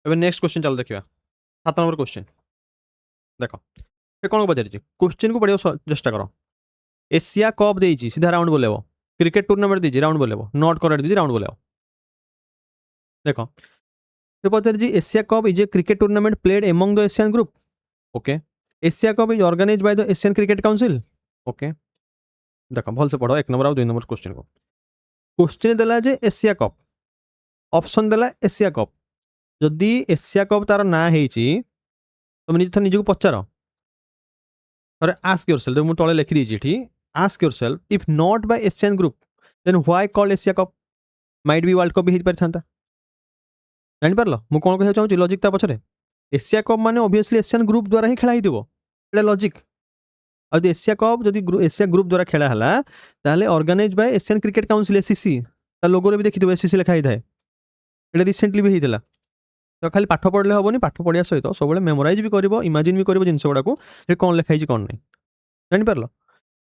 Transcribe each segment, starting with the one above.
एबे next question चल देखिए 7 नंबर क्वेश्चन देख ये कौन पचार क्वेश्चन को पढ़िया चेष्टा कर एशिया कप देती सीधा राउंड बोलेब क्रिकेट टूर्नामेंट देती राउंड बोलेब नॉट करेक्ट देती राउंड बोलेब देख ये पचार Asia Cup is a cricket tournament played among the Asian group okay Asia Cup is organise by the Asian cricket Council okay देख भल से पढ़ 1 नंबर और 2 नंबर क्वेश्चन को क्वेश्चन देला जे एशिया कप ऑप्शन देला एशिया कप जदि Asia cup तार ना होती तुम निज निजी पचार अरे आस्क योरसेल्फ मुझे तले लिखी देती ask yourself if not by Asian group then why called Asia cup might be world cup भी हो पारि था जापर मुझे कौन कह चाहूँ लजिक ता पछरे एशिया कप माने ऑब्वियसली एशियन ग्रुप द्वारा ही खेला होता लजिक आदि एशिया कप जदि एशिया ग्रुप द्वारा खेला है ताहले organise by Asian cricket council ACC ता लोगोरे भी देखि एसीसी लिखा होता है ये रिसेंटली भी होता तो खाली पाठ पढ़ले हेनी पाठ पढ़िया सहित सब मेमोराइज भी कर इमाजिन भी कर जिनस गुड़ाक कौन लिखाई कौन नहीं जापर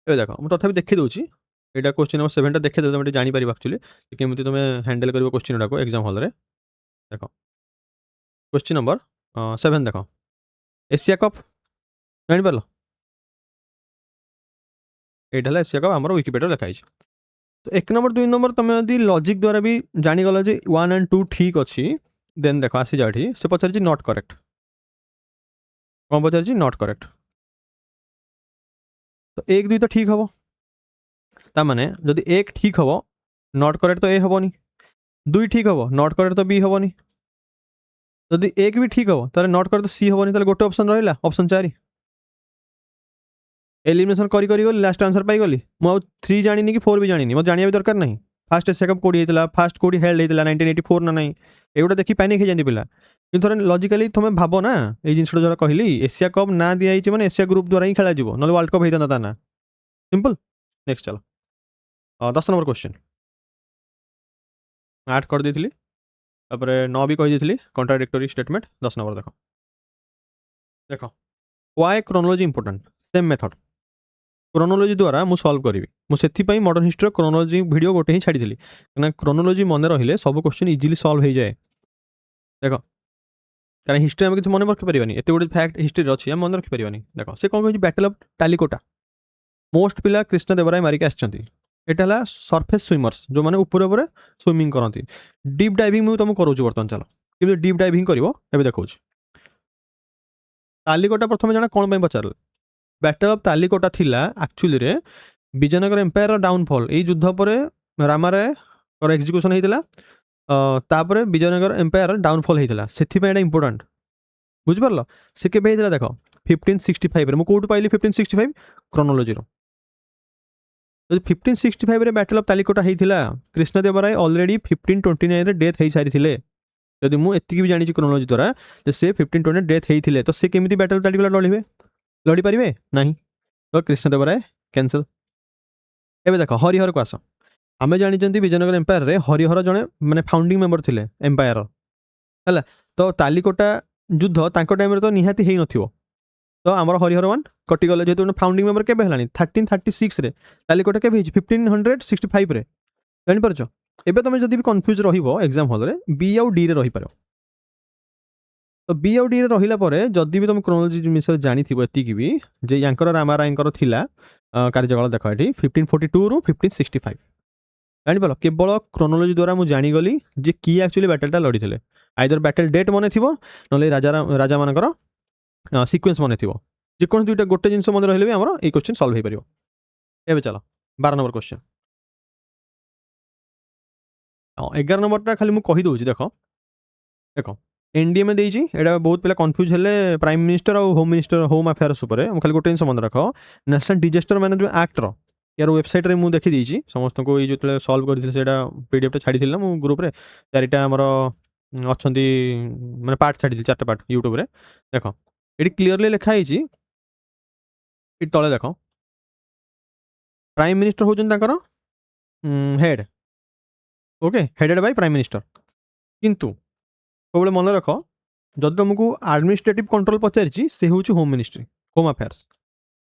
ये देख मुझे तथापि देखी दूसरी यहाँ क्वेश्चन नंबर 7 देखीदे तुम जापर एक्चुअली केमी तुम हैंडल कर क्वेश्चन गुड़ाक एग्जाम हल में देख क्वेश्चन नंबर 7 देख एशिया कप जापर यहाँ एशिया कप आम विकिपीडिया लिखाई तो 1 नंबर 2 नंबर तुम यदि लॉजिक द्वारा भी जानीगल 1 और 2 ठीक अच्छी देन देख आसी जाठी से पचार नॉट करेक्ट कौन पचार नॉट करेक्ट तो 1 2 तो ठीक हम ताने जदि 1 ठीक हम नॉट करेक्ट तो ए हेनी 2 ठीक हम नॉट करेक्ट तो बी हेनी जदि 1 भी ठीक हम तो नॉट करेक्ट तो सी हेनी गोटे ऑप्शन रहा ऑप्शन 4 एलिमिनेशन करी करी गली लास्ट आंसर पाईगली मुझे 3 जानी कि 4 भी जानी मत जाना भी दरकार नहीं फास्ट एशिया कप कौटी होता फास्ट कौटी हेल्ड होता 1984 ना नहीं एगुटा देखी पैनिक हो जाती पिला कि थोड़ा लॉजिकली तुम भाव ना ये जिन जो कहली एशिया कप ना दिखाई मैंने एशिया ग्रुप द्वारा ही खेल ना वर्ल्ड कप होता ता ना सिंपल नेक्स्ट चलो 10 नंबर क्वेश्चन 8 कर दी 9 भी कही कॉन्ट्राडिक्टरी स्टेटमेंट 10 नंबर देख देख why chronology important same method chronology द्वारा मुझे सॉल्व करी मुझे मॉडर्न हिस्ट्री क्रोनोलॉजी वीडियो गोटे ही छाड़ी कहीं क्रोनोलॉजी मन रही सब क्वेश्चन इजिली सॉल्व हो जाए देख कारण हिस्ट्री आम किसी मन रखिपारे एत गोटे फैक्ट हिस्ट्री अच्छी आम मन रखिपारे देख से कौन कह बैटल ऑफ टालीकोटा मोस्ट पिला कृष्णदेवराय मारिक आटा सरफेस स्विमर्स जो मैंने ऊपर ऊपर स्विमिंग करती डीप डाइविंग मुझे तुमको करोच बर्तमान चलो कि डीप डाइविंग कर देखा तालीकोटा प्रथम जाना कौन पचार बैटल ऑफ तालीकोटा थिला एक्चुअली रे विजयनगर एम्पायर डाउनफॉल यही युद्ध पर रामाराय एक्जिक्यूशन होता तापर विजयनगर एम्पायर डाउनफॉल होता से इंपोर्टेंट बुझिपार से के देख 1565 मुझे कौट पाइली 1565 क्रोनोलॉजी रो 1565 रे बैटल ऑफ तालीकोटा होता कृष्णदेवराय ऑलरेडी 1529 रे डेथ हो सारी जदि मुझे भी जानी क्रोनोलॉजी द्वारा से 1520 डेथ होते तो से केमी बैटल ऑफ तालीकोटा लड़े लड़ी पारे ना तो कृष्णदेवराय कैंसल एवं देख हरिहर को आस आम जानी विजयनगर एम्पायर रे हरिहर जड़े मैंने फाउंडिंग मेंबर थे एम्पायर है तो तालीकोटा युद्ध तांको टाइम तो निहाती हो न तो आमर हरिहर 1 कटिगले जेहतु फाउंडिंग मेंबर केबे हलानी 1336 रे तालीकोटा केबे 1565 रे जानिपार एबे तुम जदि भी कन्फ्यूज रहिबो एग्जाम हॉल रे बी आउ डी रे रही पारो तो बी आउ डी रे रहिला परे जदि भी तुम क्रोनोलॉजी विषय जानी थिबो एतिकी भी जे यांकर रामारायंकर थिला कार्यकाल देख ये 1542 रु 1565 जानिपार केवल क्रोनोलॉजी द्वारा मुझे जानीगली जे कि एक्चुअली बैटलटा लड़ी थे आइदर बैटल डेट मन थी ना राजा मानकर सीक्वेंस मन थी जेको दुईटा गोटे जिन मन रही आम ये क्वेश्चन सल्व हो पार एवं चलो 12 नंबर क्वेश्चन 11 नंबर खाली मुझे कहीदे देख देख एनडीएमए देती यहाँ बहुत पिला कन्फ्यूज हेले प्राइम मिनिस्टर और होम मिनिस्टर होम अफेयर्स खाली गोटे जिन मन रख नेशनल डिजास्टर मैनेजमेंट एक्टर यार वेबसाइट रे मुझे देखी देती समस्त को ये जो सल्व कर पीडीएफ छाड़ी मु ग्रुप रे 4टा आमर अच्छा मैंने पार्ट छाड़ी 4टा पार्ट यूट्यूब रे देख ये क्लीयरली लिखाई तले देख प्राइम मिनिस्टर होकर head okay headed by prime minister किंतु सब मन रख जब तुमको एडमिनिस्ट्रेटिव कंट्रोल पचारि से हूँ होम मिनिस्ट्री होम अफेयर्स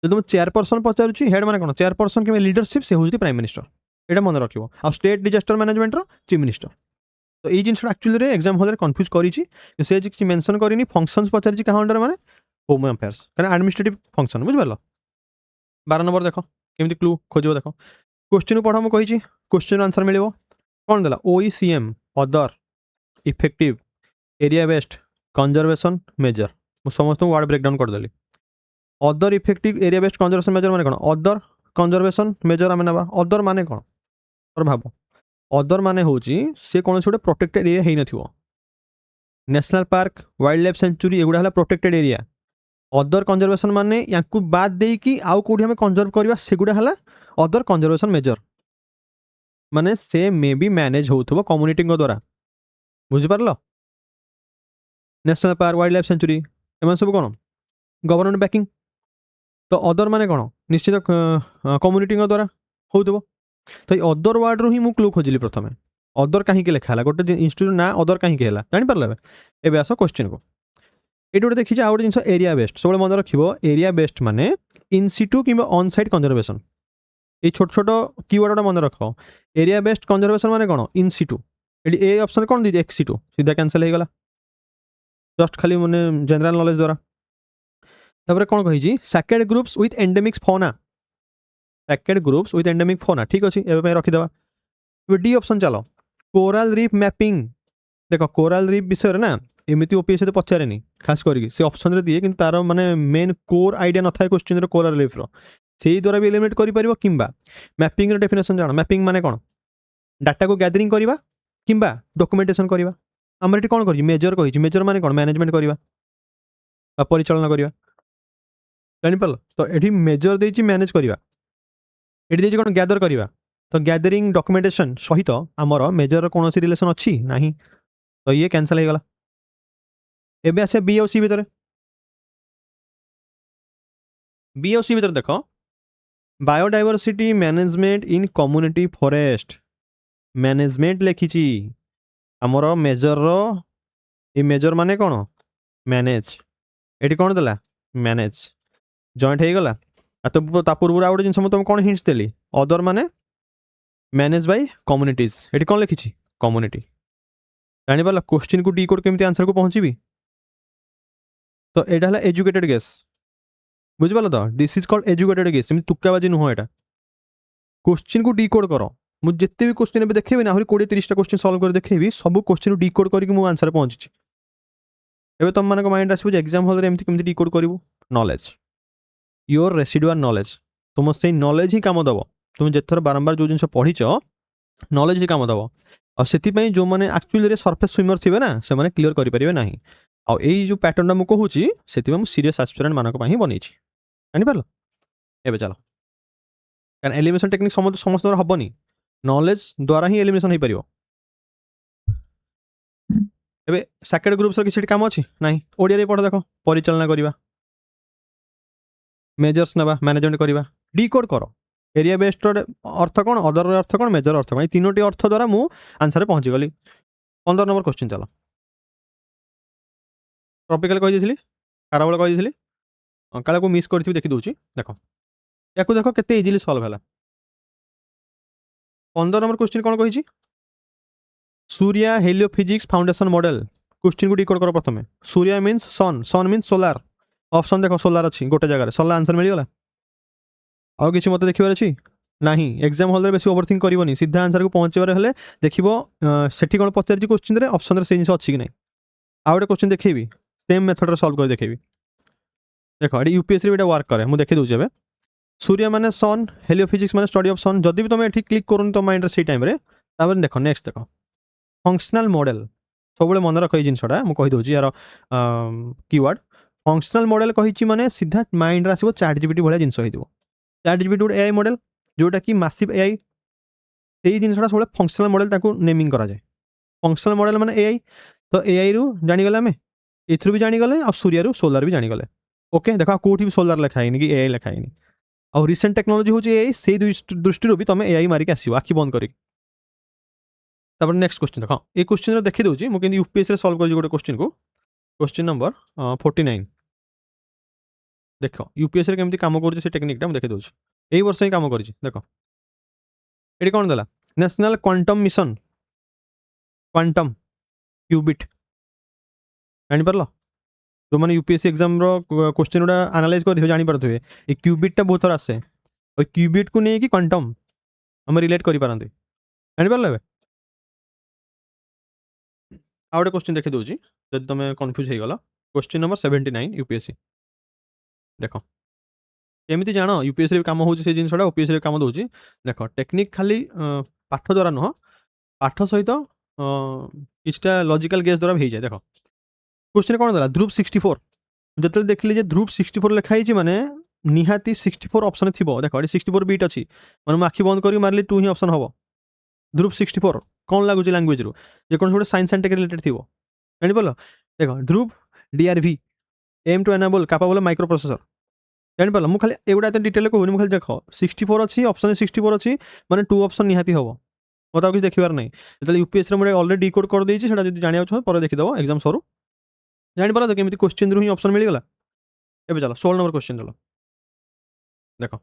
जो तुम चेयरपर्सन पचारुची हेड माने कौन चेयरपर्सन कि लीडरशिप से हूँ प्राइम मिनिस्टर यहाँ मन रखियो आ state disaster management chief minister तो ये जिनसा एक्चुअली एग्जाम हॉल कन्फ्यूज करी से किसी मेंशन करनी फंक्शंस पचारि क्या अंडर माने होम अफेयर्स कारण एडमिनिस्ट्रेटिव फंक्शन बुझिपार 12 नंबर देख केमती क्लू खोज देख क्वेश्चन को पढ़ा मुझे क्वेश्चन आंसर मिले कौन देला OECM other effective area based conservation measure मुझे समस्त वार्ड ब्रेकडाउन करदेली other effective area based conservation measure माने कौन अदर कंजर्वेशन मेजर आम ना अदर माने कौन और भाव अदर माने हूँ सी कौन गोटे प्रोटेक्टेड एरिया हो न national park wildlife sanctuary एगुड़ा है प्रोटेक्टेड एरिया अदर कंजर्वेशन माने या बाद देकी आउ कौटी आम कंजर्व करवा सेगुड़ा है अदर कंजर्वेशन मेजर माने से मे बी मैनेज होथबो कम्युनिटी द्वारा बुझिपार national park wildlife sanctuary एम सब कौन गवर्नमेंट बैकिंग तो अदर माने कौन निश्चित कम्युनिटी द्वारा होथबो तो ये अदर वार्ड रू ही मुझे क्लू खोजिली प्रथम अदर कहीं लिखा गोटे इन्स्टिट्यूट ना अदर कहीं जापर एवं आस क्वेश्चन को ये गोटे देखिए आउ गोटे जिन एरिया बेस्ट सब मन रख एरिया बेस्ट माने इनसिटू कि ऑन साइट कंजर्वेशन ये छोट छोट कीवर्ड मन रख एरिया बेस्ट कंजर्वेशन माने कौन इनसिटू ये ऑप्शन कौन दीजिए एक्सिटू सीधा कैंसल हो गला जस्ट खाली मैंने जनरल नॉलेज द्वारा तापर कौन कही sacred groups with endemics fauna sacred groups with endemic fauna ठीक अच्छे एवं रखीदे डी ऑप्शन चलो कोराल रीफ मैपिंग देख कोराल रीफ विषय ना एमती ओपीएससी तो पचारे खास करके से ऑप्शन रे दिए कि तार माने मेन कोर आइडिया न था क्वेश्चन कोराल रीफ रो से द्वारा भी एलिमिनेट कर पार कि मैपिंग डेफिनेशन जान मैपिंग माने कौन डाटा को गैदरिंग करवा कि डॉक्यूमेंटेशन करवा आम ये कौन कर मेजर कही मेजर माने कौन मैनेजमेंट करवा परिचालन करवा जापर तो ये मेजर देती मैनेज करवा ये देती कौन गैदर करवा तो गैदरिंग डॉक्यूमेंटेशन सहित आमर मेजर कौन सी रिलेशन अच्छी ना तो ये कैंसल हो गला एबे आसे बी और सी भीतर बी और सी भीतर देख बायोडाइवर्सिटी मैनेजमेंट इन कम्युनिटी फॉरेस्ट मैनेजमेंट लिखी आमर मेजर ये मेजर माने कौन मैनेज ये कौन देला मैनेज जॉइंट हो गला तो पूर्व आउ गोटे जिन तुम कौन हिंट्स देली अदर माने मैनेज बाय कम्युनिटीज ये कौन लिखी कम्युनिटी जापर क्वेश्चन को डी कोड केमती आंसर को पहुँची तो यहाँ है एजुकेटेड गेस बुझिपाल तो this is called educated guess तुक्काबाजी नुह यहाँ क्वेश्चन को डी कोड कर मुझे जिते भी क्वेश्चन ए देखेबी ना 20-30 क्वेश्चन सॉल्व कर देखेबी सब क्वेश्चन डी कोड करके मुझे आंसर पहुँची एवं तुम मान माइंड आसो एग्जाम हॉल एमती केमती डी कोड करू नॉलेज योर रेसिडुअल नॉलेज तुम से नॉलेज ही काम दब तुम जिथर बारंबार जो जिन पढ़ीच नॉलेज ही काम दब और से जो मैंने एक्चुअली सरफेस स्विमर थे ना से क्लीयर करेंगे ना आउ यही जो पैटर्न मुझे कहूँ से सीरीयस एस्पिरेंट मानक बनी जापर ए चलो कारण एलिमिनेशन टेक्निक समस्त हेनी नॉलेज द्वारा ही एलिमिनेशन हो पार एवं सैकेड ग्रुप्स किसी काम अच्छी ना ओडिया पढ़ देख परिचालना करवा मेजर्स ना मैनेजमेंट करवा डी कोड कर एरिया बेस्ड अर्थ कौन अदर अर्थ कौन मेजर अर्थ कौन तीनोटी अर्थ द्वारा मु आंसर पहुँची गली 15 नंबर क्वेश्चन चलो ट्रपिकल कही खारबेल कही काला को मिस कर देखी दूसरी देख या देख के इजिली सल्व है 15 नंबर क्वेश्चन कौन कही Surya heliophysics foundation model question को डिकोड कर प्रथम सूर्या मीन्स सन सन मीन्स सोलार ऑप्शन देख सोलार अच्छी गोटे जगह सोलार आंसर मिलगला आउ कि मत देखार अच्छी ना एग्जाम हॉल बेस ओवरथिंक करनी सीधा आंसर को पहुँचार हेल्ले देख से कौन पचार क्वेश्चन ऑप्शन से जिन अच्छी कि ना आउ गोटे क्वेश्चन देखेबी सेम मेथड सॉल्व कर देखेबी देख ये यूपीएससी भी वर्क करे मुझे देखी दूसरी सूर्य माने सन हेलियोफिजिक्स माने स्टडी ऑफ सन जदि भी तुम ये क्लिक करूँ तो माइंड से टाइम देख नेक्स्ट देख फंक्शनल मॉडल सब मन रख जिनसा मुझे कहीदे यार कीवर्ड फंक्शनल मॉडल कही माने सीधा माइंड आसो चैटजीपीटी भाया जिन हो चैटजीपीटी गोटे एआई मॉडल जोटा कि मासिव एआई से जिनसा सब फंक्शनल मॉडल नेमिंग करा जाए फंक्शनल मॉडल माने एआई तो एआई रु जानीगले आम एथरू भी जानीगले आ सूर्य रु सोलार भी जानीगले ओके देखा कौटी भी सोलार लिखाई कि एआई लिखाई आ रिसेंट टेक्नोलोजी हूँ एआई से दृष्टि भी तुम एआई मारिक आसो आखि बंद कर नेक्स्ट क्वेश्चन देख ये क्वेश्चन देखी दूसरी मुझे यूपीएससी सॉल्व कर गोटे क्वेश्चन को क्वेश्चन नंबर 49 देख यूपीएससी केमती काम कर टेक्निकटा मुझे देखी दूसरी यही वर्ष ही काम कर देख ये कौन देला national quantum mission quantum qubit जापर जो मैंने यूपीएससी एग्जाम क्वेश्चन गुड़ा आनालाइज करेंगे जापारे ये क्यूबिटा बहुत थर आसे और क्यूबिट को नहीं कि क्वांटम आम रिलेट करें जापारे आउ गए क्वेश्चन देखी दूसरी जब तुम कन्फ्यूज हो गल क्वेश्चन नंबर 79 यूपीएससी देख केमी जान यूपीएससी कम हो जिनसा ओपीएससी कम दूँ देख टेक्निक खाली पाठ द्वारा नुह पाठ सहित किछटा लॉजिकल गेस द्वारा भी जाए देख क्वेश्चन कौन देला ध्रुव 64 जो देखिली ध्रुव 64 लिखाई माने निहाती 64 ऑप्शन थी देख ये 64 बीट अच्छी मैंने आखि बंद कर मारे 2 ही ऑप्शन हम ध्रुव 64 कौन लगुच लैंग्वेज रू जेकोसी गोटे साइंस एंड टेक रिलेटेड थी जापार देख Dhruv DRV M two enable capable microprocessor जापार मुझे खाली एगुड़ा एत डिटेल कहूनी खाली देख 64 अच्छी ऑप्शन 64 अच्छी माने 2 ऑप्शन निहाती हम मत किसी देखार नहीं जो यूपीएससी मुझे ऑलरेडी डिकोड कर देती है जाना पर देखीदेव एग्जाम सरू जापार तो केमी क्वेश्चन रू ही ऑप्शन मिलगला ए चलो 16 नंबर क्वेश्चन चलो देख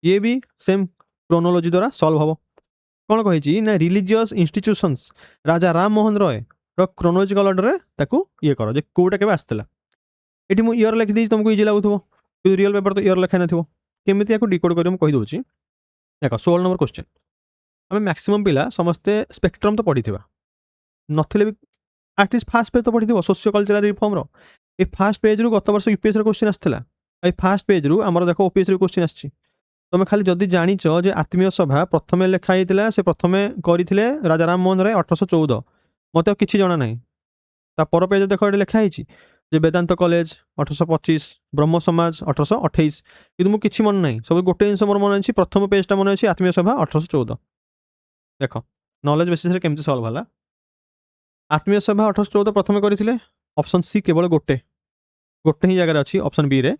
ये भी सेम क्रोनोलॉजी द्वारा सॉल्व हम कौन कही ना रिलीजियस इंस्टीट्यूशंस राजा राम मोहन रॉय क्रोनोलॉजिकल ऑर्डर में ये कर जे कौटा के आसला ये मुझे इयर लिखिदी तुमको इजी लगुव कि रियल पेपर तो इयर लिखाई ना केमी डिकोड कर कहीदे देख 16 नंबर क्वेश्चन आम मैक्सिमम पिला समस्ते स्पेक्ट्रम तो पढ़ी नथिले भी आटलिस्ट फास्ट पेज तो पढ़ी सोशियो कल्चरल रिफॉर्म ये फास्ट पेज रू गत वर्ष यूपीएससी क्वेश्चन आसाला ये फास्ट पेज रू आमर देख ओपीएससी क्वेश्चन आसी तुम खाली जदि जानिच जे आत्मीय सभा प्रथम लिखाई से प्रथम करते राजा राम मोहन राय 1814 मत कि जना ना पर पेज देख ये लिखाई जे वेदांत कॉलेज 1825 ब्रह्म समाज 1828 कि मुझे किसी मन ना सब गोटे जिन मोर मन अच्छी प्रथम पेजटा मन अच्छी आत्मीय सभा 1814 देख नॉलेज बेसिस केमती सॉल्व है आत्मीय सभा 1814 प्रथम करते ऑप्शन सी केवल गोटे गोटे ही जगह अच्छी ऑप्शन बी रे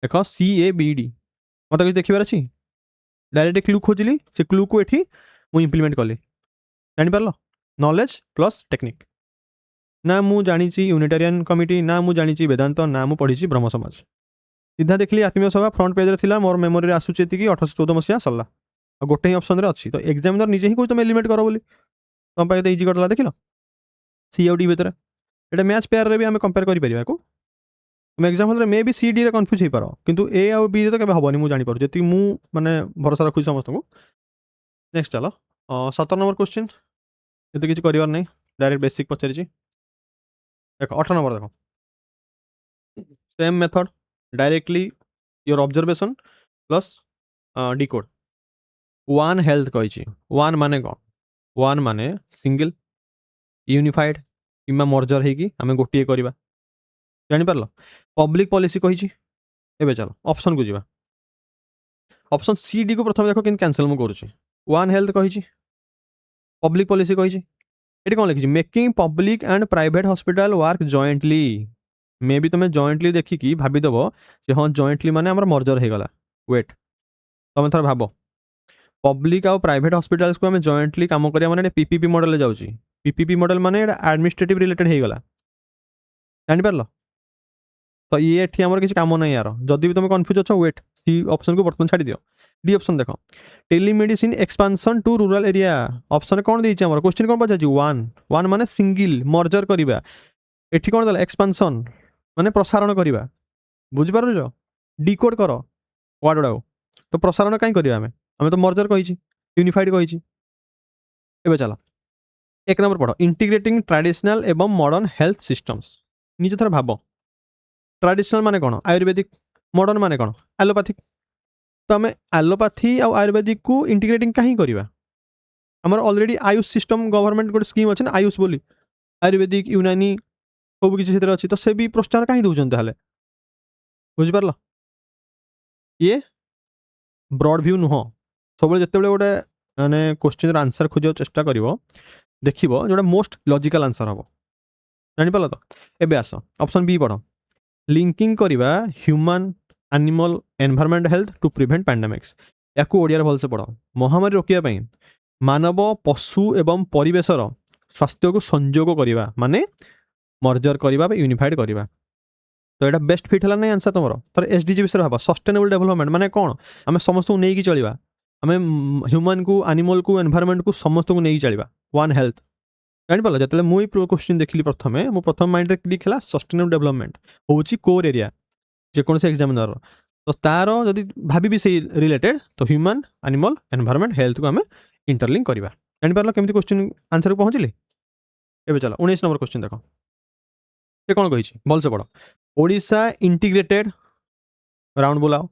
देख CABD मत किसी देखार अच्छी डायरेक्ट क्लू खोजिली से क्लू को ये मुझे इम्प्लीमेंट कली जापार नॉलेज प्लस टेक्निक ना मु जानी यूनिटेरियन कमिटी ना मु जानी वेदांत ना मु पढ़ी ब्रह्म समाज सीधा देखली आत्मीय सभा फ्रंट पेज थी मोर मेमोरी आसूची 1814 मसीहा सरला और गोटे ही ऑप्शन अच्छी तो एग्जामिनर निजे ही कौन तुम एलिमेंट कर बोली तुम पाखे तो इजी करला देख सी आउ डी भितर ये मैच पेयर भी आम कंपेयर कर तुम एग्जाम हल मे भी CD रे कन्फ्यूज हो पार किंतु ए आउ बी रे तो केबे हबनी मु जानि पारु जति मु माने भरोसा रखु समस्त को नेक्स्ट चलो 17 नंबर क्वेश्चन ये तो किसी करिवार नहीं डायरेक्ट बेसिक पचारि देख 18 नंबर देखो same method directly your observation plus decode one health कही वन माने कौन वन माने सिंगल यूनिफाइड किंबा मर्जर होगी आम गोटे करवा जापार पब्लिक पॉलिसी कही एवं चलो ऑप्शन को जीवा ऑप्शन CD को प्रथम देख कि कैंसल मुझे वन हेल्थ कही पब्लिक पॉलिसी कही ये कौन लिखी making public and private hospital work jointly मे भी तुम्हें जॉइंटली देखिकी भावीदेव कि हाँ जॉइंटली माने आमर मर्जर हो गला वेट तुम थोड़ा भाव पब्लिक आउ प्राइवेट हॉस्पिटल्स को आम जॉइंटली काम करिया माने PPP मॉडल जाउची PPP मॉडल माने एडमिनिस्ट्रेटिव रिलेटेड हो गला जापार तो ये आमर किसी काम नहीं यार जदि भी तुम कन्फ्यूज अच्छ वेट सी ऑप्शन को बर्तमान छाड़ी दियो डी ऑप्शन देख telemedicine expansion to rural area option कौन देछि हमर क्वेश्चन कौन पचाछि वन वन माने सिंगल मर्जर करिबा एठी कौन देला एक्सपांशन माने प्रसारण करिबा बुझि पारुछ डिकोड कर वर्ड गुडा तो प्रसारण काई करिबा हमें तो मर्जर कहिछि यूनिफाइड कहिछि एबे चला एक नंबर पढ़ो इंटीग्रेटिंग ट्रेडिशनल एवं मॉडर्न हेल्थ सिस्टम्स निजे थर भाव ट्रेडिशनल माने कौन आयुर्वेदिक मॉडर्न माने कौन एलोपैथिक तो आम एलोपैथी और आयुर्वेदिक को इंटीग्रेटिंग कहीं करवा आमर ऑलरेडी आयुष सिस्टम गवर्नमेंट गोटे स्कीम अच्छे ना आयुष बोली आयुर्वेदिक यूनानी सब किसी अच्छी तो से भी प्रोत्साहन कहीं दौरान ताले बुझिपार ये ब्रॉड व्यू नुह सब जिते गोटे माने क्वेश्चन आंसर खोज चेष्टा कर देख जो मोस्ट लॉजिकल आंसर हम जापार तो एबे आस ऑप्शन बी पढ़ लिंकिंग करवा human animal environment health to prevent pandemics या ओडिया भलसे पढ़ महामारी रोकने मानव पशु एवं परिवेशर स्वास्थ्य को संजोग करवा माने मर्जर करवा यूनिफाइड करवा तो यहाँ बेस्ट फिट है ना आंसर तुम तर SDG विषय भाव सस्टेनेबल डेवलपमेंट माने कौन आम समस्त को नहीं चलवा आम ह्यूमन को एनिमल को एनवायरमेंट को समस्त को नहीं चलवा वन हेल्थ जानिपार जो मुझे क्वेश्चन देखिली प्रथमे मो प्रथम माइंड क्लिक है सस्टेनेबल डेवलपमेंट हूँ कोर एरिया जेकोसी एग्जामिनर तो तार जदि भाभी से रिलेटेड तो ह्यूमन एनिमल एनवायरनमेंट हेल्थ को आम इंटरलिंक करवा जानिपार केमती क्वेश्चन आंसर को पहुँचली एवं चलो 19 नंबर क्वेश्चन देख ये कौन कही भल से पढ़ ओडिशा इंटीग्रेटेड राउंड बुलाओ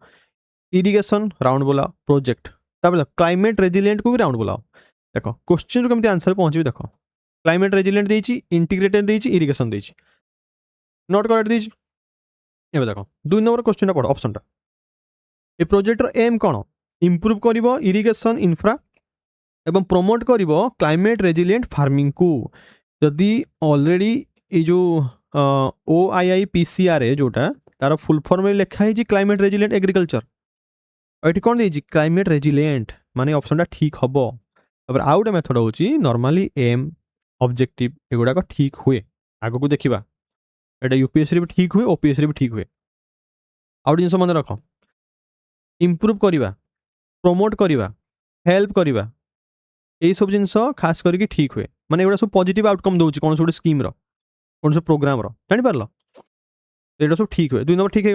इरिगेशन राउंड बुलाओ प्रोजेक्ट क्लाइमेट रेजिलिएंट को भी राउंड बुलाओ देख क्वेश्चन केमती आंसर पहुँचे देख क्लाइमेट रेजिलिएंट देती इंटीग्रेटेड देती इरिगेशन देती नॉट करेक्ट देती ये देख 2 नंबर क्वेश्चन पढ़ ऑप्शन टा ये प्रोजेक्टर एम कौन इम्प्रूव कर इरिगेशन इन्फ्रा एवं प्रमोट कर क्लाइमेट रेजिलिएंट फार्मिंग को जदि ऑलरेडी ये जो OIIPCR जोटा तार फुल फॉर्म में लिखाई क्लाइमेट रेजिलिएंट एग्रीकल्चर ये कौन देती क्लाइमेट रेजिलिएंट माने ऑप्शन टा ठीक हम तापर आउ गोटे मेथड हूँ नॉर्मली एम ऑब्जेक्टिव एगुड़ाक ठीक हुए आग को देखा यहाँ यूपीएससी भी ठीक हुए ओपीएससी भी ठीक हुए आउ जिन मन रख इम्प्रूव करवा प्रमोट करवा हेल्प करवा यही सब जिन खास करके ठीक हुए माने एगुड़ा सब पॉजिटिव आउटकम दूसरी कौन गोटे स्कीम कौन सब प्रोग्राम जानिपार ये सब ठीक हुए 2 नंबर ठीक है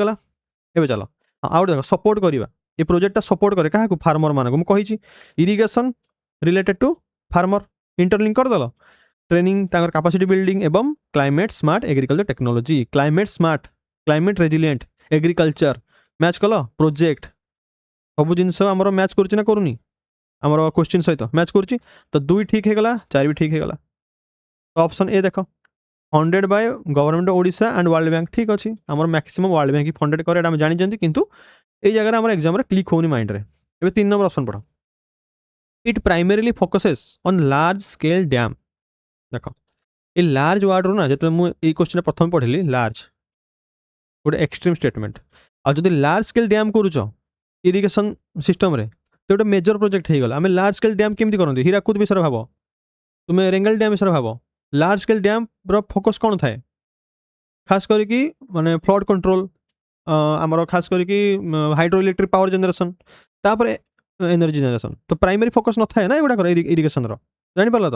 ये चलो आउ देख सपोर्ट करवा ये प्रोजेक्टा सपोर्ट करे क्या फार्मर मान को मुझे irrigation related to farmer interlink करदेल ट्रेनिंग कैपेसिटी बिल्डिंग एवं climate smart agriculture technology climate smart climate resilient agriculture match कल प्रोजेक्ट सब जिन मैच करुच्ची करूनी आमर क्वेश्चन सहित मैच करुच्ची तो 2 ठीक है 4 भी ठीक है तो ऑप्शन ए देख funded by government Odisha and world bank ठीक अच्छे आम मैक्सिमम वर्ल्ड बैंक फंडेड करे आम जानी किंतु ये जगह आम एग्जाम क्लिक होनी माइंड रे ए 3 नंबर ऑप्शन पढ़ it primarily focuses on large scale dam देख ये लार्ज वार्ड रू ना जो मुझे क्वेश्चन प्रथम पढ़ी लार्ज गोटे एक्सट्रीम स्टेटमेंट आ जो लार्ज स्केल डैम करुच इरिगेशन सिस्टम रे तो गोटे मेजर प्रोजेक्ट हो गला आम लार्ज स्केल डैम केमती करते हीराकुद विषय भाव तुम्हें रेंगल डैम विषय भाव लार्ज स्केल डैम फोकस कौन थाए खास करके माने फ्लड कंट्रोल आमर खास करके हाइड्रो इलेक्ट्रिक पावर जनरेशन तापर एनर्जी जनरेशन तो प्राइमरी फोकस न थाए ना एगुड़ा इरिगेशन जानिपार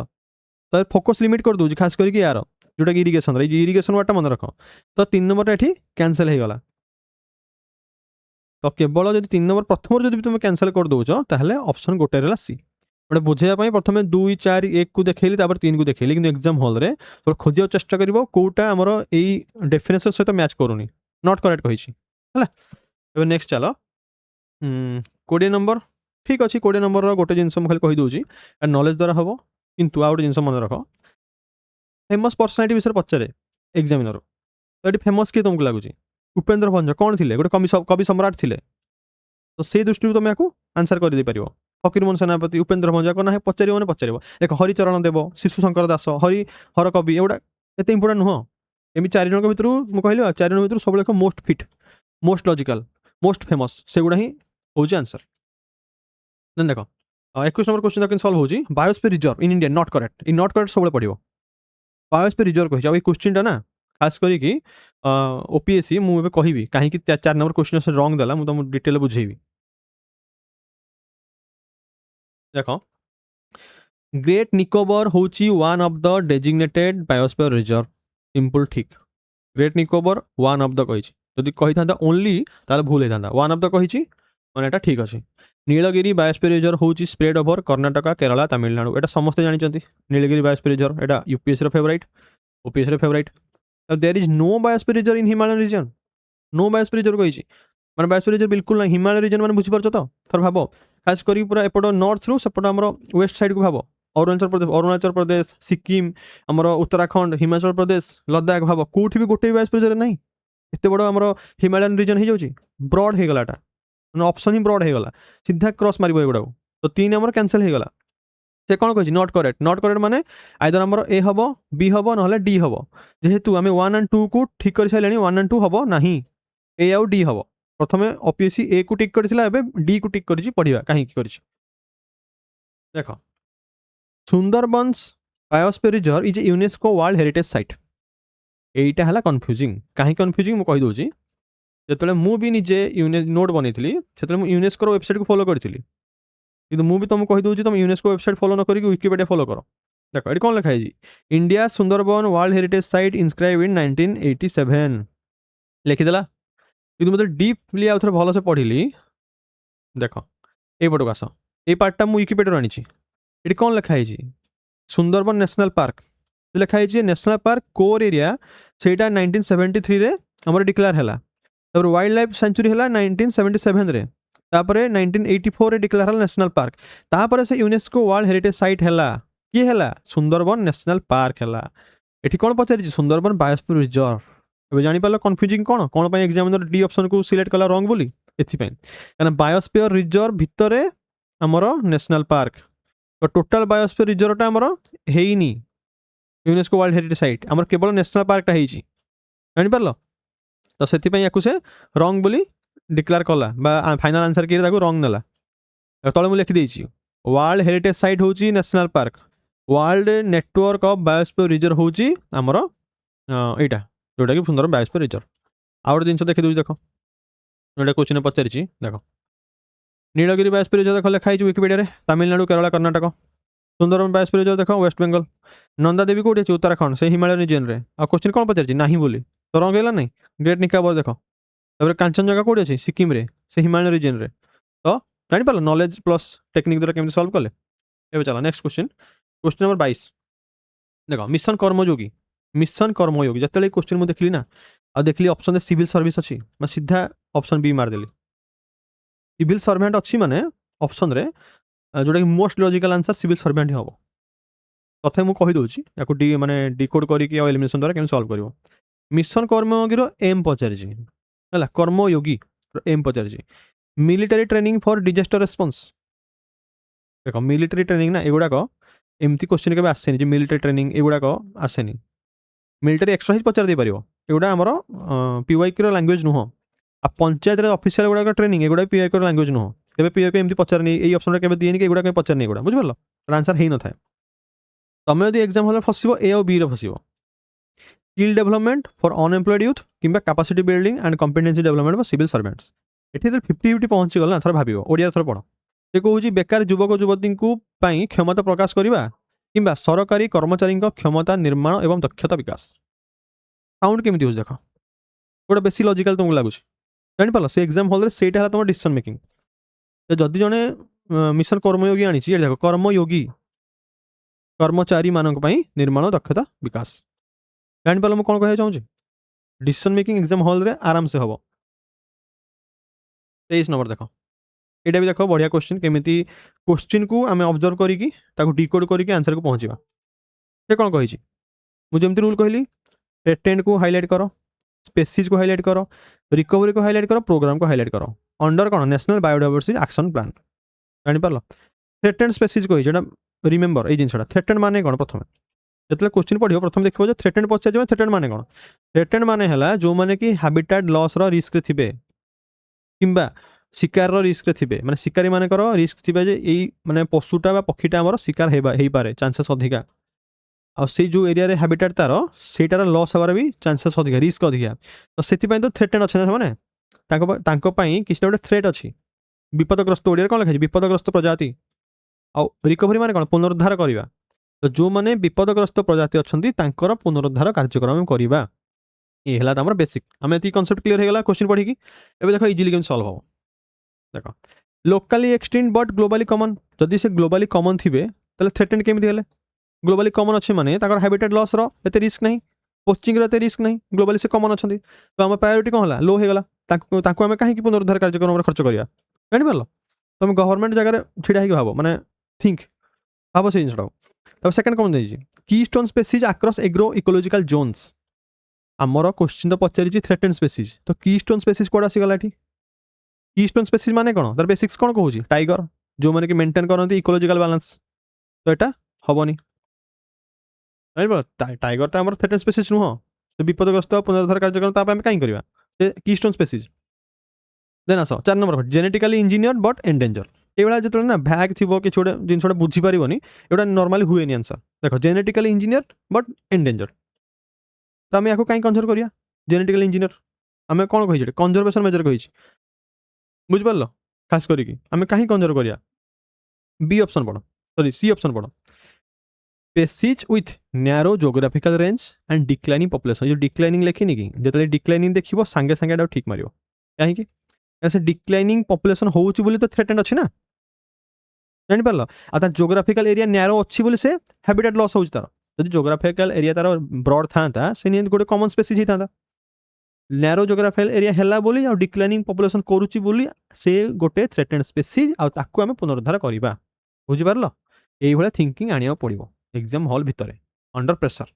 तो फोकस लिमिट कर दूँ खास करके यार जोटा कि इरिगेशन इरिगेशन वार्डटा मन रख तो 3 नंबर ये कैंसल हो गला तो केवल जब 3 नंबर प्रथम जब तुम कैंसल कर दौच ताहले ऑप्शन गोटे रहा सी गोटे बुझाई प्रथम 2 4 1 को देखली 3 को देखली कि एग्जाम हॉल रे तो खोजा चेष्टा कर कौटा आमर यही डेफिनेशन सहित मैच करूनी नॉट करेक्ट कही नेक्स्ट चलो 20 नंबर ठीक अच्छे 20 नंबर गोटे जिनस खाली कहीदे नॉलेज द्वारा हम किंतु आ गए जिन मन रख फेमस पर्सनालीटी विषय पचारे एग्जामिनर तो ये फेमस किए तुमको लगुच उपेन्द्र भंज कौन थे गोटे कवि सम्राट थे तो से दृष्टि तुम यहाँ आंसर कर फकीरमोहन सेनापति उपेन्द्र भंज को ना पचार मैंने पचार एक हरिचरण देव शिशु शंकर दास हर कवि एगुड़ा एत इंपोर्टाट नुह एम 4 जन भर मुझे कहली 4 जन भर सब most fit most logical most famous से गुड़ा ही हूँ आंसर देख 21 नंबर क्वेश्चन तक सल्व होची biosphere reserve in India not correct in not correct सब पड़ो बायोस्फीयर रिजर्व कही क्वेश्चन टा ना खास करके ओपीएससी मुझे कहबी कहीं 4 नंबर क्वेश्चन रंग देला मुझे तुम डिटेल बुझेबी देख ग्रेट निकोबर होची one of the designated biosphere reserve simple ठीक great Nicobar one of the कही जदि कही था ओनली ताल भूल होता वन ऑफ द कही मैंने यहाँ ठीक अच्छे नीलगिरी बायोस्फीयर रिजर्व हूँ स्प्रेड ओवर कर्णाटक केरला तमिलनाडु यहाँ समस्त जानते नीलगिरी बायोस्फीयर रिजर्व यहाँ UPSC favourite OPSC favourite there is no biosphere reserve in Himalayan region no biosphere reserve कही मैंने बायोस्फीयर रिजर्व बिल्कुल ना हिमालय रीजन मैंने बुझीपार तो थर भाव खास करी पूरा एपट नॉर्थ रु सेपट आम वेस्ट साइड को भाव अरुणाचल प्रदेश सिक्किम आमर उत्तराखंड हिमाचल प्रदेश लद्दाख भाव कौटी भी गोटे बायोस्फीयर रिजर्व ना एत बड़ आम हिमालयन रीजन हो जाऊँगी ब्रॉड हो गलाटा ऑप्शन ही ब्रॉड हो गला सीधा क्रॉस मार एगुड़ा तो 3 नंबर कैंसल हो गला से कौन कही नॉट करेक्ट माने आइदर आमर ए हम बी हम ना डी हम जेहेतु आम 1 और 2 को ठीक कर सारे 1 और 2 हम ना ए आउ डी हम प्रथम ओपीएससी ए को टिक करथिला डी को टिक करिछि पढ़िबा काहे की करिछि देख Sundarbans biosphere reserve is UNESCO world heritage site एटा हला कन्फ्यूजिंग काहे कन्फ्यूजिंग मु कहि दोछि जो मुझे निजे नोट बनई से यूनेस्को वेबसाइट को फॉलो करी कि मुझे तुमको कहीदे तुम यूनेस्को वेबसाइट फॉलो न करके विकिपीडिया फॉलो कर देखो ये कौन लिखा है जी India Sundarban world heritage site inscribe in 1987 लिखिदेला কিন্তু মতো ডিপলি ଆଉ ଥରେ ଭଲସେ ପଢ଼ିଲି ଦେଖ ଏଇପଟକୁ ଆସ ଏଇ ପାର୍ଟଟା ମୁଁ ୱିକିପିଡ଼ିଆରୁ ଆଣିଛି ଏଠି କ'ଣ ଲେଖା ହେଇଛି ସୁନ୍ଦରବନ ନ୍ୟାସନାଲ୍ ପାର୍କ ଲେଖା ହେଇଛି ନ୍ୟାସନାଲ୍ ପାର୍କ କୋର୍ ଏରିଆ ସେଇଟା 1973ରେ ଆମର ଡିକ୍ଲେୟାର ହେଲା ତାପରେ ୱାଇଲ୍ଡ ଲାଇଫ୍ ସେଞ୍ଚୁରୀ ହେଲା 1977ରେ ତାପରେ 1984ରେ ଡିକ୍ଲେୟାର ହେଲା ନ୍ୟାସନାଲ୍ ପାର୍କ ତାପରେ ସେ ୟୁନେସ୍କୋ ୱାର୍ଲଡ ହେରିଟେଜ ସାଇଟ୍ ହେଲା କିଏ ହେଲା ସୁନ୍ଦରବନ ନ୍ୟାସନାଲ୍ ପାର୍କ ହେଲା ଏଠି କ'ଣ ପଚାରିଛି ସୁନ୍ଦରବନ ବାୟୋସ୍ଫିୟର ରିଜର୍ଭ ଏବେ ଜାଣିପାରିଲ କନଫ୍ୟୁଜିଂ କ'ଣ ପାଇଁ ଏକ୍ଜାମିନର ଡି ଅପସନ୍କୁ ସିଲେକ୍ଟ କଲା ରଙ୍ଗ ବୋଲି ଏଥିପାଇଁ କାରଣ ବାୟୋସ୍ଫିୟର ରିଜର୍ଭ ଭିତରେ ଆମର ନ୍ୟାସନାଲ୍ ପାର୍କ ତ ଟୋଟାଲ ବାୟୋସ୍ଫିୟର ରିଜର୍ଭଟା ଆମର ହେଇନି ୟୁନେସ୍କୋ ୱାର୍ଲଡ ହେରିଟେଜ ସାଇଟ୍ ଆମର କେବଳ ନ୍ୟାସନାଲ୍ ପାର୍କଟା ହେଇଛି ଜାଣିପାରିଲ ତ ସେଥିପାଇଁ ୟାକୁ ସେ ରଙ୍ଗ ବୋଲି ଡିକ୍ଲେୟାର କଲା ବା ଫାଇନାଲ ଆନ୍ସର କିଏ ତାକୁ ରଙ୍ଗ ନେଲା ତଳେ ମୁଁ ଲେଖିଦେଇଛି ୱାର୍ଲଡ ହେରିଟେଜ ସାଇଟ୍ ହେଉଛି national park world network of biosphere reserve ହେଉଛି ଆମର ଏଇଟା ଯେଉଁଟାକି ସୁନ୍ଦରବନ ବାୟୋସ୍ଫିୟର ରିଜର୍ଭ ଆଉ ଗୋଟେ ଜିନିଷ ଦେଖିଦେଉଛି ଦେଖ ଗୋଟେ କ୍ୱେଶ୍ଚିନ୍ ପଚାରିଛି ଦେଖ ନୀଳଗିରି ବାୟୋସ୍ଫିୟର ରିଜର୍ଭ ଦେଖ ଲେଖା ହେଇଛି ୱିକିପିଡ଼ିଆରେ ତାମିଲନାଡୁ କେରଳ କର୍ଣ୍ଣାଟକ ସୁନ୍ଦରବନ ବାୟୋସ୍ଫିୟର ରିଜର୍ଭ ଦେଖ ୱେଷ୍ଟ ବେଙ୍ଗଲ ନନ୍ଦାଦେବୀ କେଉଁଠି ଅଛି ଉତ୍ତରାଖଣ୍ଡ ସେ ହିମାଳୟ ରିଜିଅନ୍ରେ ଆଉ କ୍ୱେଶ୍ଚିନ୍ କ'ଣ ପଚାରିଛି ନାହିଁ ବୋଲି ତ ରଙ୍ଗ ହେଲା ନାହିଁ ଗ୍ରେଟ୍ ନିକାବର ଦେଖ ତାପରେ କାଞ୍ଚନଜଙ୍ଗା କେଉଁଠି ଅଛି ସିକିମ୍ରେ ସେ ହିମାଳୟ ରିଜିଅନ୍ରେ ତ ଜାଣିପାରିଲ ନଲେଜ ପ୍ଲସ୍ ଟେକ୍ନିକ୍ ଦ୍ୱାରା କେମିତି ସଲ୍ଭ କଲେ ଏବେ ଚାଲ ନେକ୍ସଟ କ୍ୱେଶ୍ଚିନ୍ ନମ୍ବର 22 ଦେଖ ମିଶନ କର୍ମଯୋଗୀ ଯେତେବେଳେ କ୍ୱେଶ୍ଚିନ୍ ମୁଁ ଦେଖିଲି ନା ଆଉ ଦେଖିଲି ଅପସନ୍ରେ ସିଭିଲ୍ ସର୍ଭିସ୍ ଅଛି ମାନେ ସିଧା ଅପସନ୍ ବି ମାରିଦେଲି ସିଭିଲ୍ ସର୍ଭେଣ୍ଟ ଅଛି ମାନେ ଅପସନ୍ରେ ଯେଉଁଟାକି most logical answer civil servant ହିଁ ହେବ ତଥାପି ମୁଁ କହିଦେଉଛି ୟାକୁ ମାନେ ଡିକୋଡ୍ କରିକି ଆଉ ଏଲିମିନେସନ୍ ଦ୍ୱାରା କେମିତି ସଲ୍ଭ କରିବ ମିଶନ କର୍ମଯୋଗୀର ଏମ୍ ପଚାରିଛି ହେଲା କର୍ମଯୋଗୀ ଏମ୍ ପଚାରିଛି military training for disaster response ଦେଖ ମିଲିଟାରୀ ଟ୍ରେନିଂ ନା ଏଗୁଡ଼ାକ ଏମିତି କ୍ୱେଶ୍ଚିନ୍ କେବେ ଆସେନି ଯେ ମିଲିଟାରୀ ଟ୍ରେନିଂ ଏଗୁଡ଼ାକ ଆସେନି ମିଲିଟାରୀ ଏକ୍ସରସାଇଜ୍ ପଚାରି ଦେଇପାରିବ ଏଗୁଡ଼ା ଆମର ପିୱାଇକ୍ୟୁର ଲାଙ୍ଗୁଏଜ୍ ନୁହଁ ଆଉ ପଞ୍ଚାୟତରେ ଅଫିସିଆଲ ଗୁଡ଼ାକ ଟ୍ରେନିଂ ଏଗୁଡ଼ା ପିୱାଇକ୍ୟୁର ଲାଙ୍ଗୁଏଜ୍ ନୁହଁ କେବେ ପିୱାଇକ୍ୟୁ ଏମିତି ପଚାରେନି ଏଇ ଅପସନ୍ଟା କେବେ ଦିଏନି କି ଏଗୁଡ଼ା କେବେ ପଚାରେନି ଏଗୁଡ଼ା ବୁଝିପାରିଲ ଆନ୍ସର୍ ହେଇନଥାଏ ତମେ ଯଦି ଏକ୍ଜାମ୍ ହଲ୍ରେ ଫସିବ ଏ ଆଉ ବିରେ ଫସିବ skill development for unemployed youth କିମ୍ବା capacity building and competency development for civil servants ଏଠି ଯେତେବେଳେ 50-50 ପହଞ୍ଚିଗଲା ନା ଥରେ ଭାବିବ ଓଡ଼ିଆ ଥରେ ପଢ଼ ସେ କହୁଛି ବେକାର ଯୁବକ ଯୁବତୀଙ୍କୁ ପାଇଁ କ୍ଷମତା ପ୍ରକାଶ କରିବା କିମ୍ବା ସରକାରୀ କର୍ମଚାରୀଙ୍କ କ୍ଷମତା ନିର୍ମାଣ ଏବଂ ଦକ୍ଷତା ବିକାଶ ସାଉଣ୍ଡ କେମିତି ହେଉଛି ଦେଖ ଗୋଟେ ବେଶୀ ଲଜିକାଲ୍ ତୁମକୁ ଲାଗୁଛି ଜାଣିପାରିଲ ସେ ଏକ୍ଜାମ୍ ହଲ୍ରେ ସେଇଟା ହେଲା ତୁମ ଡିସିସନ୍ ମେକିଂ ଯଦି ଜଣେ ମିଶନ କର୍ମଯୋଗୀ ଆଣିଛି ଏଠି ଦେଖ କର୍ମଯୋଗୀ କର୍ମଚାରୀମାନଙ୍କ ପାଇଁ ନିର୍ମାଣ ଦକ୍ଷତା ବିକାଶ ଜାଣିପାରିଲ ମୁଁ କ'ଣ କହିବାକୁ ଚାହୁଁଛି ଡିସିସନ୍ ମେକିଂ ଏକ୍ଜାମ୍ ହଲ୍ରେ ଆରାମସେ ହେବ 23 ନମ୍ବର ଦେଖ ଏଇଟା ବି ଦେଖ ବଢ଼ିଆ କ୍ୱେଶ୍ଚିନ୍ କେମିତି କ୍ୱେଶ୍ଚିନ୍କୁ ଆମେ ଅବଜର୍ଭ କରିକି ତାକୁ ଡିକୋଡ୍ କରିକି ଆନ୍ସର୍କୁ ପହଞ୍ଚିବା ସେ କ'ଣ କହିଛି ମୁଁ ଯେମିତି ରୁଲ୍ କହିଲି ଟ୍ରେଣ୍ଡକୁ ହାଇଲାଇଟ୍ କର ସ୍ପେସିଜ୍କୁ ହାଇଲାଇଟ୍ କର ରିକଭରିକୁ ହାଇଲାଇଟ୍ କର ପ୍ରୋଗ୍ରାମକୁ ହାଇଲାଇଟ୍ କର ଅଣ୍ଡର କ'ଣ ନ୍ୟାସନାଲ୍ ବାୟୋଡାଇଭର୍ସିଟି ଆକ୍ସନ୍ ପ୍ଲାନ୍ ଜାଣିପାରିଲ ଥ୍ରେଟେଣ୍ଡ ସ୍ପେସିଜ୍ କହିଛି ଏଇଟା ରିମେମ୍ବର ଏଇ ଜିନିଷଟା ଥ୍ରେଟେଣ୍ଡ ମାନେ କ'ଣ ପ୍ରଥମେ ଯେତେବେଳେ କ୍ୱେଶ୍ଚିନ୍ ପଢ଼ିବ ପ୍ରଥମେ ଦେଖିବ ଯେ ଥ୍ରେଟେଣ୍ଡ ପଚାରିବ ଥ୍ରେଟେଣ୍ଡ ମାନେ କ'ଣ ଥ୍ରେଟେଣ୍ଡ ମାନେ ହେଲା ଯେଉଁମାନେ କି ହାବିଟାଟ୍ ଲସ୍ର ରିସ୍କରେ ଥିବେ କିମ୍ବା ଶିକାରର ରିସ୍କରେ ଥିବେ ମାନେ ଶିକାରୀମାନଙ୍କର ରିସ୍କ ଥିବେ ଯେ ଏଇ ମାନେ ପଶୁଟା ବା ପକ୍ଷୀଟା ଆମର ଶିକାର ହେଇପାରେ ଚାନ୍ସେସ୍ ଅଧିକା ଆଉ ସେଇ ଯେଉଁ ଏରିଆରେ ହାବିଟାଟ୍ ତାର ସେଇଟାର ଲସ୍ ହେବାର ବି ଚାନ୍ସେସ୍ ଅଧିକା ରିସ୍କ ଅଧିକା ତ ସେଥିପାଇଁ ତ ଥ୍ରେଟେଣ୍ଡ ଅଛି ନା ସେମାନେ ତାଙ୍କ ପାଇଁ କିଛିଟା ଗୋଟେ ଥ୍ରେଟ୍ ଅଛି ବିପଦଗ୍ରସ୍ତ ଓଡ଼ିଆରେ କ'ଣ ଲେଖାଯାଇଛି ବିପଦଗ୍ରସ୍ତ ପ୍ରଜାତି ଆଉ ରିକଭରି ମାନେ କ'ଣ ପୁନରୁଦ୍ଧାର କରିବା ତ ଯେଉଁମାନେ ବିପଦଗ୍ରସ୍ତ ପ୍ରଜାତି ଅଛନ୍ତି ତାଙ୍କର ପୁନରୁଦ୍ଧାର କାର୍ଯ୍ୟକ୍ରମ କରିବା ଏ ହେଲା ଆମର ବେସିକ୍ ଆମେ ଏତିକି କନସେପ୍ଟ କ୍ଲିୟର ହେଇଗଲା କ୍ୱେଶ୍ଚିନ୍ ପଢ଼ିକି ଏବେ ଦେଖ ଇଜିଲି କେମିତି ସଲ୍ଭ ହେବ ଦେଖ ଲୋକାଲି ଏକ୍ସଟିଣ୍ଟ ବଟ୍ ଗ୍ଲୋବାଲି କମନ୍ ଯଦି ସେ ଗ୍ଲୋବାଲି କମନ୍ ଥିବେ ତାହେଲେ ଥ୍ରେଟେଣ୍ଡ କେମିତି ହେଲେ ଗ୍ଲୋବାଲି କମନ୍ ଅଛି ମାନେ ତାଙ୍କର ହାବିଟାଟ୍ ଲସ୍ର ଏତେ ରିସ୍କ ନାହିଁ ପୋଚିଂର ଏତେ ରିସ୍କ ନାହିଁ ଗ୍ଲୋବାଲି ସେ କମନ୍ ଅଛନ୍ତି ତ ଆମ ପ୍ରାୟୋରିଟି କ'ଣ ହେଲା ଲୋ ହେଇଗଲା ତାଙ୍କୁ ଆମେ କାହିଁକି ପୁନରୁଦ୍ଧାର କାର୍ଯ୍ୟକ୍ରମରେ ଖର୍ଚ୍ଚ କରିବା ଜାଣିପାରିଲ ତୁମେ ଗଭର୍ଣ୍ଣମେଣ୍ଟ ଜାଗାରେ ଛିଡ଼ା ହେଇକି ଭାବ ମାନେ ଥିଙ୍କ ଭାବ ସେ ଜିନିଷଟାକୁ ତାପରେ ସେକେଣ୍ଡ କ'ଣ ଦେଇଛି keystone species across agro ecological zones ଆମର କ୍ୱେଶ୍ଚିନ୍ ତ ପଚାରିଛି ଥ୍ରେଟେଣ୍ଡ ସ୍ପେସିଜ୍ ତ କି ଷ୍ଟୋନ୍ ସ୍ପେସିଜ୍ କୁଆଡ଼େ ଆସିଗଲା ଏଠି କି ଷ୍ଟୋନ୍ ସ୍ପେସିଜ୍ ମାନେ କ'ଣ ତାର ବେସିକ୍ସ କ'ଣ କହୁଛି ଟାଇଗର ଯେଉଁମାନେ କି ମେଣ୍ଟେନ୍ କରନ୍ତି ଇକୋଲୋଜିକାଲ ବାଲାନ୍ସ ତ ଏଇଟା ହେବନି ଜାଣିପାରିଲ ଟାଇଗରଟା ଆମର ଥ୍ରେଟେଣ୍ଡ ସ୍ପେସିଜ୍ ନୁହଁ ସେ ବିପଦଗ୍ରସ୍ତ ପୁନରୁଦ୍ଧାର କାର୍ଯ୍ୟକ୍ରମ ତା ପାଇଁ ଆମେ କାହିଁ କରିବା ସେ କି ଷ୍ଟୋନ୍ ସ୍ପେସିଜ୍ ଦେନ୍ ଆସ 4 ନମ୍ବର ଜେନେଟିକାଲି ଇଞ୍ଜିନିୟର ବଟ୍ ଏଣ୍ଡେଞ୍ଜର ଏଇଭଳିଆ ଯେତେବେଳେ ନା ଭ୍ୟାଗ୍ ଥିବ କିଛି ଗୋଟେ ଜିନିଷଟା ବୁଝିପାରିବନି ଏଗୁଡ଼ା ନର୍ମାଲି ହୁଏନି ଆନ୍ସର୍ ଦେଖ ଜେନେଟିକାଲି ଇଞ୍ଜିନିୟର ବଟ୍ ଏଣ୍ଡେଞ୍ଜର ତ ଆମେ ୟାକୁ କାହିଁ କନଜର୍ଭ କରିବା ଜେନେଟିକାଲି ଇଞ୍ଜିନିୟର ଆମେ କ'ଣ କହିଛୁ କନଜର୍ଭେସନ୍ ମେଜର କହିଛି ବୁଝିପାରିଲ ଖାସ୍ କରିକି ଆମେ କାହିଁ କନଜର୍ଭ କରିବା ବି ଅପସନ୍ ପଢ଼ ସି ଅପସନ୍ ପଢ଼ स्पेसीज विथ न्यारो geographical range and declining population जो डिक्लाइनिंग लिखिनि कि जो डिक्लाइनिंग देखिए सांगे सांगे ठीक मार कहीं से डिक्लाइनिंग पॉपुलेशन होउची बोली तो थ्रेटेंड अच्छी ना जापर आ जोग्राफिकल एरिया न्यारो अच्छी बोली से हैबिटेट लॉस होउची तार जदि जोग्राफिकल एरिया तार ब्रॉड था से गोटे कॉमन स्पेसीज होता न्यारो जोग्राफिकल एरिया है बोली आ डिक्लाइनिंग पॉपुलेशन करुच्ची बोली से गोटे थ्रेटेंड स्पेसीज आउ आम पुनरुद्धार करवा बुझिपार ये थिंकिंग आने पड़ो एग्जाम हॉल भितर अंडर प्रेशर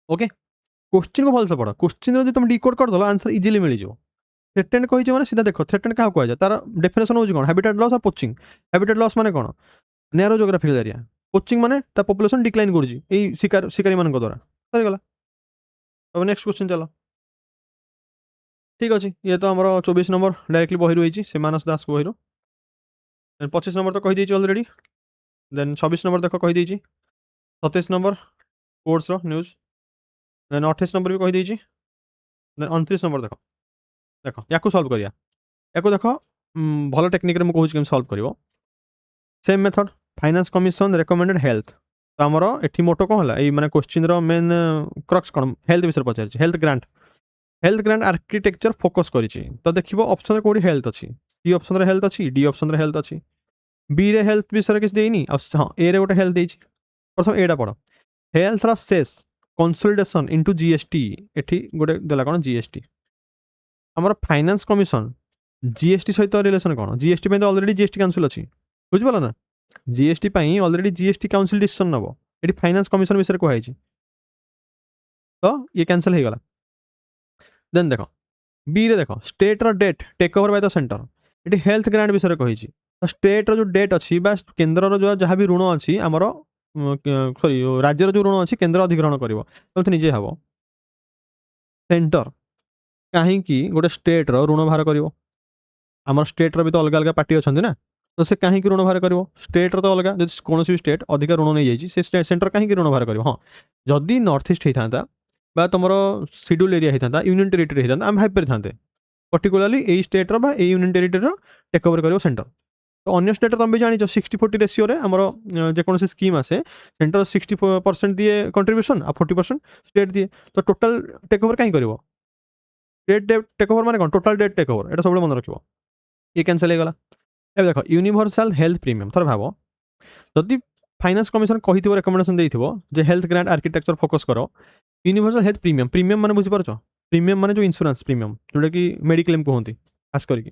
ओके क्वेश्चन को भलसे पढ़ क्वेश्चन जो तुम डिकोड करदेल आंसर इजिली मिल जाओ थ्रेटेंड कही मैंने सीधा देख थ्रेटेंड क्या कहुए तार डेफिनेशन हो कौन हैबिटेट लॉस और पोचिंग हैबिटेट लॉस माने कौन नैरो जोग्राफिकल एरिया पोचिंग माने ता पॉपुलेशन डिक्लाइन करुच्ची शिकारी मान द्वारा सरीगला अब नेक्स्ट क्वेश्चन चलो ठीक अच्छे ये तो आम 24 नंबर डायरेक्टली बही रही से मानस दास को बही 25 नंबर तो कहीदे अलरेडी देन 26 नंबर देख कहीदे 27 number course news then 28 number भी कहीदे देन 29 नंबर देख देख या सल्व करिया या देख भल टेक्निक मुझे कहूँ सल्व कर same method finance commission recommended health तो आमर एटी मोटो कौन है ये क्वेश्चन मेन क्रक्स कौन हेल्थ विषय पचार हेल्थ ग्रांट आर्किटेक्चर फोकस कर तो देखो ऑप्शन कौटी हेल्थ अच्छी सी ऑप्शन हेल्थ अच्छी डी ऑप्शन हेल्थ अच्छी बी रे हेल्थ विषय किसी देनी हाँ ए रे गोटे हेल्थ देती प्रथम एटा पढ़ health cess consultation into GST एटी गोटे देला कौन जीएसटी आमर फाइनेंस कमिशन जीएसटी सहित रिलेशन कौन जीएसटी तो ऑलरेडी जीएसटी काउंसिल अच्छी बुझिपाल ना GST already GST council decision नब ये फाइनेंस कमिशन विषय कहुई तो ये कैंसल हो गला देन देख बी रे देख स्टेट रो debt take over by the centre ये हेल्थ ग्रांट विषय कही तो स्टेट रो जो डेट अच्छी केन्द्र जो जहाँ भी ऋण अच्छी आमर सॉरी राज्यर जो ऋण अच्छी केन्द्र अधिग्रहण कर निजे हम सेंटर कहीं गोटे स्टेट रो ऋण बाहर कर आमर स्टेट रो भी तो अलग अलग पार्टी अच्छा ना तो से कहीं ऋण बाहर कर स्टेट रो तो अलग जो कौन भी स्टेट अधिक ऋण नहीं जाइए सेंटर कहीं ऋण बाहर कर हाँ जदि नॉर्थ ईस्ट होता बा तुम शेड्यूल एरिया होता यूनियन टेरिटरी होता आम भाई था पर्टिकुलाली यही स्टेट रो यूनियन टेरिटरी टेक ओवर कर सेंटर तो अन्य स्टेट तुम भी जान 60-40 रेसीो आमर जेकोसी स्कीम आसे सेंटर 60% दिए कंट्रीब्यूशन आ 40% स्टेट दिए तो टोटाल टेक ओवर कहीं कर स्टेट टेक ओवर माने कौन टोटाल डेट टेक ओवर ये सब मन रख ये कैंसल होगा ए देख यूनिवर्सल हेल्थ प्रीमियम थोड़ा भाव जदि फाइनेंस कमिशन कही रेकमेंडेशन देते हेल्थ ग्रांट आर्किटेक्चर फोकस कर यूनिवर्सल हेल्थ प्रीमियम प्रीमियम माने बुझीपार प्रीमियम माने जो इंश्योरेंस प्रीमियम जोटा कि मेडिक्लेम कहते खास करके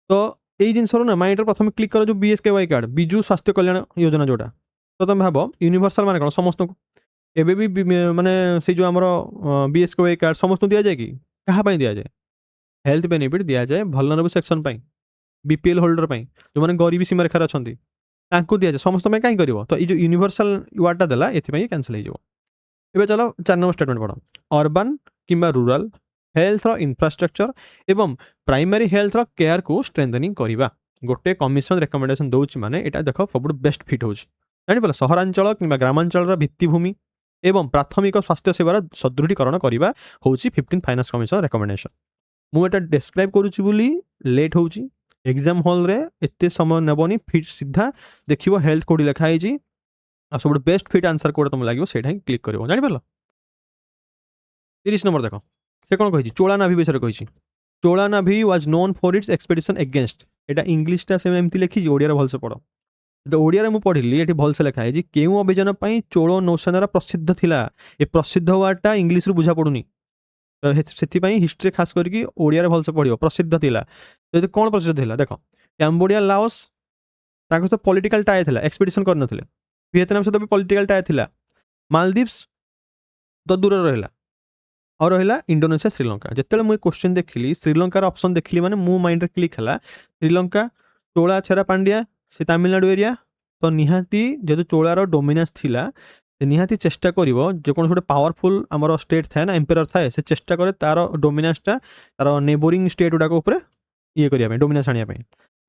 तो यही जिनस ना माइंड प्रथम क्लिक कर जो BSKY कार्ड बिजु स्वास्थ्य कल्याण योजना जोटा तो तुम भाव यूनिवर्सल माने कौन समस्त को एबे भी माने से जो आमर BSKY कार्ड समस्त दि जाए कि क्या दि जाए हेल्थ बेनिफिट दि जाए भलनरेबल सेक्शन BPL होल्डर जो मैंने गरीबी सीमा रेखार अच्छा दि जाए समस्त कहीं कर तो ये जो यूनिवर्सल वार्डटा देला ये कैंसल हो चलो 4 नंबर स्टेटमेंट पढ़ अर्बन किंबा रूरल हेल्थ इंफ्रास्ट्रक्चर एवं प्राइमरी हेल्थ केयर को स्ट्रेंथनिंग करवा गोटे कमिशन रेकमेंडेशन दौर माने यहाँ देख सब बेस्ट फिट हो जापर सहरांचल कि ग्रामांचल भित्तिभूमि एवं प्राथमिक स्वास्थ्य सेवार सदृढ़ीकरण करवा हूँ 15 फाइनेंस कमिशन रेकमेंडेशन मुझे डेस्क्राइब करुँची लेट हो एग्जाम हॉल रे एते समय नेबनी फिट सीधा देखियो हेल्थ कोडी लिखाई आ सब बेस्ट फिट आंसर कोड तुम लगे से क्लिक कर जानी पार 30 नंबर देख से कौन कही चोला नाभी विषय कही Chola navy was known for its expedition against एटा इंग्लिशटा से एमती लिखी ओडिया भलसे पढ़ तो ओडिया मुझे पढ़ी ये भलसे लिखाई केउ अभियान चोल नौसेनार प्रसिद्ध थिला ए प्रसिद्ध वार्डटा इंग्लिश रु बुझा पड़ुनी तो से हिस्ट्री खास करके ओडिया भलसे पढ़ प्रसिद्ध थिला तो कौन प्रसिद्ध थिला देख कैम्बोडिया लाओस तो पॉलिटिकल टाए थिला एक्सपेडिशन करनथिले वियतनाम सहित भी पॉलिटिकल टाए थिला मालदीव्स तो दूर रहा और रहा इंडोनेशिया श्रीलंका जिते मुझे क्वेश्चन देखिली श्रीलंकार ऑप्शन देखिली माने मो माइंड रे क्लिक है श्रीलंका चोला छेरा पांड्या से तमिलनाडु एरिया तो निहाती जेहेतु चोलार डोमिनेंस थिला निहाती चेष्टा कर जो कौन गोटे पावरफुल आमर स्टेट थाए ना एम्पेयर थाए से चेष्टा करे तार डोमिनेंसटा तार नेबरिंग स्टेट गुड़ाक उपर ये करने डोमिनेंस आने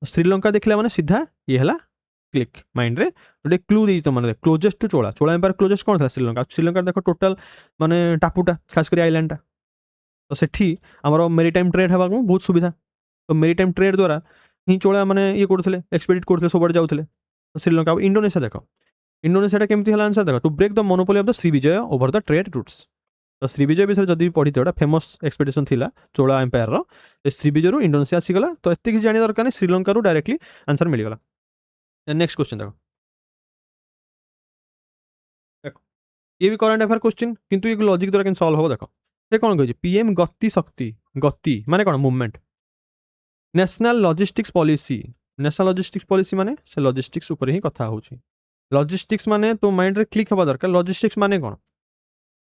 श्रीलंका देखला माने सीधा ये है क्लिक माइंड रे गोटे क्लू दी मैंने closest to Chola Chola empire closest कौन था श्रीलंका देख टोटाल माने टापुटा खास कर आइलैंडटा तो सेठी आमर मेरीटाइम ट्रेड हवा बहुत सुविधा तो मेरीटाइम ट्रेड द्वारा ही चोला माने ये करते एक्सपेडिट करते सब जाते श्रीलंका इंडोनेशिया देख इंडोनेशिया केमती हला आंसर देखो, to break the monopoly of the Srivijaya over the trade routes. तो श्रीविजय विषय जदि पढ़ी गोटे फेमस एक्सपेडिशन थिला चोला एम्पायर रो, श्रीविजय इंडोनेशिया आसीगला। तो एत जानी दरकार नहीं, श्रीलंका रू डायरेक्टली आंसर मिलगला। नेक्स्ट क्वेश्चन देखो, ये भी करंट अफेयर क्वेश्चन किंतु ये लॉजिक द्वारा केन सॉल्व हो। देखो ये कौन कहिजे, पीएम गति शक्ति, गति माने कौन, movement. National logistics policy, national logistics policy माने से लॉजिस्टिक्स ऊपर ही कथा होची। लॉजिस्टिक्स माने तो माइंड रे क्लिक हवा दरकार। लॉजिस्टिक्स माने कौन,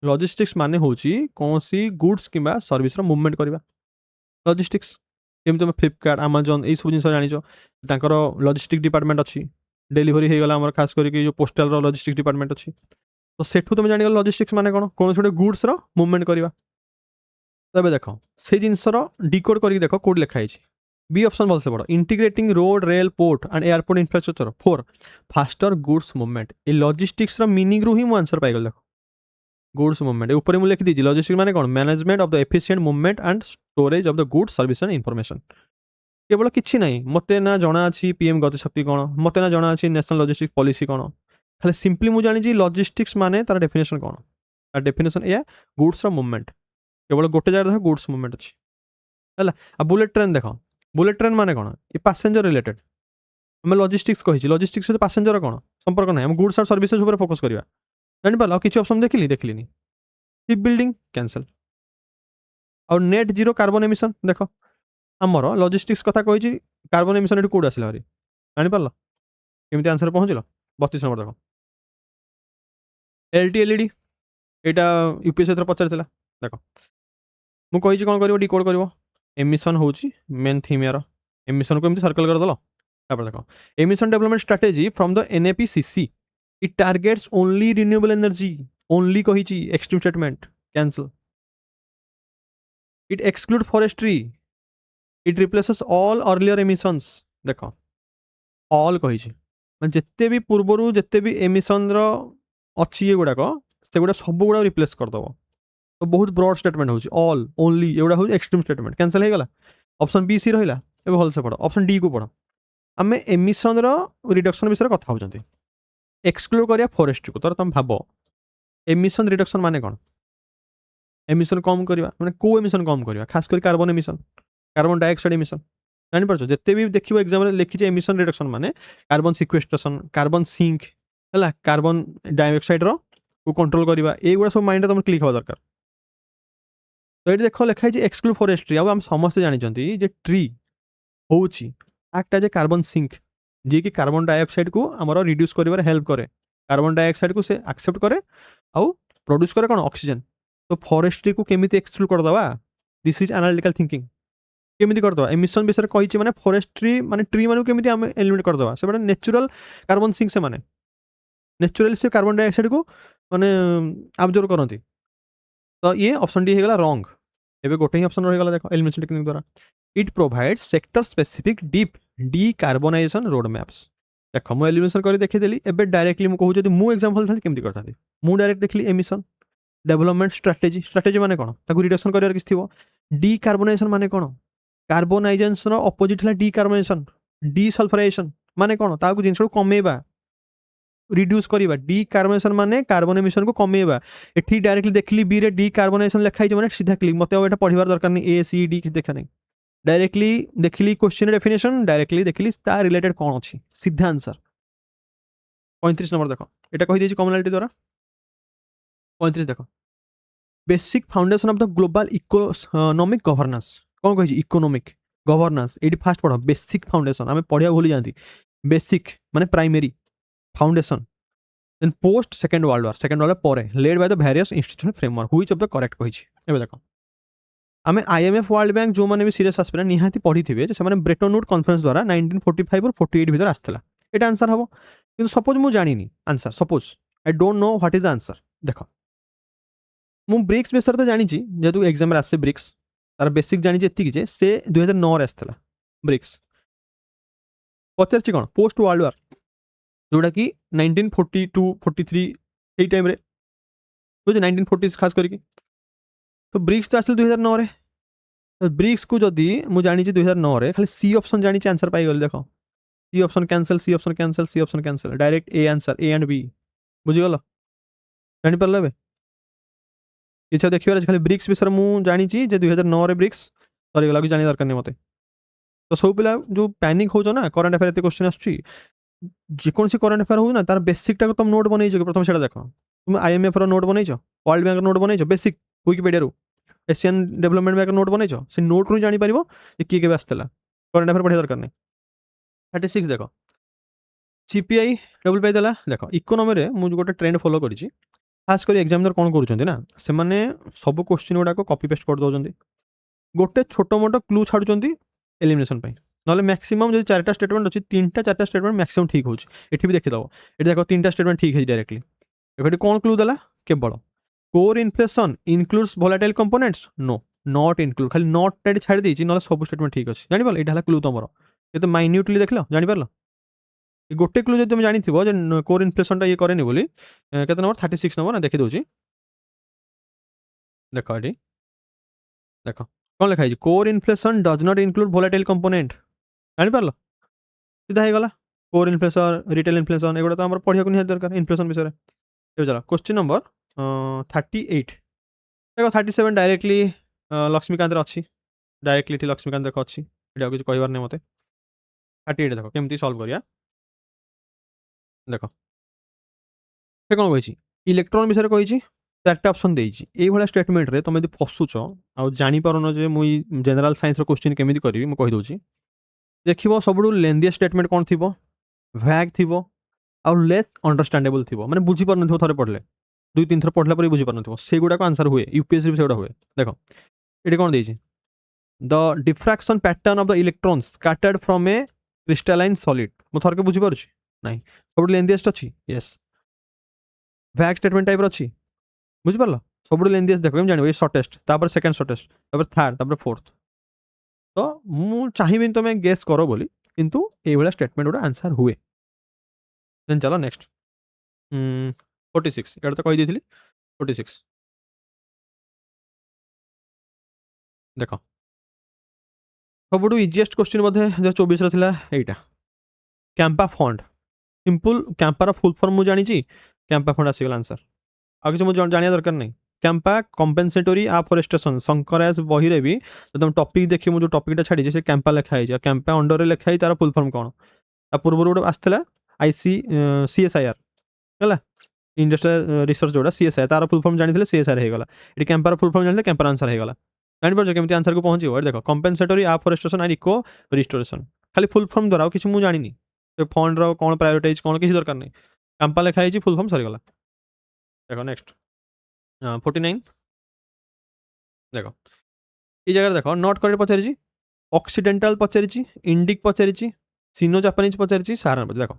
लॉजिस्टिक्स माने होची कौन सी गुड्स किंबा सर्विस रो मूवमेंट करबा। लॉजिस्टिक्स केम तुम फ्लिपकार्ट अमेजन ये सब जिन जानिछो, तांकर लॉजिस्टिक डिपार्टमेंट अछि। डेलीवरी हे गला हमर खास करके जो पोस्टल रो लॉजिस्टिक डिपार्टमेंट अछि। तो सेठू तुम जानिगल लॉजिस्टिक्स माने कौन, कौन छोटे गुड्स रो मूवमेंट करबा। तबे देखो से जिनस डिकोड करके देखो कोड लिखा है। बी ऑप्शन भल से पढ़, integrating road rail port and airport infrastructure for faster goods movement. ये लॉजिस्टिक्स मीनिंग रू ही मु आंसर पाइगल। देखो गुड्स मूवमेंट ऊपर मुझे लिखी दीजिए। लॉजिस्टिक्स माने कौन, management of the efficient movement and storage of the goods service and information. केवल किसी ना मत ना जना अच्छी पीएम गतिशक्ति कौन, मत ना जना अच्छी नेशनल लॉजिस्टिक्स पॉलिसी कौन, खाली सिंपली मुझे जानी लॉजिस्टिक्स माने तार डेफिनेशन कौन। तार डेफिनेशन या गुड्स मूवमेंट, केवल गोटे जगह देखो गुड्स मूवमेंट अच्छी है। अब बुलेट ट्रेन देखो, बुलेट ट्रेन माने कौन, ये पैसेंजर रिलेटेड। आम लॉजिस्टिक्स कही, लॉजिस्टिक्स सहित पैसेंजर कौन संपर्क ना, गुड्स और सर्विसेज ऊपर फोकस करवा। जानिपार किसी ऑप्शन देखिली देखिली, शिप बिल्डिंग कैंसल। और नेट जीरो कार्बन एमिशन देख, आमर लॉजिस्टिक्स कथा कही, कार्बन एमिशन ये कौट आसला भारी, जानिपार केमती आंसर पहुँचल। 32 नंबर देख, एलटी एलईडी यहाँ यूपीएससी पचार देख मुझे कौन कर डिकोड कर। एमिशन हूँ मेन थीम यार, एमिशन को एमती सर्कल करदेल। देख emission development strategy from the NAPCC, it targets only renewable energy. Only कही extreme statement cancel. It exclude forestry, it replaces all earlier emissions. देख ऑल कही जिते भी पूर्वर जिते भी एमिशन अच्छी ये गुड़ाक से गुड़ा सब गुड़ा रिप्लेस करदेव। तो बहुत ब्रॉड स्टेटमेंट होची, ऑल ओनली एगुड़ा हो एक्सट्रीम स्टेटमेंट कैंसल हो गला। ऑप्शन बी सी रहा ए भल से पढ़। ऑप्शन डी को पढ़, आम एमिशन रिडक्शन विषय कथा होचंती। एक्सक्लूड करिया फॉरेस्ट को, तर तुम भाव एमिशन रिडक्शन माने कौन, एमिशन कम करवा माने को एमिशन कम करवा, खास कर carbon emission, carbon dioxide emission. जानिपार जिते भी देखो एग्जाम लिखी एमिशन रिडक्शन माने कार्बन सिक्वेस्ट्रेशन, कार्बन सिंक है, कार्बन डाइऑक्साइड रो कंट्रोल करवा, एगुड़ा सब माइंड तुम क्लिक हवा दरकार। तो ये देख लिखाई एक्सक्लूड फॉरेस्ट्री। अब आम समस्ते जानते जे ट्री हूँ act as a carbon sink, जी कि कार्बन डाइऑक्साइड को आमर रिड्यूस कर हेल्प करे, कार्बन डाइऑक्साइड को से एक्सेप्ट करे आउ प्रोड्यूस करे कौन ऑक्सीजन। तो फॉरेस्ट्री को केमिति एक्सक्लूड करदवा, दिस इज एनालिटिकल थिंकिंग। केमिति करदवा एमिशन विषय कही माने फॉरेस्ट्री माने ट्री माने केमिति आम एलिमिनेट करदवा, से नेचुरल कार्बन सिंक से माने नेचुरल से कार्बन डाइऑक्साइड को माने अब्जॉर्ब करती। तो ये ऑप्शन डी होगा रॉन्ग। एबे गोटे ही ऑप्शन रहीगला देखो एलिमिनेशन टेक्निक द्वारा। It provides sector specific deep decarbonisation road maps. देख मुझे एलिमिनेशन कर देखीदेली, एबे डायरेक्टली मुझे मुझे एग्जांपल था केमती करता मुझे डायरेक्ट देखली एमिशन डेवलपमेंट स्ट्राटेजी। स्ट्राटेजी माने कौन, ताको रिडक्शन करिवार किछि थिबो। डिकार्बनाइजेशन माने कौन, कार्बनाइजेशन अपोजिट है डिकार्बनाइजेशन। डिसल्फराइजेशन माने कौन, ताको जिनस को कमेबा रिड्यूस करवा। डिकार्बनाइजेशन माने कार्बन एमिशन को कमेबा। एठी डायरेक्टली देखली बी रे डिकार्बनाइजेशन लिखाई माने सीधा क्लिक, मत एटा पढ़िबार दरकार नहीं, ए सी डी किछ देखा नहीं। डायरेक्टली देखली क्वेश्चन डेफिनेशन, डायरेक्टली देखली ता रिलेटेड कौन अच्छी, सीधा आंसर। 35 नंबर देख, एटा कहि देछि कॉमनलिटी द्वारा। 35 देख, basic foundation of the global economic governance. कौन कहि इकोनॉमिक गवर्नेंस, एटी फास्ट पढ़ बेसिक फाउंडेशन। आमे पढ़िया भूली जानती, बेसिक माने primary foundation then post second world war, second world war पर led by the various institution framework which of the correct कहि। एबे देखो आमे आईएमएफ वर्ल्ड बैंक जो माने भी सीरियस आस्पिरेंट निहाती पढ़ी थिबे जे माने ब्रेटन वुड कॉन्फ्रेंस द्वारा 1945 और 48 भीतर आस्थला। एटा आंसर हबो, किंतु सपोज मु जानि नी answer, suppose I don't know what is the answer. देखो मु ब्रिक्स विषय तो जानि छि, जेतु एग्जाम रे आसे ब्रिक्स तार बेसिक जानि छि एतिकी जे से 2009 रे आस्थला ब्रिक्स। पचार छि कोन पोस्ट वर्ल्ड वार, जोड़ा कि 1942-43 यही टाइम रे बुझे 1940 खास करके। तो ब्रिक्स तो आसल 2009 रे। तो ब्रिक्स को जदि मु जानी 2009 रे, खाली सी ऑप्शन जानी आंसर पाई गल। देखो C option cancel, C option cancel, C option cancel, direct A answer, A and B बुझीगल जापार ए किसी देखिए खाली ब्रिक्स विषय मुझे जानी 2009 ब्रिक्स सरीगला कि जानी दरकार नहीं मत तो सब पिला जो पैनिक हो ना करंट अफेयर एत क्वेश्चन आसोसी करंट अफेयर हो ना तार बेसिकटा तुम नोट बनई प्रथम से देख तुम IMF नोट बनईच वर्ल्ड बैंक नोट बनईच basic Wikipedia Asian Development Bank note बनईच से नोट रू जापर किए के आसला करंट अफेयर पढ़ा दरकार नहीं 36 देख CPI डबल पाई देख इकोनोमी मुझे गोटे ट्रेंड फॉलो करी खास कर एग्जामिनर कौन करुँच से सब क्वेश्चन गुड़ाक कॉपी पेस्ट कर दौरान गोटे छोट मोट क्लू छाड़ुंट एलिमिनेशन ना मैक्सिमम जो 4टा स्टेटमेंट अच्छी 3टा 4टा स्टेटमेंट मैक्सिमम ठीक हो भी देखीद ये देख 3टा स्टेटमेंट ठीक है डायरेक्टली ये कौन क्लू देला केवल core inflation includes volatile components no not include खाली नॉट छाड़ी देती ना सब स्टेटमेंट ठीक अच्छे जान पार यहाँ क्लू तुम ये माइन्यूटली देख लो जापर गोटे क्लू जो तुम जानी कोर इन्फ्लेशन ये कैनि बोली के नंबर 36 नंबर ना देखी दूसरी देख ये देख कौन लिखाई core inflation does not include volatile component जापर सीधा हो गला कोर इन्फ्लेशन रिटेल इन्फ्लेशन एगुड़ा तो पढ़ा नहीं दरकार इन्फ्लेशन विषय में चलो क्वेश्चन नंबर 38 देख 37 डायरेक्टली लक्ष्मीकांत अच्छी डायरेक्टली लक्ष्मीकांत देख अच्छी ये किसी कहबार नहीं मत 38 देख केमती सल्व करिया देख से कौन कही इलेक्ट्रॉन विषय कही 4टा ऑप्शन देती ये स्टेटमेंट रे तुम यदि फसुच आ जापारन जे मुई जनरल साइंस क्वेश्चन केमी करी मुझे कहीदे देख सब लेंदी स्टेटमेंट कौन थी भैग थी आउ लेस अंडरस्टाडेबल थी मैंने बुझीपार न थे पढ़ले 2-3 थर पढ़ला बुझीपार न से गुड़ाक आंसर हुए यूपीएससी से हुए देख ये कौन देती the diffraction pattern of the electrons scattered from A crystalline solid मुझे थरके बुझीपार ना सब लेंदीएस्ट अच्छी यस भैग स्टेटमेंट टाइप अच्छी बुझीपार सब लेंदीएस्ट देख जान ये shortest second shortest third fourth तो मुझे चाहिए तुम गेस कर बोली किंतु ये स्टेटमेंट गुड़ा आंसर हुए देन चलो नेक्स्ट 46 ये तो कही थी 46 देख सब इजीएस्ट क्वेश्चन बोधे 24 रहा कैंपा फंड सिंपल कैंपार फुल फॉर्म मुझे जानी कैंपा फंड आसीगला आंसर आ कि मुझे जाना दरकार नहीं कैंपा कम्पेनसेटोरी आफ्रेस्टेशन शंकराज बही भी तुम टॉपिक देखिए मुझे टॉपिकटा छाड़ी से कैंपा लिखाई कैंपा अंडर लिखाई तार फुल फॉर्म कौन पूर्व गोटे आसला CSIR है इंडस्ट्रियल रिसर्च जोड़ा CSIR तार फुल फॉर्म जानी CSIR होगा ये कैंपार फुल फॉर्म जानी कैंपार आंसर होगा जापर केमी आंसर को पहुँचे देख कम्पेनसेटोरी आफ्रेस्टेशन एंड इको रिस्टोरेशन खाली फुल फॉर्म द्वारा किसी मुझे जानी फंड रो कौन प्रायोरिटाइज कौन किसी दरकार नहीं कैंपा लिखाई फुल फॉर्म सरीगला देख नेक्स्ट 49 देख ये जगह देख नॉट करेक्ट पचारि ऑक्सीडेंटल पचारि इंडिक पचारि सिनो जापानीज पचारि सारा देख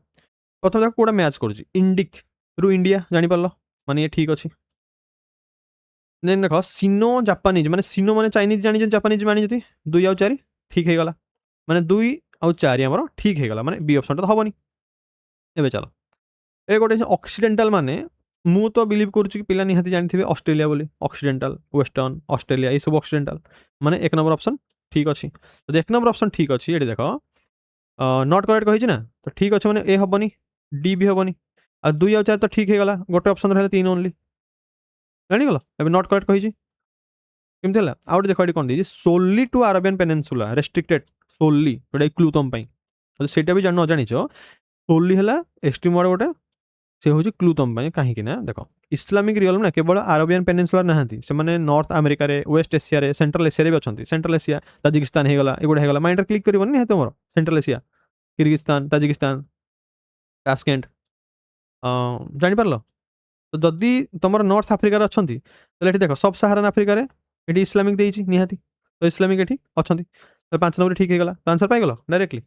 प्रथम देख कौटा मैच कर इंडिक रु इंडिया जापर माने ये ठीक अच्छे देन देख सिनो जापानीज माने सिनो माने चाइनीज जानी जापानीज मानी 2 और 4 ठीक है गला माने 2 और 4 आमर ठीक है गला माने बी ऑप्शन तो हेनी ए चलो ये गोटे ऑक्सीडेंटल माने मु तो बिलीव करुच्ची पिला निहाती जानी ऑस्ट्रेलिया बोली ऑक्सीडेंटल वेस्टर्न ऑस्ट्रेलिया ये सब ऑक्सीडेंटल माने 1 नंबर ऑप्शन ठीक अच्छे तो 1 नंबर ऑप्शन ठीक अच्छे ये देख नॉट करेक्ट कही ना तो ठीक अच्छे मैंने ए हेनी डी भी हेनी आ 2 और 4 तो ठीक है गला गोटे ऑप्शन रहा 3 ओनली जानीगल ए नॉट करेक्ट कही केमती है आउट देख ये कौन दी सोली टू अरेबियन पेनिनसुला रेस्ट्रिक्टेड सोली गोटे क्लू तुम से भी जान जानी सोली है एक्सट्रीम वर्ड गोटे से हूँ क्लू तुम कहीं ना देख इस्लामिक रियल्म ना केवल अरेबियन पेनिनसुला नहांती से माने नॉर्थ अमेरिका रे वेस्ट एशिया रे सेंट्रल एशिया रे भी अच्छा सेंट्रल एशिया ताजिकिस्तान होगा एगुड़ा होगा माइंड क्लिक कर तुम सेंट्रल एशिया किर्गिस्तान ताजिकिस्तान टास्केंट जापर तो जदि तुम नॉर्थ आफ्रिकार अच्छा तो देख सब सहारान आफ्रिकार ये इस्लामिक देती निहाती तो इस्लामिक ये अच्छा तो 5 नंबर ठीक होगा तो आंसर पाईगल डायरेक्टली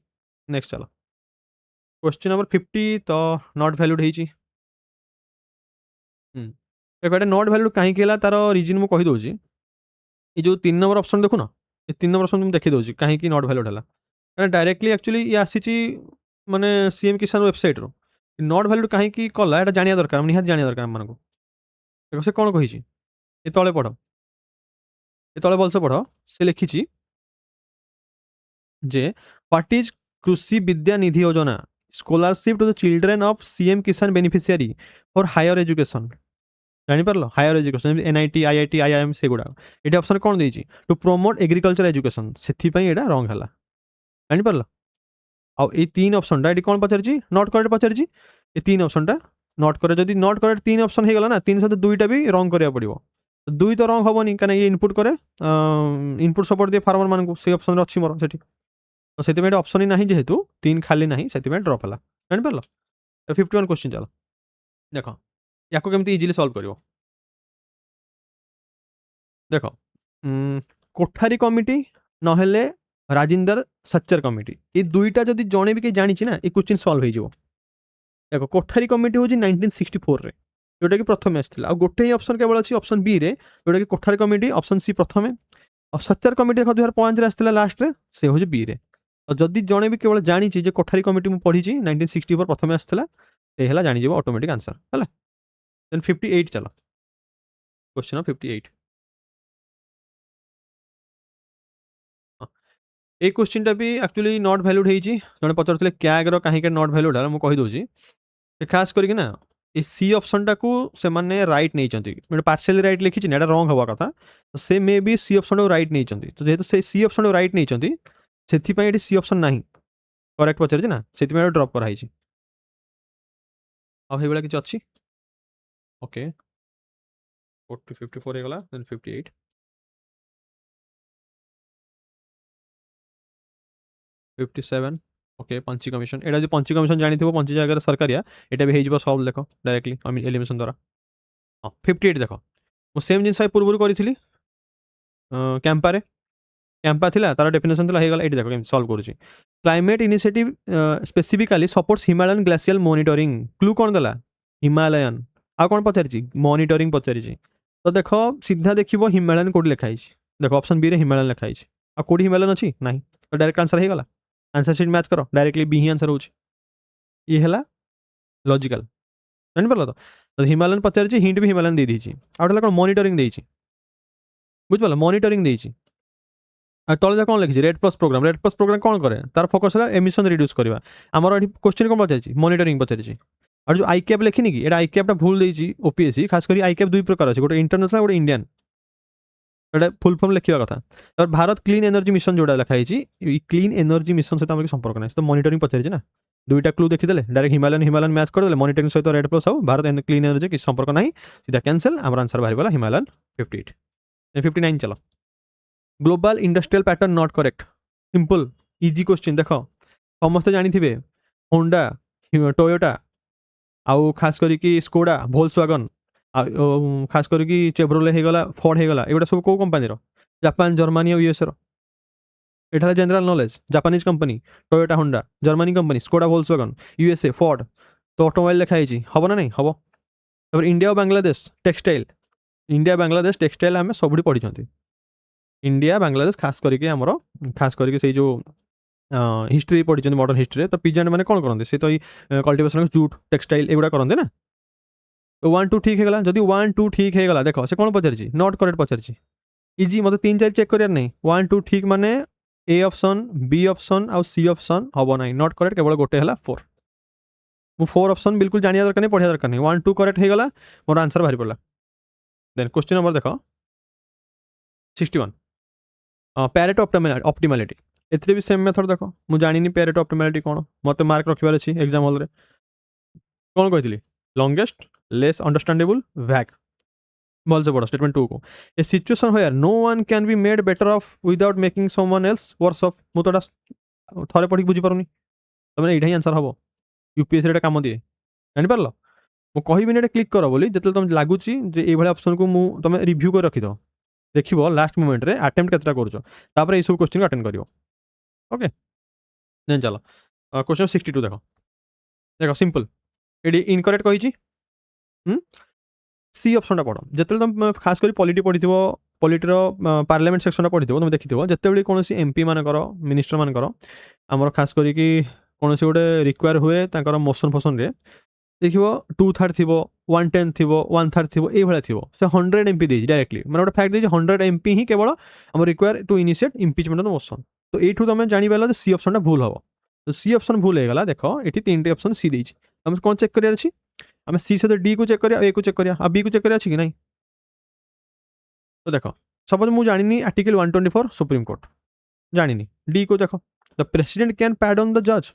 नेक्स्ट चलो क्वेश्चन नंबर 50 तो नॉट भैल्यूड होती देखो ये नॉट भैल्यूड कहीं तार रिजन मुझे कहीदे ये जो 3 नंबर ऑप्शन देखु ना ये 3 नंबर ऑप्शन तुम देखीदे कहीं नॉट भैल्यूड है डायरेक्टली एक्चुअली ये आसी माने CM किसान वेबसाइट रो नॉट भैल्यूड कहीं कला ये जाना दरकार निहाती जाना दरकार आम को देखो से कौन कही ये तले पढ़ ये तले भलसे पढ़ से लिखी जे व्हाट इज कृषि Vidya Nidhi Yojana scholarship to the children of CM Kisan beneficiary for higher education जानीपार higher education NIT IIT IIM से गुड़ा ये ऑप्शन कौन देती टू प्रमोट एग्रीकल्चर एजुकेशन से यहाँ रंग है जानीपार आउ ये तीन ऑप्शन ये कौन पचारि नॉट करेक्ट पचारि ये तीन ऑप्शन नॉट करे जब नॉट करेक्ट तीन ऑप्शन हो गला ना तीन सहित दुईटा भी रंग करा पड़ो दुई तो रंग हेनी कहीं ये इनपुट करे इनपुट सपोर्ट दिए फार्मर मानक से ऑप्शन अच्छी मोर से तो से ऑप्शन ही ना जेहेतु तीन खाली ना से ड्रप है जानीपार 51 क्वेश्चन चलो देख या केमती इजिली सॉल्व कर देख कोठारी कमिटी नहेले राजिंदर सच्चर कमिटी ये दुईटा जब जड़े भी कहीं जानी ना ये क्वेश्चन सॉल्व हो देख कोठारी कमिटी हूँ 1964 जोटा कि प्रथम आसाला आ गोटे ही ऑप्शन केवल अच्छी ऑप्शन बी रे जोटा कि कोठारी कमिटी ऑप्शन सी प्रथम और सच्चर कमिटी देख 2005 आसाला लास्ट रे से हूँ बी रे और जदि जड़े भी केवल जानी जे कोठारी कमिटी मुझे पढ़ी 1964 प्रथम आसाला ये है जानी ऑटोमेटिक आंसर है देन 58 चलो क्वेश्चन 58 ये क्वेश्चन भी एक्चुअली नॉट भैल्यूड होती जड़े पचारे क्याग्र कहीं नॉट भैल्यूड है मुझे कहीदे खास करके ना ये सी ऑप्शन टाक से मैंने रईट नहीं पार्शियल रईट लिखी ना रंग हवा कथा तो से मे भी सी ऑप्शन टाक रईट नहीं तो जेहतु से सी ऑप्शन टाक रईट नहीं से सी ऑप्शन ना करेक्ट पचारे ना से ड्रप कराई आगे किसी अच्छी ओके 54 होगा देन 58 57 ओके पंची कमिशन एटा जो पंची कमिशन जानी थो पंची जगह सरकारिया यहाँ भी हो सल्व देख डायरेक्टली आई मीन एलिमिनेशन द्वारा हाँ 58 देख मुझे सेम जिन पूर्व करी कैंपारे कैंपा थिला तार डेफिनेशन था होगा ये देख केम सल्व करुँच climate initiative specifically supports Himalayan glacial monitoring clue कौन देला हिमालयन आ कौन पचारि मॉनिटरिंग पचारि तो देख सीधा देख हिमालयन कौट लिखाई देख ऑप्शन बी रे हिमालयन लिखाई आ कौट हिमालयन अच्छी ना तो डायरेक्ट आंसर होगा आंसर सीट मैच करो डायरेक्टली बी ही आंसर हो लॉजिकल जानी पार तो हिमालयन पचारि हिंट भी हिमालयन दे दी आउट कौन मॉनिटरिंग देती बुझिपाल मॉनिटरिंग देती तले कौन लिखी रेड प्लस प्रोग्राम कौन करे तार फोकस है एमिशन रिड्यूस करवा आमर ये क्वेश्चन कौन पचारि मॉनिटरिंग पचारि और जो आईकैप लिखिनी कि ये आईकैपटा भूल देती ओपीएससी खास कर आईकैप दुई प्रकार अच्छे गोटे इंटरनेशनल गोटे इंडियन एटा फुल फॉर्म लिखा कथा तो भारत क्लीन एनर्जी मिशन जोड़ा लिखाई क्लीन एनर्जी मिशन सहित आम संपर्क ना तो मॉनिटरिंग पचारि ना दुईटा क्लू देखीदे डायरेक्ट हिमालयन मैच करदे मॉनिटरिंग सहित रेड प्लस आउ भारत क्लीन एनर्जी किसी संपर्क ना सीधा कैंसल आम आंसर बाहर हिमालयन 58 59 चलो global industrial pattern not correct simple easy question देख समस्ते जानी थे होंडा टोयोटा आउ खास करी स्कोडा वोल्क्सवैगन खास करी चेवरोले होगला फोर्ड होगला एगुड़ा सब कौ कंपानी जापान जर्मनी और यूएसए एटा general knowledge Japanese company Toyota Honda Germany company Skoda Volkswagen USA Ford तो ऑटोमोबाइल लिखाई हम ना नहीं हम तब इंडिया और Bangladesh textile India Bangladesh textile आम सब पढ़ी इंडिया बांग्लादेश खास करके आमर खास करके से जो हिस्ट्री पढ़ी मॉडर्न हिस्ट्री तो पिजेंट मैंने कौन करते से तो कल्टिवेशन जूट टेक्सटाइल एगुड़ा करते ना तो 1 2 ठीक है जब 1 2 ठीक है देख से कौन पचारि नॉट करेक्ट पचारि इजी मतलब 3 4 चेक करार नहीं 1 2 ठीक माने ए ऑप्शन बी ऑप्शन आउ सी ऑप्शन हम ना नॉट करेक्ट केवल गोटे है 4 मु 4 ऑप्शन बिल्कुल जानिया दरकार नहीं पढ़िया दरकार नहीं 1 2 करेक्ट होगा मोर आंसर बाहरी पड़ा देन क्वेश्चन नंबर देख 61 पैरेटो ऑप्टिमालिटी एथरे भी सेम मेथड देख मुझे जानी पैरेटो ऑप्टिमालिटी कौन मत मार्क रखबार अच्छी एग्जाम हॉल रे कौन कही लॉन्गेस्ट लेस अंडरस्टैंडेबल वैग भल से पढ़ स्टेटमेंट 2 को a situation where no one can be made better off without making someone else worse off मुझे थरे पढ़ी बुझी पारुनी तुम यहाँ ही आंसर हम यूपीएससी काम दिए जापार मुझे कहबी क्लिक कर बोली जो तुम लगुच ये ऑप्शन को तुम रिव्यू कर रखी दो देख लास्ट मोमेंट रे अटेम्प्ट केतटा कर सब क्वेश्चन को अटेंड कर ओके देन चलो क्वेश्चन 62 देख देख सिंपल ये इनकरेक्ट कही सी ऑप्शन पढ़ जो तुम खास कर पॉलिटी पढ़ी पॉलिटर पार्लियामेंट सेक्शन पढ़ी तुम देखी जिते कौन एमपी मानकर मिनिस्टर मानकर आमर खास करी कौन गोटे रिक्वायर हुए मोशन फोसन रे देख 2/3 थी 1/10 थी 1/3 थी ये थी से 100 MP देती डायरेक्टली मैंने गोटे फैक्ट देती 100 MP ही केवल आम require to initiate impeachment of motion तो यू तुम जानी पार सी ऑप्शन भूल हम तो सी ऑप्शन भूल हो गला। देख ये 3टी ऑप्शन सी देछि हम कौन चेक करियार अछि हम सी सहित डी को चेक करिया ए को चेक करिया आ बी को चेक करिया अछि कि नहीं। तो देख सपोज मुझे जानी आर्टिकल 124 सुप्रीम कोर्ट जानी डी को देख द प्रेसिडेंट कैन पैडन द जज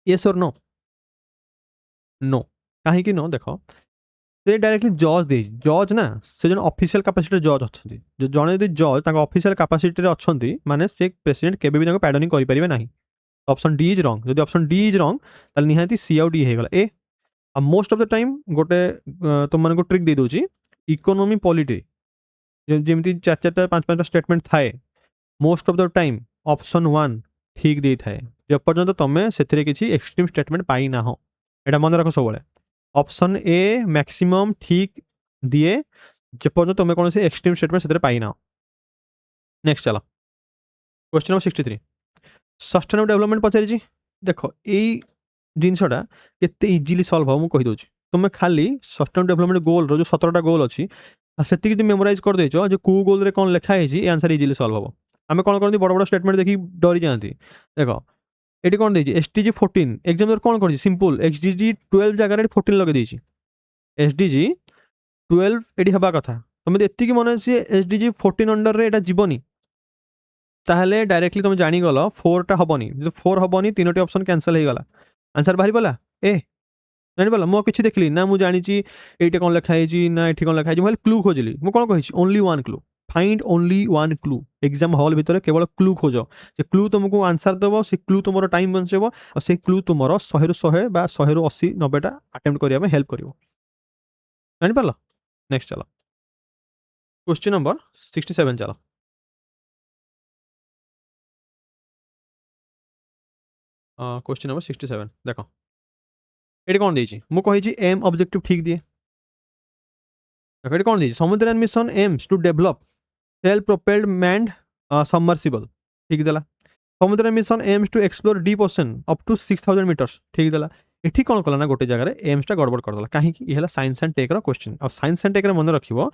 येस और नो नो कहीं नो देख से डायरेक्टली जज दे जज ना से जन ऑफिशियल कैपेसिटी जज अच्छा जो जड़े यदि जज ऑफिशियल कैपेसिटी अच्छा माने से प्रेसिडेंट केबे भी पैडनिंग करें ना। ऑप्शन डी इज रॉन्ग जब ऑप्शन डी इज रॉन्ग ताल निहाती सी आउ डी होगा ए आ मोस्ट ऑफ द टाइम गोटे तुम मान ट्रिक दे दूची इकोनॉमी पॉलिटी जमी 4-4टा 5-5टा स्टेटमेंट थाए most of the time option 1 ठीक दे थाए जब पर्यंत तुम से किसी एक्सट्रीम स्टेटमेंट पाई ना हो एटा मन रख सब ऑप्शन ए मैक्सिमम ठीक दिए जब पर्यंत तुम कौन से एक्सट्रीम स्टेटमेंट से पाई ना। नेक्स्ट चलो क्वेश्चन नंबर 63 सस्टेनेबल डेवलपमेंट पचारि देख यही जिनसटा केते इजिली सल्व हो मुझे कहीदे तुम खाली सस्टेनेबल डेवलपमेंट गोल रो जो 17टा गोल अच्छी से मेमोराइज कर देच जो कौ गोल कौन लिखाई ये आंसर इजिली सल्व हम आम कौन करती बड़ बड़ स्टेटमेंट देखिए डरी जाती देख ये कौन देती एसडीजी 14 एग्जाम कौन कर सिंपल एसडीजी 12 जगह 14 लगे देती एसडीजी 12 ये हवा कथा तुम ये मन अच्छे एसडीजी 14 अंडर रे जीवनी ताहले डायरेक्टली तुम जानीगल 4टा हेनी जो 4 हेनी 3टी ऑप्शन कैंसल हो गला आंसर बाहरी पड़ा ए जानीपार मुझे किसी देखली ना मुझे जानी ये कौन लिखाई ना ये कौन लिखाई मुझे क्लू खोजिली मुझे कौन कही only 1 clue find only 1 clue exam hall भितर केवल क्लू खोज से क्लू तुमको आंसर देव से क्लू तुम टाइम बचेब और से क्लू तुम 100 ରୁ 100 बा 100 ରୁ 80 90टा अटेम्प्ट करने हेल्प कर जानीपार। नेक्स्ट चलो क्वेश्चन नंबर 67 चलो क्वेश्चन नंबर 67 देख ये कौन देती मुझे कही एम ऑब्जेक्टिव ठीक दिए ये कौन देती Samudrayaan mission aims to develop self propelled manned submersible ठीक देला Samudrayaan mission aims to explore deep ocean up to 6000 metres ठीक देला ये कौन कला ना गोटे जगह एम्सटा गड़बड़ करदेला कहीं ये साइंस एंड टेक्र क्वेश्चन और साइंस एंड टेक्र मन रखिए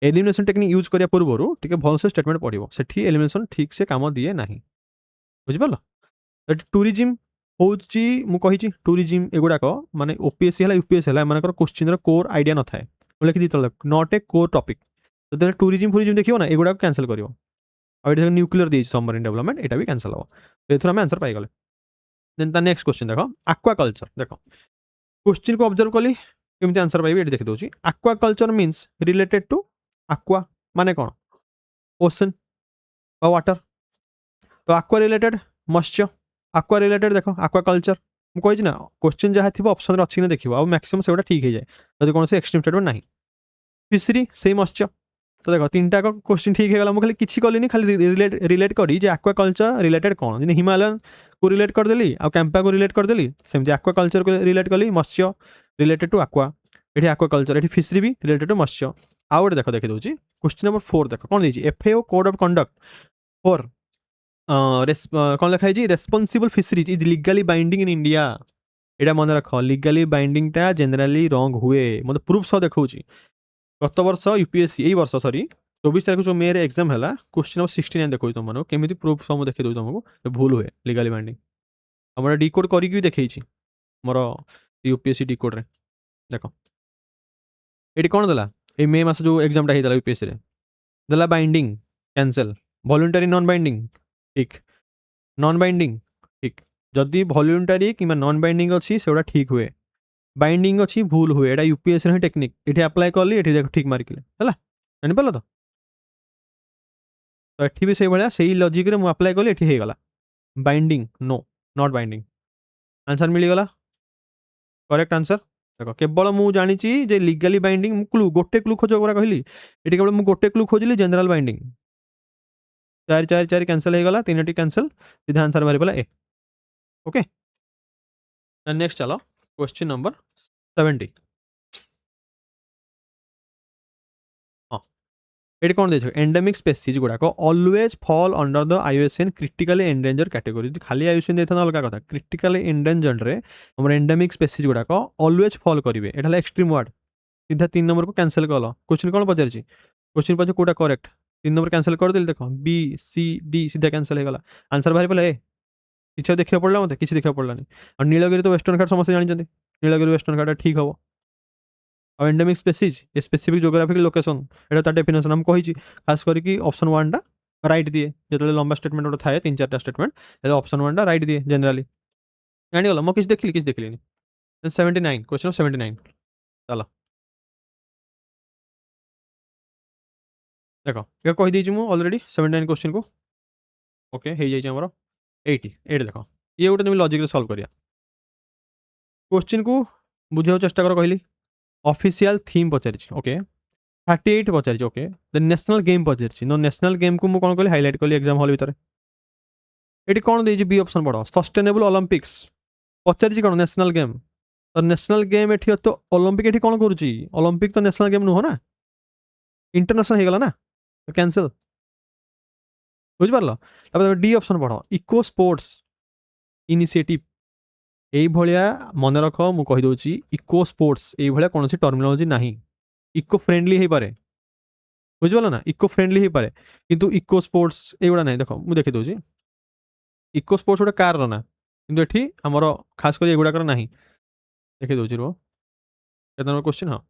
एलिमिनेशन टेक्निक यूज करिया पूर्व टिके भलसे स्टेटमेंट पढ़ो से एलिमिनेशन ठीक से काम दिए ना बुझिपार टूरिज्म हूँ मुझे टूरिज्म एगुड़ाक माने ओपीएससी है यूपीएससी है एम क्वेश्चन कोर आइडिया न थाए लिखी दी नॉट ए कोर टॉपिक तो टूरिज्म फूरिज्म देखिए ना एगुड़ा कैंसल कर न्यूक्लियर दी सबमरीन डेवलपमेंट यहाँ भी कैंसल हम तो आम आंसर पाईगले देन नेक्स्ट क्वेश्चन देख आक्वाकल्चर देख क्वेश्चन को ऑब्जर्व कली केमती आंसर पाइबे ये देखी दूसरी आक्वाकल्चर मीन्स रिलेटेड टू आक्वा माने कौन ओशन वाटर तो आक्वा रिलेटेड मत्स्य आक्वा रिलेटेड देख आक्वाकल्चर मुझे कही ना क्वेश्चन जहाँ थी ऑप्शन अच्छी ना देखिए आ मैक्सिमम से ठीक है जाए जब कौन से एक्सट्रीम स्टेटमेंट ना फिशरी से मत्स्य तो देख 3टा क्वेश्चन ठीक है मुझे किसी कलिनी खाली रिलेट करी आक्वाकल्चर रिलेटेड कौन हिमालयन को रिलेट करदेली आ कैंपा को रिलेट करदेली सेमती आक्वाकल्चर को रिलेट कली मत्स्य रिलेटेड टू आक्वा ये आक्वाकल्चर ये फिशरी भी रिलेटेड टू मत्स्य आउ गए देख देखी दूसरी क्वेश्चन नंबर 4 देख कौन देती FAO code of conduct for कौन लिखाई responsible fisheries is legally binding in India यहाँ मन रख लीगली बाइंडिंगटा जेनेराली रंग हुए मतलब प्रूफ सह देखा गत वर्ष यूपीएससी यही वर्ष सॉरी 24 तारीख जो मे एग्जाम है क्वेश्चन नंबर 69 देखो तुम केमी प्रूफ सब देखी दूँ तुमको भूल हुए लीगली बाइंडिंग आम डिकोड करके देखी मोर यूपीएससी डिकोड रे देख ये कौन देला ये मे मास जो एग्जामटा होता यूपीएससी देला binding cancel voluntary non binding ठीक नॉन बाइंडिंग ठीक जदि वॉलंटरी कि नॉन बाइंडिंग अच्छी से ठीक हुए बाइंडिंग अच्छी भूल हुए यहाँ यूपीएससी ही टेक्निक ये अप्लाई कली ये देख ठीक मार्क है जानीपार तो ये भी से भाया से लॉजिक रे मुझे अप्लाई कली ये होगा binding no not binding answer मिलगला करेक्ट आंसर देख केवल मुझे जानी लीगली बाइंडिंग क्लू गोटे क्लू खोज कहली ये केवल मुझे गोटे क्लू खोजिली जनरल बाइंडिंग 4 कैंसल हो गला 3टी कैंसल सीधा आंसर बाहरी पड़ा ए ओके नेक्स्ट चलो क्वेश्चन नंबर 70 हाँ ये कौन देख एंडेमिक स्पेसीज गुड़ाक always fall under the IUCN critically endanger category खाली आईयूसीएन देता अलग कथा क्रिटिकली एंडेंजर रे हमर एंडेमिक स्पेसीज गुड़ाक ऑलवेज फॉल करेंगे यहाँ एक्सट्रीम वर्ड सीधा 3 नंबर को कैंसल कल क्वेश्चन कौन पचार क्वेश्चन पचार कौटा करेक्ट 3 नंबर कैंसल कर देली देख बी सी डी सीधा कैंसल हो गला आंसर बाहरी पड़ा ए किसी देखा पड़ा मत किसी देखा पड़ानी और नीलगिरी तो वेस्टर्न घाट समस्त जानते नीलगिरी वेस्टर्न घाट ठीक हम और endemic species a specific geographic location एटा तार डेफिनेशन हम कही खास करके ऑप्शन 1 टा राइट दिए जो लंबा स्टेटमेंट गोटे थाए 3-4टा स्टेटमेंट ऑप्शन 1 टा राइट दिए जनरली जानीगल मुझे किसी देखिली 79 क्वेश्चन 79 चलो देख ये कहीदे मुझे अलरेडी 79 क्वेश्चन को ओके हो जाइए 80 देख ये गोटे तुम लॉजिक सॉल्व करिया क्वेश्चन को बुझे चेष्टा कर कहली ऑफिशियल थीम पचारि ओके 38 पचारि ओके द नेशनल गेम पचारि नो नेशनल गेम को मुझे कौन कली हाइलाइट कली एग्जाम हॉल भितर ये कौन देजी बी ऑप्शन पढ़ सस्टेनेबल ओलंपिक्स पचारि कौन नेशनल गेम तो नेशनल गेम ये तो ओलंपिक ये कौन करुच्ची ओलंपिक तो नेशनल गेम नुह ना इंटरनेशनल हो गला ना तो कैंसल बुझिपार डी ऑप्शन पढ़ इको स्पोर्ट्स इनिशिएटिव यही भाया मन रख मुझे कहीदे इको स्पोर्ट्स ये कौन टर्मिनोलॉजी ना इको फ्रेंडली हो पारे बुझिपार ना इको फ्रेंडली हो पारे किंतु इको स्पोर्ट्स एगुड़ा ना देख मुझे देखी दूसरी इको स्पोर्ट्स गोटे कार ना कि ये आमर खास कर एगुड़ाक ना देखी दूसरी रो क्वेश्चन हाँ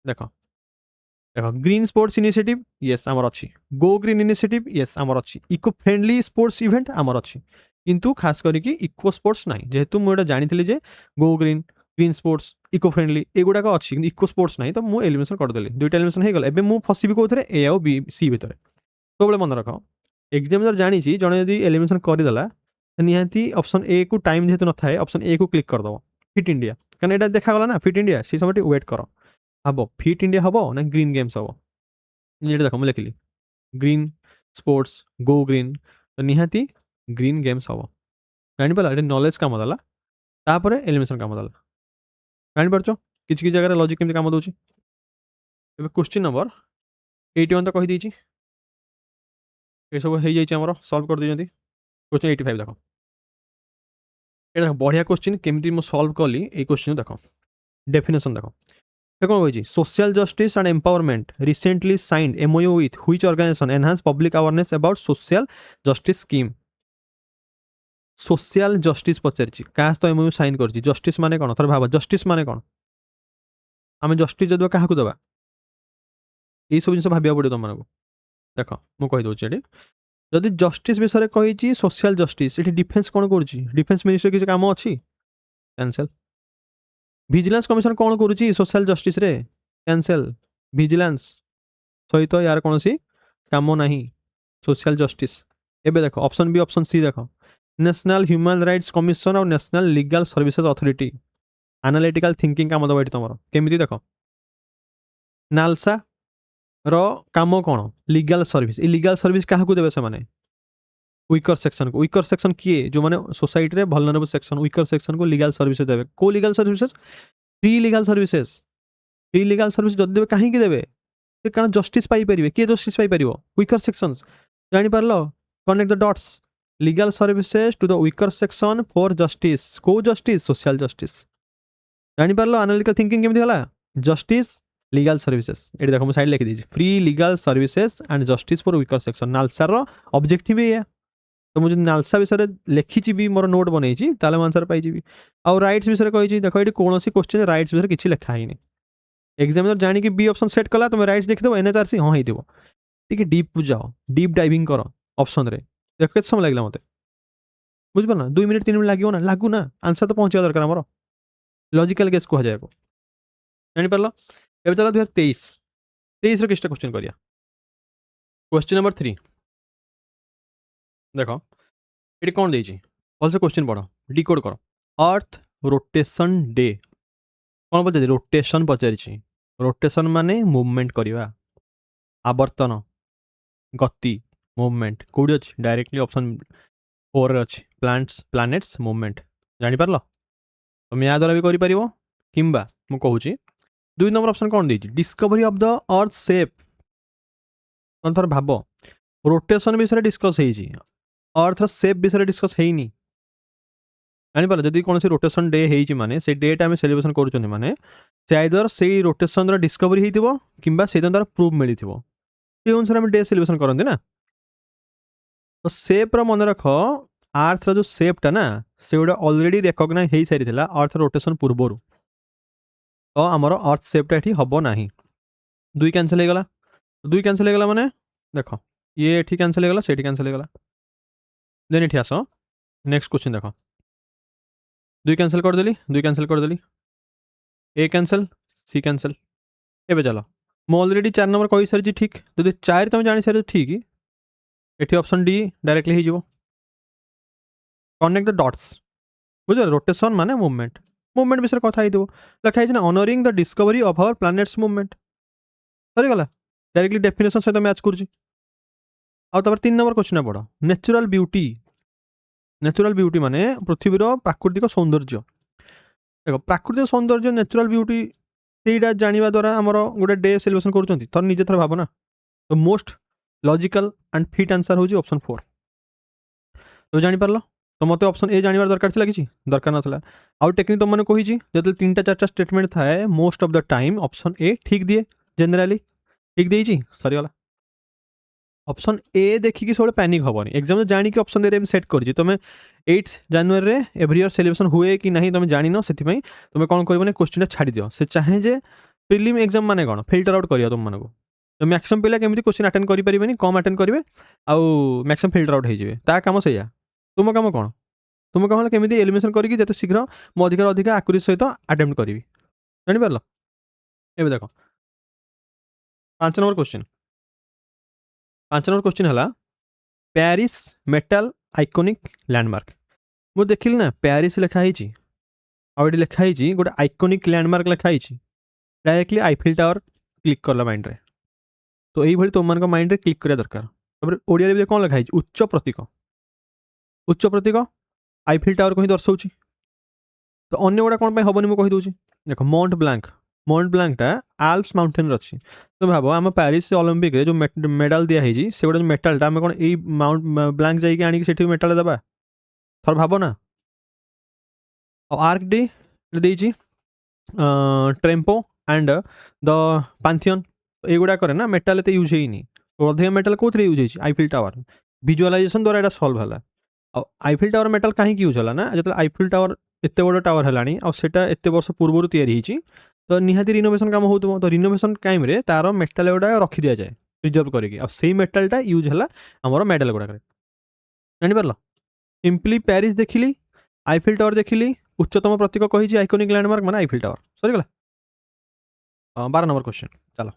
देख देख ग्रीन स्पोर्ट्स इनिशिएटिव येस आमर अच्छी गो ग्रीन इनिशिएटिव येस आमर अच्छी इको फ्रेंडली स्पोर्ट्स इवेंट आमर अच्छी किंतु खास करके इको स्पोर्ट्स ना जेहेतु मुझे जानी जे go green green sports eco friendly एगुड़ाक अच्छी इको स्पोर्ट्स ना तो मुझे एलिमिनेशन करदेली 2टा एलिमिनेशन हो गला एबे मु फसबी कौन ए आउ बी सी भितर सब मन रख एग्जामिनर जानी जड़े जब एलिमिनेशन करदेला निहाती ऑप्शन ए को टाइम जेहतु न था ऑप्शन ए को क्लिक करदेव फिट इंडिया क्या यहाँ देखागला ना फिट इंडिया सी समय वेट कर हम फिट इंडिया हम ना ग्रीन गेम्स हम ये देख मुझे लिखिली ग्रीन स्पोर्ट्स गो ग्रीन तो निहाती ग्रीन गेम्स हम जापार ये नॉलेज काम देला तापर एलिमिनेशन काम देला जापार किसी जगह लॉजिक केमती काम दूसरी क्वेश्चन नंबर 81 तो कहीदे ये सब हो जाइए सल्व कर दी क्वेश्चन 85 देख ये देख बढ़िया क्वेश्चन केमती मुझे सल्व कली ये क्वेश्चन देख डेफिनेशन देख कौन कही social justice and empowerment recently signed MoU with which organisation enhance public awareness about social justice scheme social justice पचारि क्या तो एमओयू साइन कर जस्टिस माने कौन थोड़ा भाव जस्टिस माने कौन आम जस्टिस जब क्या देवा ये सब जिन भाव पड़ो तुम देख मुझे कहीदे जदि जस्टिस विषय कही सोशल जस्टिस ये डिफेन्स कौन कर डिफेन्स मिनिस्ट्री किसी काम अच्छी कैंसल विजिलेंस कमिशन कौन करुच्ची सोशल जस्टिस रे कैंसल विजिलेंस सहित यार कौन सी काम ना सोशल जस्टिस एबे देख ऑप्शन बी ऑप्शन सी देख नेशनल ह्यूमन राइट्स कमिशन और national legal services authority analytical thinking काम दबा तुम केमी देख नालसा रो काम कौन लीगल सर्विस लीगल सर्विस क्या देवे से माने विकर सेक्शन को विकर सेक्शन किए जो मैंने सोसाइटी रे भलनरेबल सेक्शन विकर सेक्शन को लीगल सर्विसेज देवे को legal services free legal service जब देवे कहीं देवे कारण जस्टिस पाई परिबे किए जस्टिस पाई परिबो विकर सेक्शंस जानि पारलो connect the dots legal services to the weaker section for justice को जस्टिस सोशल जस्टिस जानि पारलो एनालिटिकल थिंकिंग केमती हला जस्टिस लीगल सर्विसेज ये देख मुझे साइड लिखी दी free legal services and justice for weaker section नालसार ऑब्जेक्टिव है तो मुझे नालसा विषय लिखी भी मोर नोट बनई ताले आंसर पाई आउ राइट्स विषय कही देख ये कौन क्वेश्चन राइट्स विषय किसी लिखा ही नहीं एग्जामिनर जानिक बी ऑप्शन सेट कला तुम राइट्स देखिदेव एनएचआरसी हाँ हो टी डीप जाओ डीप डाइविंग कर ऑप्शन रे देख के समय लगे मत बुझिपार ना 2 मिनट 3 मिनट लगे ना लागू ना आंसर तो पहुँचा दरकार आमर लॉजिकल गेस कह जाए जापार ए चलो 2023 किसी क्वेश्चन करिया क्वेश्चन नंबर 3 देख ये कौन दे भलसे क्वेश्चन पढ़ डिकोड कर अर्थ रोटेशन डे कौन पचार रोटेशन पचारि रोटेशन माने मूवमेंट करवा आवर्तन गति मूवमेंट कौड़ी अच्छी डायरेक्टली ऑप्शन 4 अच्छी प्लानेट्स मूवमेंट जापार तुम या द्वारा भी कर किंबा मु कहूँ 2 नंबर ऑप्शन कौन दे discovery of the earth shape कौन थोड़ा भाव रोटेशन विषय डिस्कस हो अर्थ शेप विषय डिस्कस होनी जापार जब कौन से रोटेशन डे हो माने से डेटा आम सेलिब्रेशन करूँ माने से आइदर से रोटेशन द्वारा डिस्कवरी हो कि से द्वारा प्रूफ मिली अनुसार आम डे सेलिब्रेशन करते ना तो शेप्र मन रख आर्थर जो सेपटा ना से गोटे अलरेडी रेकग्नाइज हो सारी अर्थ रोटेशन पूर्वर, तो आमर अर्थ सेपटा ये हम ना। दुई कैनसल हो गला, दुई कैनसल हो गला माने देख ये एठी कैनसल हो गला, सेठी कैनसल हो गला। देन एठी आस नेक्स्ट क्वेश्चन देख, दुई कैनसल करदेली, दुई कैनसल करदेली, ए कैनसल, सी कैनसल। एबे चलो मु अलरेडी 4 नंबर कही सारी ठीक, जब 4 तुम जानी सारी ठीक, एठी ऑप्शन डी डायरेक्टली हो। कनेक्ट द डॉट्स, बुझ रोटेशन माने मूवमेंट, मूवमेंट विषय कथा ही लिखाई ना honouring the discovery of our planets movement, सरीगला डायरेक्टली डेफिनेशन सहित मैच कर। 3 नंबर क्वेश्चन पढ़, नेचुरल ब्यूटी। नेचुरल ब्यूटी माने पृथ्वीर प्राकृतिक सौंदर्य। देख प्राकृतिक सौंदर्य नेचुरल ब्यूटी ସେଇଟା ଜାଣିବା ଦ୍ୱାରା ଆମର ଗୋଟେ ଡେ ସେଲିବ୍ରେସନ୍ କରୁଛନ୍ତି। ଥରେ ନିଜେ ଥରେ ଭାବ ନା। ତ most logical and fit answer ହେଉଛି ଅପସନ୍ 4। ତ ଜାଣିପାରିଲ, ତ ମୋତେ ଅପସନ୍ ଏ ଜାଣିବାର ଦରକାର ଥିଲା, କିଛି ଦରକାର ନଥିଲା। ଆଉ ଟେକ୍ନିକ୍ ତୁମମାନେ କହିଛି, ଯେତେବେଳେ 3ଟା 4ଟା ଷ୍ଟେଟମେଣ୍ଟ ଥାଏ most of the time option A ଠିକ୍ ଦିଏ, ଜେନେରାଲି ଠିକ୍ ଦେଇଛି, ସରିଗଲା। ଅପସନ୍ ଏ ଦେଖିକି ସବୁବେଳେ ପ୍ୟାନିକ୍ ହେବନି। ଏକ୍ଜାମ୍ରେ ଜାଣିକି ଅପସନ୍ ଏରେ ସେଟ୍ କରିଛି, ତୁମେ 8 ଜାନୁଆରୀରେ ଏଭ୍ରି ଇୟର୍ ସେଲିବ୍ରେସନ୍ ହୁଏ କି ନାହିଁ ତୁମେ ଜାଣିନ, ସେଥିପାଇଁ ତୁମେ କ'ଣ କରିବ ନା କ୍ୱେଶ୍ଚିନ୍ଟା ଛାଡ଼ିଦିଅ। ସେ ଚାହେଁ ଯେ ପ୍ରିଲିମ୍ ଏକ୍ଜାମ୍ ମାନେ କ'ଣ ଫିଲ୍ଟର ଆଉଟ୍ କରିବା ତୁମମାନଙ୍କୁ। ତ ମ୍ୟାକ୍ସିମମ୍ ପିଲା କେମିତି କ୍ୱେଶ୍ଚିନ୍ ଆଟେଣ୍ଡ କରିପାରିବେନି, କମ୍ ଆଟେଣ୍ଡ କରିବେ, ଆଉ ମ୍ୟାକ୍ସିମମ୍ ଫିଲ୍ଟର ଆଉଟ୍ ହେଇଯିବେ। ତା କାମ ସେଇଆ। ତୁମ କାମ କ'ଣ? ତୁମ କାମ ହେଲା କେମିତି ଏଲିମିନେସନ୍ କରିକି ଯେତେ ଶୀଘ୍ର ମୁଁ ଅଧିକ ଆକ୍ୟୁରେସି ସହିତ ଆଟେମ୍ପ୍ଟ କରିବି। ଜାଣିପାରିଲ? ଏବେ ଦେଖ 5 ନମ୍ବର କ୍ୱେଶ୍ଚିନ୍। 5 ନମ୍ବର କ୍ୱେଶ୍ଚିନ୍ ହେଲା ପ୍ୟାରିସ୍ ମେଟାଲ ଆଇକୋନିକ୍ ଲ୍ୟାଣ୍ଡମାର୍କ। ମୁଁ ଦେଖିଲି ନା ପ୍ୟାରିସ୍ ଲେଖା ହେଇଛି, ଆଉ ଏଠି ଲେଖା ହେଇଛି ଗୋଟେ ଆଇକୋନିକ୍ ଲ୍ୟାଣ୍ଡମାର୍କ ଲେଖା ହେଇଛି। डायरेक्टली आईफिल टावर क्लिक करला माइंड रे। तो यही तुम माइंड रे क्लिक करा दरकार। ओडिया भी कौन लिखाई उच्च प्रतीक, उच्च प्रतीक आईफिल टावर को ही दर्शाऊँ। तो अन्य गुड़ा कौन हेनी मुझे कहीदे देख माउंट ब्लांक, माउंट ब्लांकटा आल्प्स माउंटेन अच्छी। तो भाव आम प्यारिस ओलंपिक रे जो मेडाल दिखाई से गोटे मेटालटा आम कौन यही माउंट ब्लांक जाइए आनिक मेटाल देवा, थर भाव ना। आर्क डे देती ट्रेम्पो एंड द पांथियन, युगुड़ा ना मेटाल एत यूज होनी। अधिक मेटाल कौन यूज होती आईफिल टावर विजुअलाइजेशन द्वारा यहाँ सल्व है। आईफिल टावर मेटाल कहीं यूज है ना, जो आईफिल टावर एत बड़ टावर है एत वर्ष पूर्व तैयारी, तो निहाती रिनोवेशन काम हो। तो रिनोवेशन टाइम रे तार मेटाल गुड़ा रखी दि जाए प्रिजर्व करके, मेटालटा यूज है आमर मेडाल गुड़ाक। जापर सिंपली प्यारिस देखिली, आईफिल टावर देखिली, उच्चतम प्रतीक कही आइकोनिक लैंडमार्क माने आईफिल टावर, सरीगला। 12 नंबर क्वेश्चन चलो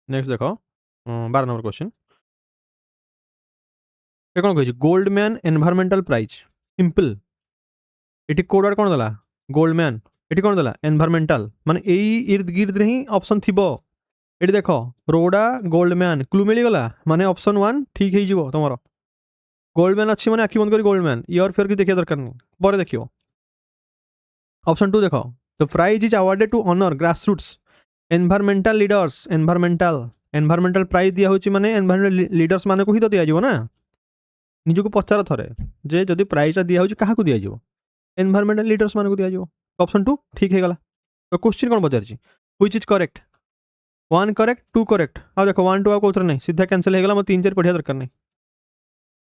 नेक्स्ट देख। 12 नंबर क्वेश्चन ये कौन कही गोल्डमैन एनवायरमेंटल प्राइज। सिंपल ये कोड कौन देला गोल्डमैन, ये कौन देला एनवायरमेंटल, माने यही इर्द गिर्द ही ऑप्शन थिबो। ये देख रोडा गोल्डमैन क्लू मिलगला, माने ऑप्शन 1 ठीक हो तुम। गोल्डमैन अच्छी माने आखि बंद कर गोल्डमैन, ईयर फेयर की देखिए दरकार नहीं, पर देखियो। ऑप्शन 2 देख the prize is awarded to honour grassroots environmental leaders. Environmental prize दिया होची माने एनवायरमेंटल लीडर्स माने को ही तो दिया जीवो ना। निजको पचार थरे जे जदि प्राइजटा दिया होची काहा को दिया जीवो, एनवायरमेंटल लीडर्स माने को दिया जीवो। ऑप्शन 2 ठीक है गला। तो क्वेश्चन कौन पचार which is correct, 1 correct 2 correct. आ देखो 1 2 आ कोथर नहीं, सीधा कैंसिल हो गला। मैं 3 4 पढ़िया दरकार नहीं,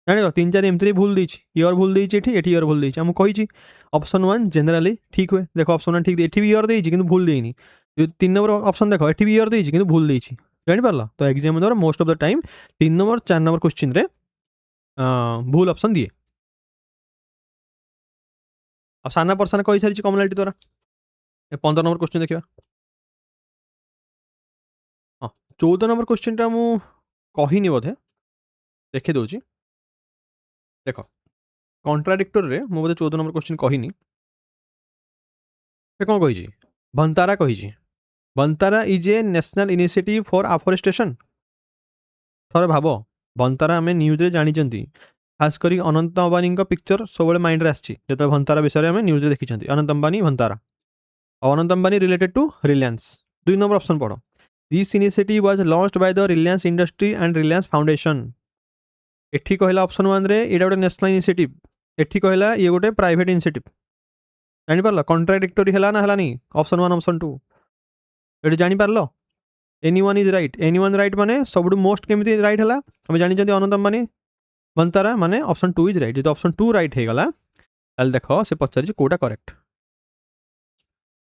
जान 3 4 एमती भूल दी, ईयर भूल दी, ये ईयर भूल दी। कही ऑप्शन 1 जेनराली ठीक हुए। देखो ऑप्शन 1 ठीक ये भी ईयर देती कि भूल देनी। 3 नंबर ऑप्शन देखो ये भी ईयर देती कि भूल देती, जापर। तो एग्जाम द्वारा most of the time 3 number 4 number question रे भूल ऑप्शन दिए। अब साना परसाना कही सारी कम्युनिटी द्वारा। 15 नंबर क्वेश्चन देखा। हाँ 14 नंबर क्वेश्चनटा मु कहनी बोधे देखी दूसरी। देख कॉन्ट्राडिक्टर रे मु बोधे 14 नंबर क्वेश्चन कहनी। कौन कही भंतारा कही Vantara is a national initiative for afforestation. थोड़े भाव भंतारा आम न्यूज रे जानी, खास करी अनंत अंबानी पिक्चर सब माइंड रे आसी जो भंतारा विषय में न्यूज देखी अनंत अंबानी भंतारा। और Anant Ambani related to Reliance. 2 number option पढ़ो this initiative was launched by the Reliance industry and Reliance foundation. एठी कहला ऑप्शन 1 रे एटा गोटे नेशनल इनिशिएटिव, एठी कहला ये गोटे प्राइवेट इनिशिएटिव। जानिपारल कॉन्ट्राडिक्टरी है ना है ऑप्शन 1 ऑप्शन 2 ये जानिपारल। Anyone is right, anyone right माने सबुठ मोस्ट केमिति राइट है। आम जानी अनंत अंबानी बनतारा माने ऑप्शन 2 इज राइट जो ऑप्शन 2 राइट हे गला ताल देखो से पचारि कोटा करेक्ट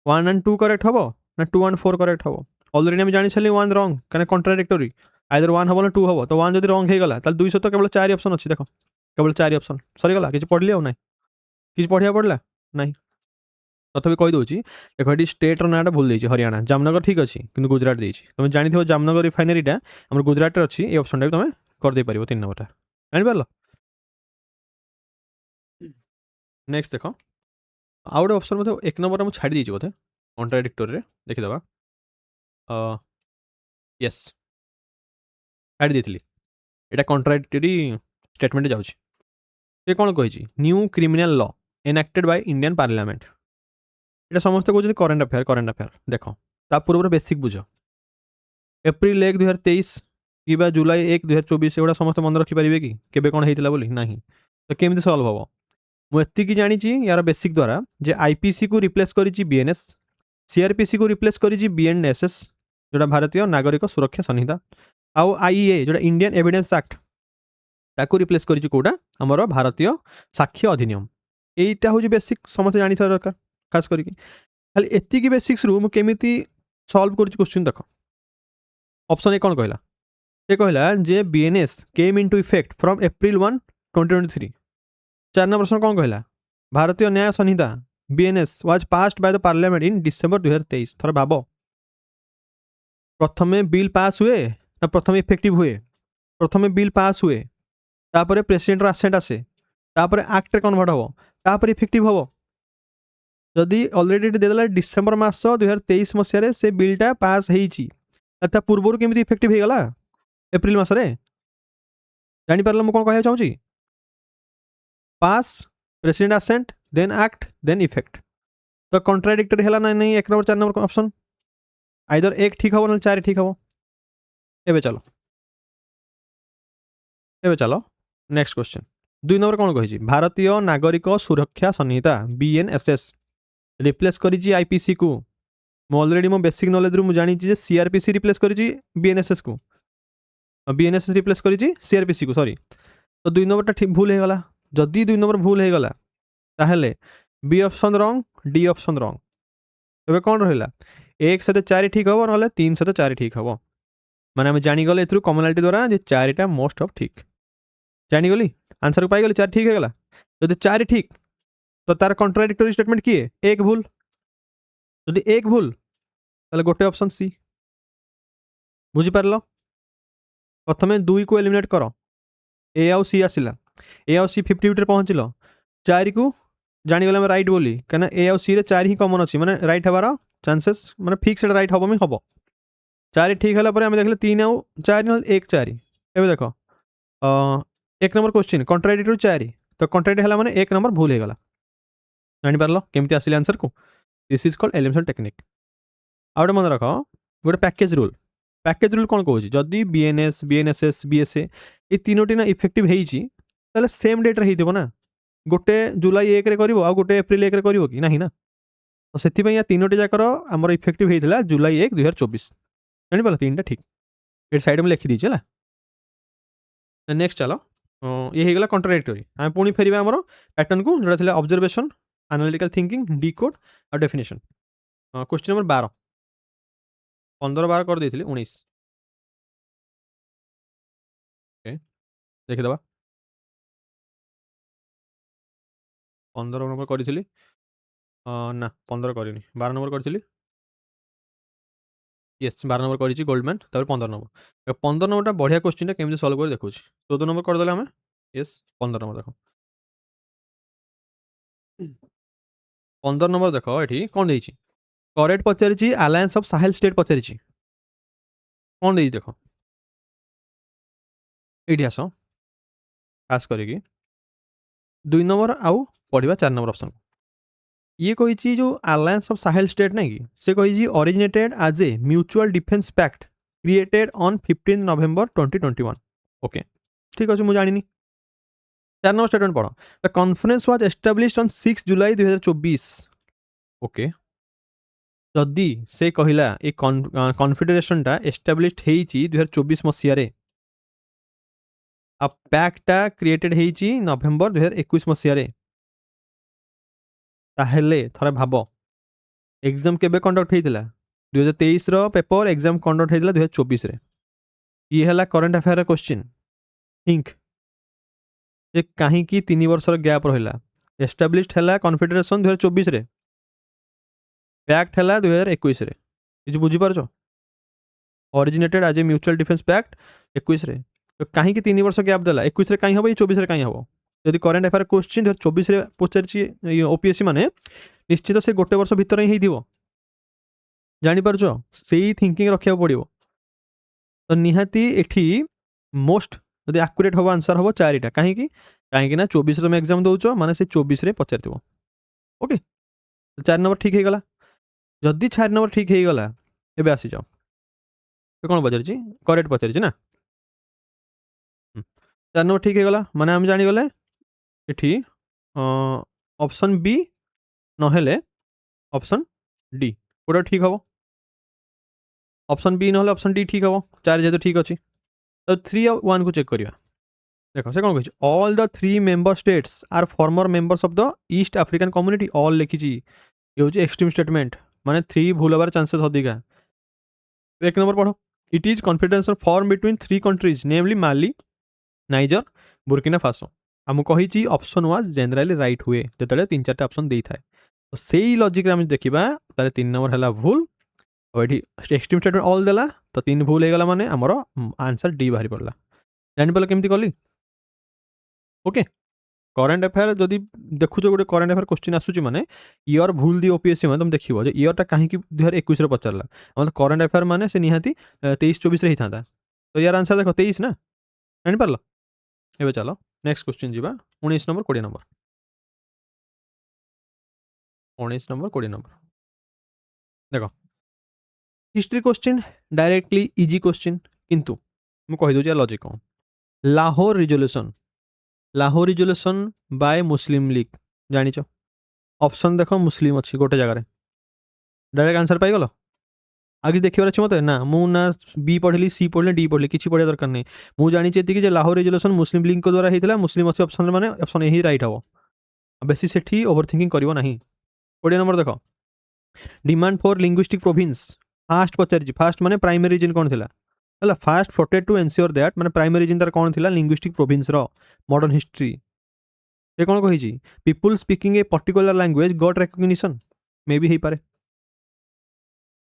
1 and 2 करेक्ट हबो ना 2 and 4 करेक्ट हबो ऑलरेडी हम जानि छली 1 रॉन्ग कने कॉन्ट्राडिक्टरी आइदर 1 हबो ना 2 हबो तो 1 जदि रॉन्ग हे गला ताल 200 तो केवल 4 ऑप्शन अछि देखो केवल 4 ऑप्शन सरी गला किछ पढली हो नै किछ पढिया पडला नै तथापि कहि दउची देखो एटी स्टेट रो नाटा भूल देछि हरियाणा जामनगर ठीक अछि किंतु गुजरात देछि तुम जानि थो जामनगर रिफाइनरीटा हमर गुजरात रे अछि ए ऑप्शन टा तुम कर दे परिबो 3 नंबरटा जानि परलो नेक्स्ट देखो आउट ऑप्शन मतलब 1 नंबर हम छाडी देछि बोथे कॉन्ट्राडिक्टरी रे देखि दबा यस छाडी देथिली एटा कॉन्ट्राडिक्टरी स्टेटमेंट जाउछि ये कोन कहिछि new criminal law enacted by Indian parliament এটা সমস্ত কହୁଛନ୍ତି করেন্ট আফেয়ার দেখো তা ପୂର୍ବରୁ ବେସିକ୍ ବୁଝ ଏପ୍ରିଲ 1 2023 କିମ୍ବା ଜୁଲାଇ 1 2024 ଏଗୁଡ଼ା ସମସ୍ତେ ମନେ ରଖିପାରିବେ କି କେବେ କ'ଣ ହେଇଥିଲା ବୋଲି ନାହିଁ ତ କେମିତି ସଲ୍ଭ ହେବ ମୁଁ ଏତିକି ଜାଣିଛି ୟାର ବେସିକ୍ ଦ୍ୱାରା ଯେ ଆଇପିସିକୁ ରିପ୍ଲେସ୍ କରିଛି ବିଏନ୍ଏସ୍ ସିଆର୍ପିସିକୁ ରିପ୍ଲେସ୍ କରିଛି ବିଏନ୍ଏସ୍ଏସ୍ ଯେଉଁଟା ଭାରତୀୟ ନାଗରିକ ସୁରକ୍ଷା ସଂହିତା ଆଉ ଆଇଇଏ ଯେଉଁଟା ଇଣ୍ଡିଆନ୍ ଏଭିଡେନ୍ସ ଆକ୍ଟ ତାକୁ ରିପ୍ଲେସ୍ କରିଛି କେଉଁଟା ଆମର ଭାରତୀୟ ସାକ୍ଷ୍ୟ ଅଧିନିୟମ এইটা ହେଉଛି ବେସିକ୍ ସମସ୍ତେ ଜାଣିଥିବା ଦରକାର खास करके खाली एतिकी बेसिक्स रु मु केमिति सॉल्व कर क्वेश्चन देख ऑप्शन ए कौन कहला ये कहला जे BNS came into effect from April 1 2023 4 number प्रश्न कौन कहला Bharatiya Nyaya Sanhita BNS was passed by the parliament in December 2023 थोड़ा भाव प्रथमे बिल पास हुए ना प्रथमे इफेक्टिव हुए प्रथमे बिल पास हुए तापर प्रेसिडेंट आसेंट आसे तापर एक्ट रे कन्वर्ट हबो तापर इफेक्टिव हबो जदि ऑलरेडी देदेला डिसेंबर मास 2023 मसीह से बिलटा पास होता पूर्वर केमी इफेक्टिव हो गला एप्रिल मसरे जापर मुझे कौन कह चाहूँगी pass president assent then act then effect तो कॉन्ट्राडिक्टरी है ना नहीं 1 नंबर 4 नंबर ऑप्शन आइदर 1 ठीक हम ना 4 ठीक हम एवं चलो नेक्स्ट क्वेश्चन 2 नंबर कौन कही भारतीय नागरिक सुरक्षा संहिता बीएनएसएस रिप्लेस करी आईपीसी को मु ऑलरेडी मो बेसिक नॉलेज रु जानी सीआरपीसी रिप्लेस करी बीएनएसएस को बीएनएसएस रिप्लेस करी सीआरपीसी को सॉरी तो 2 नंबर ठीक भूल हो गला जदि 2 नंबर भूल हो गला ताहले B option wrong D option wrong एबे कौन रहिला 1 सहित 4 ठीक हम ना 3 सहित 4 ठीक हम माने हम जानीगले ए कॉमनालिटी द्वारा जे 4टा मोस्ट ऑफ ठीक जानीगली आंसर को पाईगली 4 ठीक हो गला जदि 4 ठीक तो तार कॉन्ट्राडिक्टरी स्टेटमेंट किए 1 भूल जदि 1 भूल ताले गोटे ऑप्शन सी बुझी पारलो प्रथमे 2 को एलिमिनेट करो ए आउ सी आसिला ए आउ सी 50 पहुँचल 4 को जानीगले हम राइट बोली कहीं ए आउ सी रे 4 ही कमन अच्छी माने राइट हबार चांसेस माने फिक्स राइट हम ही हम 4 ठीक है आम देख 3 आउ 4 1 4 एवं देख 1 नंबर क्वेश्चन कॉन्ट्राडिक्टरी 4 तो कॉन्ट्राडिक्ट है माने 1 नंबर भूल हो गला जापर केमती आसिले आंसर को this is called elimination technique आउटे मन रख गोटे पैकेज रूल कौन कौन जदि बीएनएस बीएनएसएस बीएसए ये 3टी ना इफेक्टिव होता सेम डेट रे ना गोटे जुलाई 1 कर गोटे एप्रिल 1 कर कि ना तो से 3टी जाकर आमर इफेक्टिव होता जुलाई 1 2024 जापर 3टा ठीक ये साइड में लिखी दीजिए नेक्स्ट चलो ये होगा कॉन्ट्राडिक्टरी आम पुणी फेर आम पैटर्न को जोड़ा था ऑब्जर्वेशन एनालिटिकल थिंकिंग डिकोड और डेफिनेशन क्वेश्चन नंबर 12 15 12 कर देती 19 देखीद 15 नंबर करी ना 15 करनी 12 नंबर करी येस 12 नंबर करी गोल्डमैन तब 15 नंबर 15 नंबर बढ़िया क्वेश्चन केमी सल्व कर देखुच 14 नंबर करदे आम येस 15 नंबर देख 15 नंबर देख ये कौन देती करेक्ट पचारि अलायंस ऑफ साहेल स्टेट पचारि कौन देती देख ये आस खास करी 2 नंबर आउ पढ़ा 4 नंबर ऑप्शन ये कही जो अलायंस ऑफ साहेल स्टेट नहीं कि से कही originated as a mutual defence pact created on 15 November 2021 okay ठीक अच्छे मुझे जानी 4 नंबर स्टेटमेंट पढ़ the conference was established on 6 जुलाई 2024 ओके जदि से कहला ये कॉन्फेडरेशनटा एस्टाब्लिश्ड होती 2024 मसीह आ पैक्टा क्रिएटेड होईची नवेम्बर 2021 मसीह ताहेले थरे भाब एग्जाम केबे कंडक्ट होइतिला 2023 रो पेपर एग्जाम कंडक्ट होइतिला 2024 रे ये हला करंट अफेयर क्वेश्चन थिंक जे कहीं 3 वर्ष गैप रहा एस्टाब्लिश्ड है कन्फेडरेशन 2024 रे पैक्ट है 2021 रे किसी बुझीपार originated as a mutual defence pact 21 रे तो कहीं 3 वर्ष गैप देला 21 रे कहीं हम 24 रे कहीं हम जदि करेन्ट अफेयर क्वेश्चन 2024 रे पचारि ओपीएससी माने निश्चित से गोटे वर्ष भितर ही होइथिबो जानिपार से थिंकिंग रखा पड़ो तो निहाती एठी मोस्ट यदि आक्यूरेट हम आंसर हम 4टा कहीं कहीं 24 तुम एग्जाम दौच माने से 24 रे पचार ओके 4 नंबर ठीक होगा जदि 4 नंबर ठीक होगा एबे आसी जाओ तो कौन पचार करेक्ट पचार ना 4 नंबर ठीक होगा माने आम जानीगले एठी ऑप्शन बी नहेले ऑप्शन डी गोटे ठीक हम ऑप्शन बी नहेले ऑप्शन डी ठीक हम 4 जेहेतु ठीक अच्छी तो 3 और 1 को चेक करिया देखो से कौन कही all the 3 member states are former members of the East African community all लिखी ये हूँ एक्सट्रीम स्टेटमेंट माने 3 भूल हबार चांसेस अधिका 1 नंबर पढ़ो it is confidential form between 3 countries namely Mali Niger Burkina Faso आम कही ऑप्शन वाज जनरली राइट हुए जो 3-4 ऑप्शन दे था तो से लॉजिक आम देखा 3 नंबर है भूल और ये एक्सट्रीम स्टेटमेंट ऑल देला तो 3 भूल होगा माने आमर आंसर डी बाहरी पड़ा जानिपाल केमती कली ओके करेन्ट अफेयर जदि देखुच गोटे करेन्ट अफेयर क्वेश्चन आसूची माने इयर भूल दी ओपीएससी में तुम देखियो जे इयरटा कहीं 2021 रे पचारला मतलब करेन्ट अफेयर माने से निहाती 23-24 रे ही था तो यार आंसर देखो 23 ना जानि पारलो एबे चलो नेक्स्ट क्वेश्चन जीवा 19 नंबर 20 नंबर 19 नंबर 20 नंबर देखो history question directly easy question किंतु मु कहि दउ लॉजिक कौन Lahore resolution by Muslim league जानिच ऑप्शन देखो मुस्लिम अच्छी गोटे जगह डायरेक्ट आंसर पाइगल आगे देखिए अच्छे मत ना मुझे बी पढ़ी सी पढ़ी डी पढ़ी किसी पढ़िया दरकार नहीं मुझे जानी कि लाहौर रिजोल्यूशन मुस्लिम लीग को द्वारा होता मुस्लिम अच्छे ऑप्शन माने ऑप्शन यही राइट हम बेसी से ओवर थिंकिंग करिवो नहीं 20 नंबर देख demand for linguistic province first पचार फास्ट माने प्राइमरी रीजन कौन थिला है first floated to ensure that माने प्राइमरी रीजन तार कौन थिला लिंग्विस्टिक प्रोविंस रो मॉडर्न हिस्ट्री ये कौन कही people speaking a particular language got recognition may be हो पारे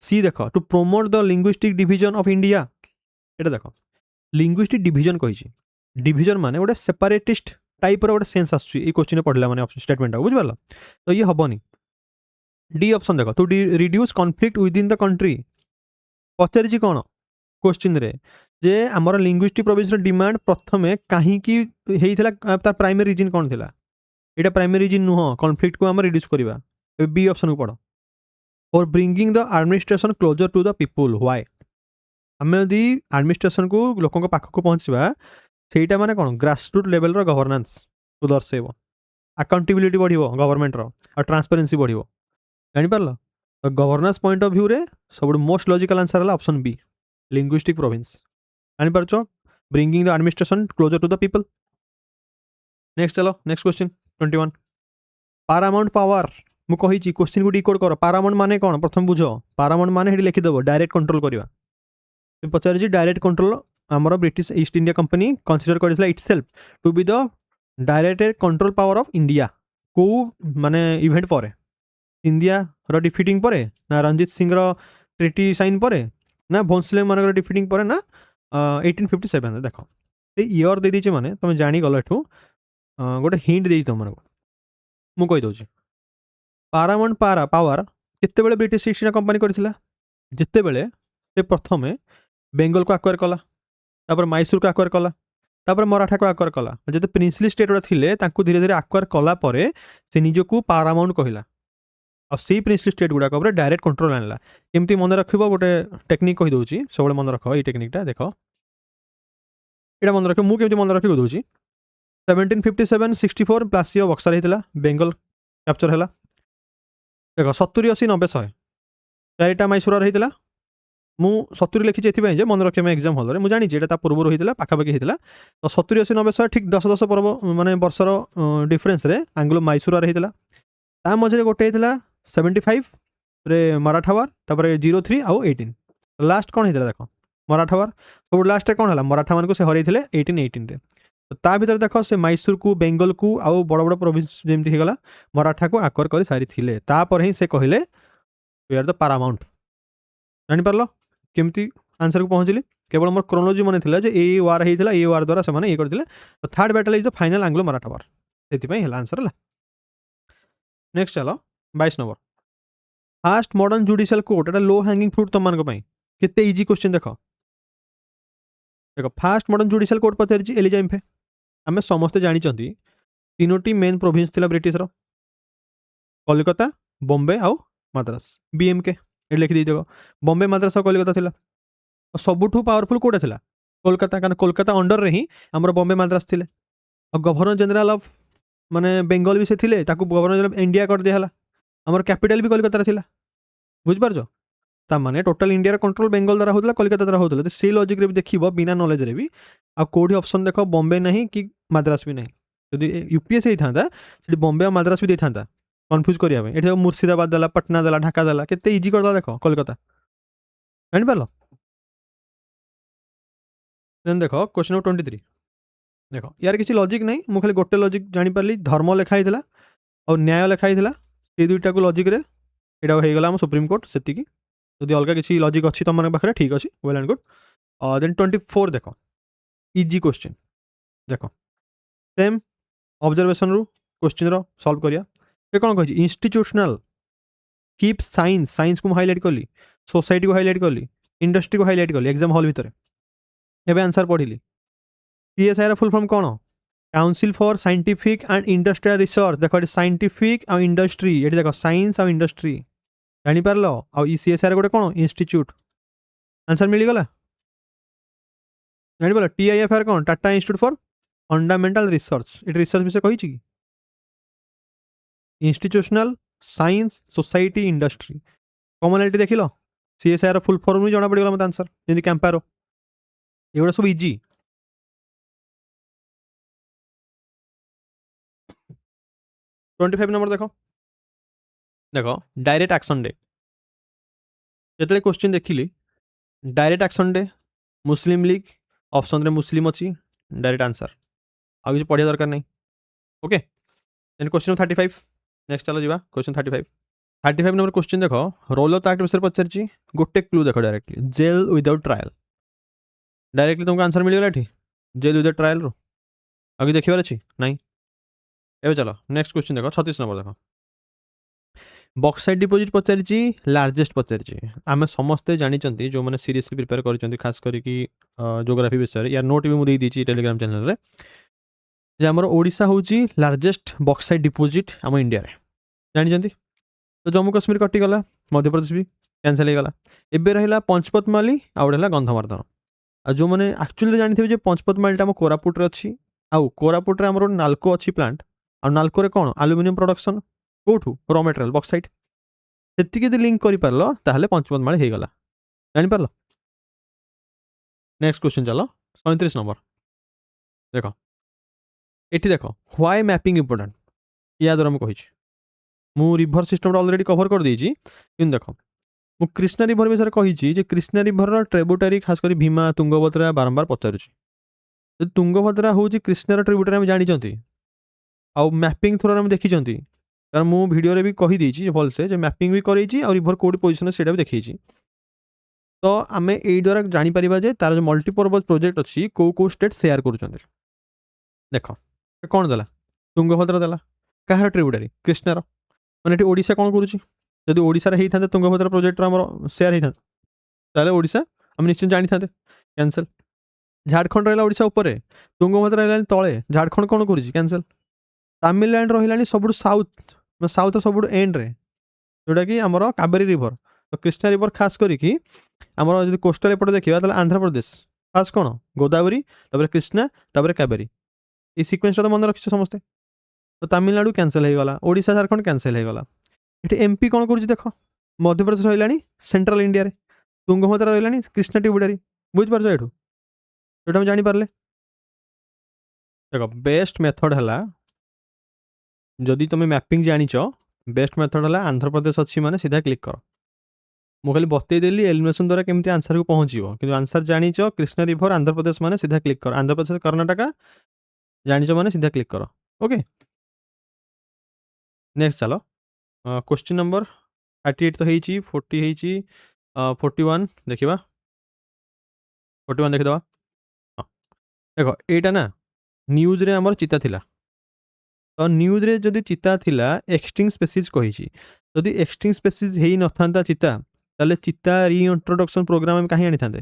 सी देख to promote the linguistic division of India ये देख लिंग्विस्टिक डिविजन कही डिविजन माने गोटे सेपरेटिस्ट टाइप रो गोटे सेंस आसुची ए क्वेश्चन पढ़ला माने स्टेटमेंट बुझ पारला तो ये हबनी डी ऑप्शन देख to reduce conflict within the country पचारि कौन क्वेश्चन रे जे आमर लिंग्विस्टिक प्रोविंस डिमांड प्रथमे कहीं तार प्राइमरी रीजन कौन थिला एटा प्राइमरी रीजन नुह कॉन्फ्लिक्ट को आम रिड्यूस करवा बी ऑप्शन को पढ़ for bringing the administration closer to the people why आम यदि एडमिनिस्ट्रेशन को लोकों पाख को पहुँचवा सेटा माने कौन ग्रासरूट लेवल रो गवर्नेंस को दर्शेब अकाउंटेबिलिटी बढ़िबो गवर्नमेंट रो और ट्रांसपेरेंसी बढ़िबो जानि पारला तो गवर्नेंस पॉइंट ऑफ व्यू रे सब मोस्ट लॉजिकल आंसर है ऑप्शन बी लिंग्विस्टिक प्रोविंस जानि पारछ bringing the administration closer to the people next चलो नेक्स्ट क्वेश्चन 21 पारामाउंट पावर मु कही क्वेश्चन को डिकोड कर पारामाउंट माने कौन प्रथम बुझ पारामाउंट माने हेडी लिखिदेव डायरेक्ट कंट्रोल करवा पचार डायरेक्ट कंट्रोल आमर British East India company consider करथिला itself to be the direct control power of India को माने इवेंट पर इंडिया रो डिफिटिंग पर ना रणजीत सिंह रो ट्रिटी साइन पर ना भोंसले मान डिफिटिंग पर ना 1857 देख इयर दे दीचे माने तुम जानीगल एठू गोटे हिंट दे तुम मु कही दूसरी पारामाउंट पावर केतेबेले ब्रिटिश ईस्ट इंडिया कंपनी करथिला जेतेबेले से प्रथमे बेंगल को आक्वायर कला तापर मैसूर को आक्वायर कला तापर मराठा को आक्वायर कला जते प्रिंसली स्टेट गुड़ा थिले तांकू धीरे धीरे आक्वायर कला परे से निजको पारामाउंट कहला और सी प्रिंसली स्टेट गुड़ाक डायरेक्ट कंट्रोल आनला केमती मन रख गोटे टेक्निक कही दूसरी सब मन रख ये टेक्निकटा देख ये मन रख मुझे मन रखी दूसरी 1757-64 प्लासी ऑफ बक्सर होता बेंगल कैप्चर है देख 70-80-90-100 चारिटा मैसूर होता ମୁଁ 70 লিখিଛି ଏଥିପାଇଁ ଯେ ମନେ ରଖିବା ପାଇଁ ଏକ୍ଜାମ୍ ହଲ୍ରେ ମୁଁ ଜାଣିଛି ଏଇଟା ତା ପୂର୍ବରୁ ହେଇଥିଲା ପାଖାପାଖି ହେଇଥିଲା ତ 70 80 90 100 ଠିକ୍ 10 10 ପର୍ବ ମାନେ ବର୍ଷର ଡିଫରେନ୍ସରେ ଆଙ୍ଗ୍ଲୋ ମାଇସୁରରେ ହେଇଥିଲା ତା ମଝିରେ ଗୋଟେ ହେଇଥିଲା 75 ରେ ମରାଠାୱାର ତାପରେ 03 ଆଉ 18 ଲାଷ୍ଟ କ'ଣ ହେଇଥିଲା ଦେଖ ମରାଠାୱାର ସବୁ ଲାଷ୍ଟରେ କ'ଣ ହେଲା ମରାଠାମାନଙ୍କୁ ସେ ହରେଇଥିଲେ 1818ରେ ତା ଭିତରେ ଦେଖ ସେ ମାଇସୁରକୁ ବେଙ୍ଗଲକୁ ଆଉ ବଡ଼ ବଡ଼ ପ୍ରୋଭିନ୍ସ ଯେମିତି ହେଇଗଲା ମରାଠାକୁ ଆକ୍ୱାର କରି ସାରିଥିଲେ ତାପରେ ହିଁ ସେ କହିଲେ वी आर द ପାରାମାଉଣ୍ଟ ଜାଣିପାରିଲ କେମିତି ଆନ୍ସରକୁ ପହଞ୍ଚିଲି କେବଳ ମୋର କ୍ରୋନୋଲୋଜି ମନେ ଥିଲା ଯେ ଏଇ ୱାର୍ ହେଇଥିଲା ଏଇ ୱାର୍ ଦ୍ୱାରା ସେମାନେ ଇଏ କରିଥିଲେ third battle is the final Anglo Maratha war ସେଥିପାଇଁ ହେଲା ଆନ୍ସର ହେଲା ନେକ୍ସଟ ଚାଲ 22 number first modern judicial court ଏଟା ଲୋ ହ୍ୟାଙ୍ଗିଂ ଫ୍ରୁଟ୍ ତମମାନଙ୍କ ପାଇଁ କେତେ ଇଜି କ୍ୱେଶ୍ଚିନ୍ ଦେଖ ଫାଷ୍ଟ ମଡର୍ନ ଜୁଡ଼ିସିଆଲ କୋର୍ଟ ପଚାରିଛି ଏଲିଜାଇମ୍ଫେ ଆମେ ସମସ୍ତେ ଜାଣିଛନ୍ତି ତିନୋଟି ମେନ୍ ପ୍ରୋଭିନ୍ସ ଥିଲା ବ୍ରିଟିଶର କଲିକତା ବମ୍ବେ ଆଉ ମାଦ୍ରାସ BMK ଏଠି ଲେଖିଦେଇଥିବ ବମ୍ବେ ମାଦ୍ରାସ ଆଉ କଲିକତା ଥିଲା ସବୁଠୁ ପାୱାରଫୁଲ୍ କୋଉଟା ଥିଲା କୋଲକାତା କାରଣ କୋଲକାତା ଅଣ୍ଡରରେ ହିଁ ଆମର ବମ୍ବେ ମାଦ୍ରାସ ଥିଲେ ଆଉ ଗଭର୍ଣ୍ଣର ଜେନେରାଲ ଅଫ୍ ମାନେ ବେଙ୍ଗଲ ବି ସେ ଥିଲେ ତାକୁ ଗଭର୍ଣ୍ଣର ଜେନେରାଲ ଇଣ୍ଡିଆ କରିଦିଆହେଲା ଆମର କ୍ୟାପିଟାଲ ବି କଲିକତାରେ ଥିଲା ବୁଝିପାରୁଛ ତାମାନେ ଟୋଟାଲ ଇଣ୍ଡିଆର କଣ୍ଟ୍ରୋଲ ବେଙ୍ଗଲ ଦ୍ୱାରା ହେଉଥିଲା କଲିକତା ଦ୍ୱାରା ହେଉଥିଲା ତ ସେଇ ଲଜିକ୍ରେ ବି ଦେଖିବ ବିନା ନଲେଜରେ ବି ଆଉ କେଉଁଠି ଅପସନ୍ ଦେଖ ବମ୍ବେ ନାହିଁ କି ମାଦ୍ରାସ ବି ନାହିଁ ଯଦି UPSC ହେଇଥାନ୍ତା ସେଠି ବମ୍ବେ ଆଉ ମାଦ୍ରାସ ବି ଦେଇଥାନ୍ତା কনফ্ୟୁজ করা এটি মুর্শিদাবাদ দেলা পটনা দেলা ঢাকা দেলা কেতে ইজি করদেলা দেখ কলকাতা জানিপার দেন দেখ কোশ্চেন নম্বর 23 দেখ ইয়ার কিছু লজিক নাই মু খালি গোটে লজিক জানিপারি ধর্ম লেখা হয়েছিল আর ন্যায় লেখা হয়েছিল এই দুইটাকে লজিক্রে এটা হয়ে গলা আমার সুপ্রিমকোর্ট সেতিকি যদি অলগা কিছু লজিক অছি তোমার পাখে ঠিক আছে ওয়েল অ্যান্ড গুড দেন 24 দেখ ইজি কোশ্চেন দেখ সেম অবজরভেসন রু কোশ্চেন সলভ করিয়া ये कौन कही इंस्टीट्यूशनल कीप साइंस को हाईलाइट कली सोसाइटी को हाईलाइट कली इंडस्ट्री को हाईलाइट कली एग्जाम हॉल भितर एवं आंसर पढ़ी CSIR फुल फॉर्म कौन council for scientific and industrial research देख साइंटिफिक आ इंडस्ट्री ये देख साइंस आ इंडस्ट्री जानीपार आ CSIR गोटे कौन इंस्टीट्यूट आंसर मिलगला जानीपार TIFR कौन Tata institute for fundamental research ये रिसर्च विषय कही institutional science society industry commonality देख लो CSIR फुल फॉर्म भी जना पड़गला मत आंसर जमी कैंपारो एगुड़ा सब इजी 25 नंबर देख देख डायरेक्ट एक्शन डे जो क्वेश्चन देखिली डायरेक्ट एक्शन डे मुस्लिम लीग ऑप्शन रे मुस्लिम अच्छी डायरेक्ट आंसर आ किसी पढ़िया दरकार नहीं ओके देन क्वेश्चन 35 नेक्स्ट चलो जीवा क्वेश्चन 35 नंबर क्वेश्चन देख रोल ऑफ एक्ट विषय पचार गोटे क्लू देख directly jail without trial directly तुमको आंसर मिलगला ये जेल विदाउट ट्रायल रो आगे देखिबार अच्छी नहीं ए चलो नेक्स्ट क्वेश्चन देख 36 नंबर देख बक्साइट डिपोजिट पचार लार्जेस्ट पचार आम समस्ते जानते जो मैंने सीरीयसली प्रिपेयर कर खास करके जोग्राफी विषय यार नोट भी मुझे देती टेलीग्राम चैनल रे जे आमर ओडिशा होची लार्जेस्ट बक्साइट डिपोजिट आम इंडिया रे जानते तो जम्मू काश्मीर कटिगला मध्य प्रदेश भी कैंसल होगा एबे रहा पंचपतमाली आउ रहा गंधमार्दन आ जो मैंने एक्चुअली जानते जे पंचपतमालीटा आम कोरापुट अच्छी आउ कोरापुट रे आमर नाल्को अच्छी प्लांट आ नाल्को रे कौन आलुमिनियम प्रोडक्शन कौटू रॉ मटेरियल बक्साइट से लिंक कर पार ताहले पंचपतमाली हो गला जानीपार नेक्स्ट क्वेश्चन चलो 37 नंबर देख एटी देख व्हाई मैपिंग इंपोर्टेंट या द्वारा मुझे कही मु रिभर सिस्टम ऑलरेडी कवर कर देछि कि देख मु कृष्णा रिभर विषय कही कृष्णा रिभर ट्रिब्यूटरी खास कर भीमा तुंगभद्रा बारंबार पचारुछि तुंगभद्रा हूँ कृष्णार ट्रिब्यूटरी आम जानते आउ मैपिंग थ्रू आम देखी कारण मु वीडियो भी कहीदे भलसे मैपिंग भी कर रिभर कौट पोजिशन से भी देखी तो आम यही द्वारा जापर जे तार जो मल्टीपर्पज प्रोजेक्ट अच्छी कौ कौ स्टेट शेयर कर देख कौन देला तुंगभद्रा देला कहार ट्रिब्यूटरी कृष्णार मैंने ओडिशा कौन करुँच ओडिशा होता तुंगभद्रा प्रोजेक्ट आम शेयर होता ओडिशा आम निश्चित जानी था कैंसल झारखंड रहा ओडिशा उपर तुंगभद्रा रहा तले झारखंड कौन कर कैंसल तमिलनाडु रहा सब साउथ साउथ सब एंड रे जोटा कि आमर कावेरी रिभर तो कृष्णा रिभर खास करके आमर जो कोस्टल एपटे देखा तो आंध्र प्रदेश खास कौन गोदावरी तापर कृष्णा तापर कावेरी ये सिक्वेन्स तो मन रखी समस्ते तो तमिलनाडु कैंसल हो गला ओडिशा झारखंड कैंसल हो गला ये MP कौन कर देख मध्यप्रदेश रहा सेंट्रल इंडिया रे ତୁଙ୍ଗଭଦ୍ରା ରହିଲାନି କ୍ରିଷ୍ଣା ଟ୍ରିବ୍ୟୁଟାରି ବୁଝିପାରୁଛ ଏଠୁ ଏଇଟା ଆମେ ଜାଣିପାରିଲେ ଦେଖ ବେଷ୍ଟ ମେଥଡ଼ ହେଲା ଯଦି ତୁମେ ମ୍ୟାପିଂ ଜାଣିଛ ବେଷ୍ଟ ମେଥଡ଼ ହେଲା ଆନ୍ଧ୍ରପ୍ରଦେଶ ଅଛି ମାନେ ସିଧା କ୍ଲିକ୍ କର ମୁଁ ଖାଲି ବତେଇଦେଲି ଏଲିମିନେସନ୍ ଦ୍ୱାରା କେମିତି ଆନ୍ସରକୁ ପହଞ୍ଚିବ କିନ୍ତୁ ଆନ୍ସର ଜାଣିଛ କ୍ରିଷ୍ଣା ରିଭର ଆନ୍ଧ୍ରପ୍ରଦେଶ ମାନେ ସିଧା କ୍ଲିକ୍ କର ଆନ୍ଧ୍ରପ୍ରଦେଶ କର୍ଣ୍ଣାଟକା ଜାଣିଛ ମାନେ ସିଧା କ୍ଲିକ୍ କର ଓକେ ନେକ୍ସଟ ଚାଲ क्वेश्चन नंबर 38 तो ହେଇଛି 40 ହେଇଛି 41 ଦେଖିବା 41 ଦେଖିଦେବା ଦେଖ ଏଇଟା ନା ନ୍ୟୁଜ୍ରେ ଆମର ଚିତା ଥିଲା ତ ନ୍ୟୁଜ୍ରେ ଯଦି ଚିତା ଥିଲା ଏକ୍ସଟିଙ୍ଗ ସ୍ପେସିସ୍ କହିଛି ଯଦି ଏକ୍ସଟିଙ୍ଗ ସ୍ପେସିସ୍ ହେଇନଥାନ୍ତା ଚିତା ତାହେଲେ ଚିତା ରିଇଣ୍ଟ୍ରୋଡକ୍ସନ୍ ପ୍ରୋଗ୍ରାମ୍ ଆମେ କାହିଁ ଆଣିଥାନ୍ତେ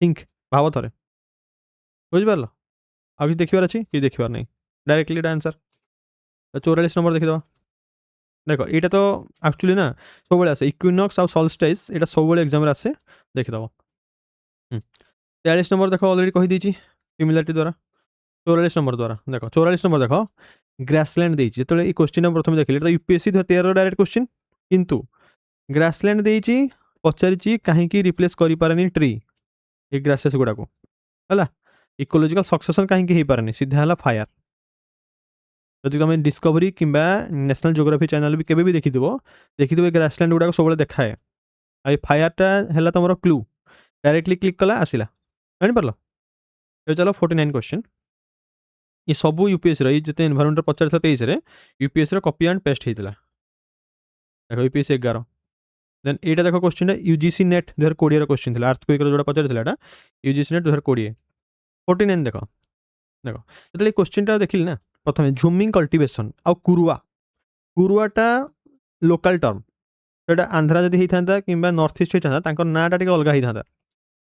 ଥିଙ୍କ ଭାବ ଥରେ ବୁଝିପାରିଲ ଆଉ କିଛି ଦେଖିବାର ଅଛି କିଛି ଦେଖିବାର ନାହିଁ ଡାଇରେକ୍ଟଲି ଏଇଟା ଆନ୍ସର 44 ନମ୍ବର ଦେଖିଦେବା देख यहाँ तो एक्चुअली ना सब आसे इक्विनॉक्स आउ सॉल्स्टाइस यहाँ सब एग्जाम आसे देखिदेव 43 नंबर देख अलरेडी कहीदे सिमिलारिटी द्वारा 44 नंबर द्वारा देख 44 नंबर देख ग्रासलैंड देती जो ये क्वेश्चन प्रथम देखिए तो यूपीएससी 13 डायरेक्ट क्वेश्चन किंतु ग्रासलैंड देती पचारि कहीं रिप्लेस करें ट्री ये ग्रासेस गुड़ाक है इकोलोजिकल सक्सेसन कहीं पारे सीधा है फायर जदि तुम डिस्कवरी कि नेशनल जियोग्राफी चैनल भी केबे भी देखिए ग्रासलैंड गुड़ाक सब देखाए आ फायरटा है तुम क्लू डायरेक्टली क्लिक कला आसला जापार ये चलो 49 क्वेश्चन ये सब यूपीएससी जिते environment Pachar 23 UPSC copy and paste होता देख यूपीएससी 11 देन यहाँ देख क्वेश्चन यूजीसी नेट 2020 क्वेश्चन थी अर्थक्वेक जो पचार यूजीसी नेट 2020 49 देख देख जो क्वेश्चन देखिली ना प्रथम झुमिंग कल्टिवेशन आउ कुरुआटा लोकल टर्म जोटा आंध्रा जदि होता कि नॉर्थ ईस्ट होता नाटा टी अलग होता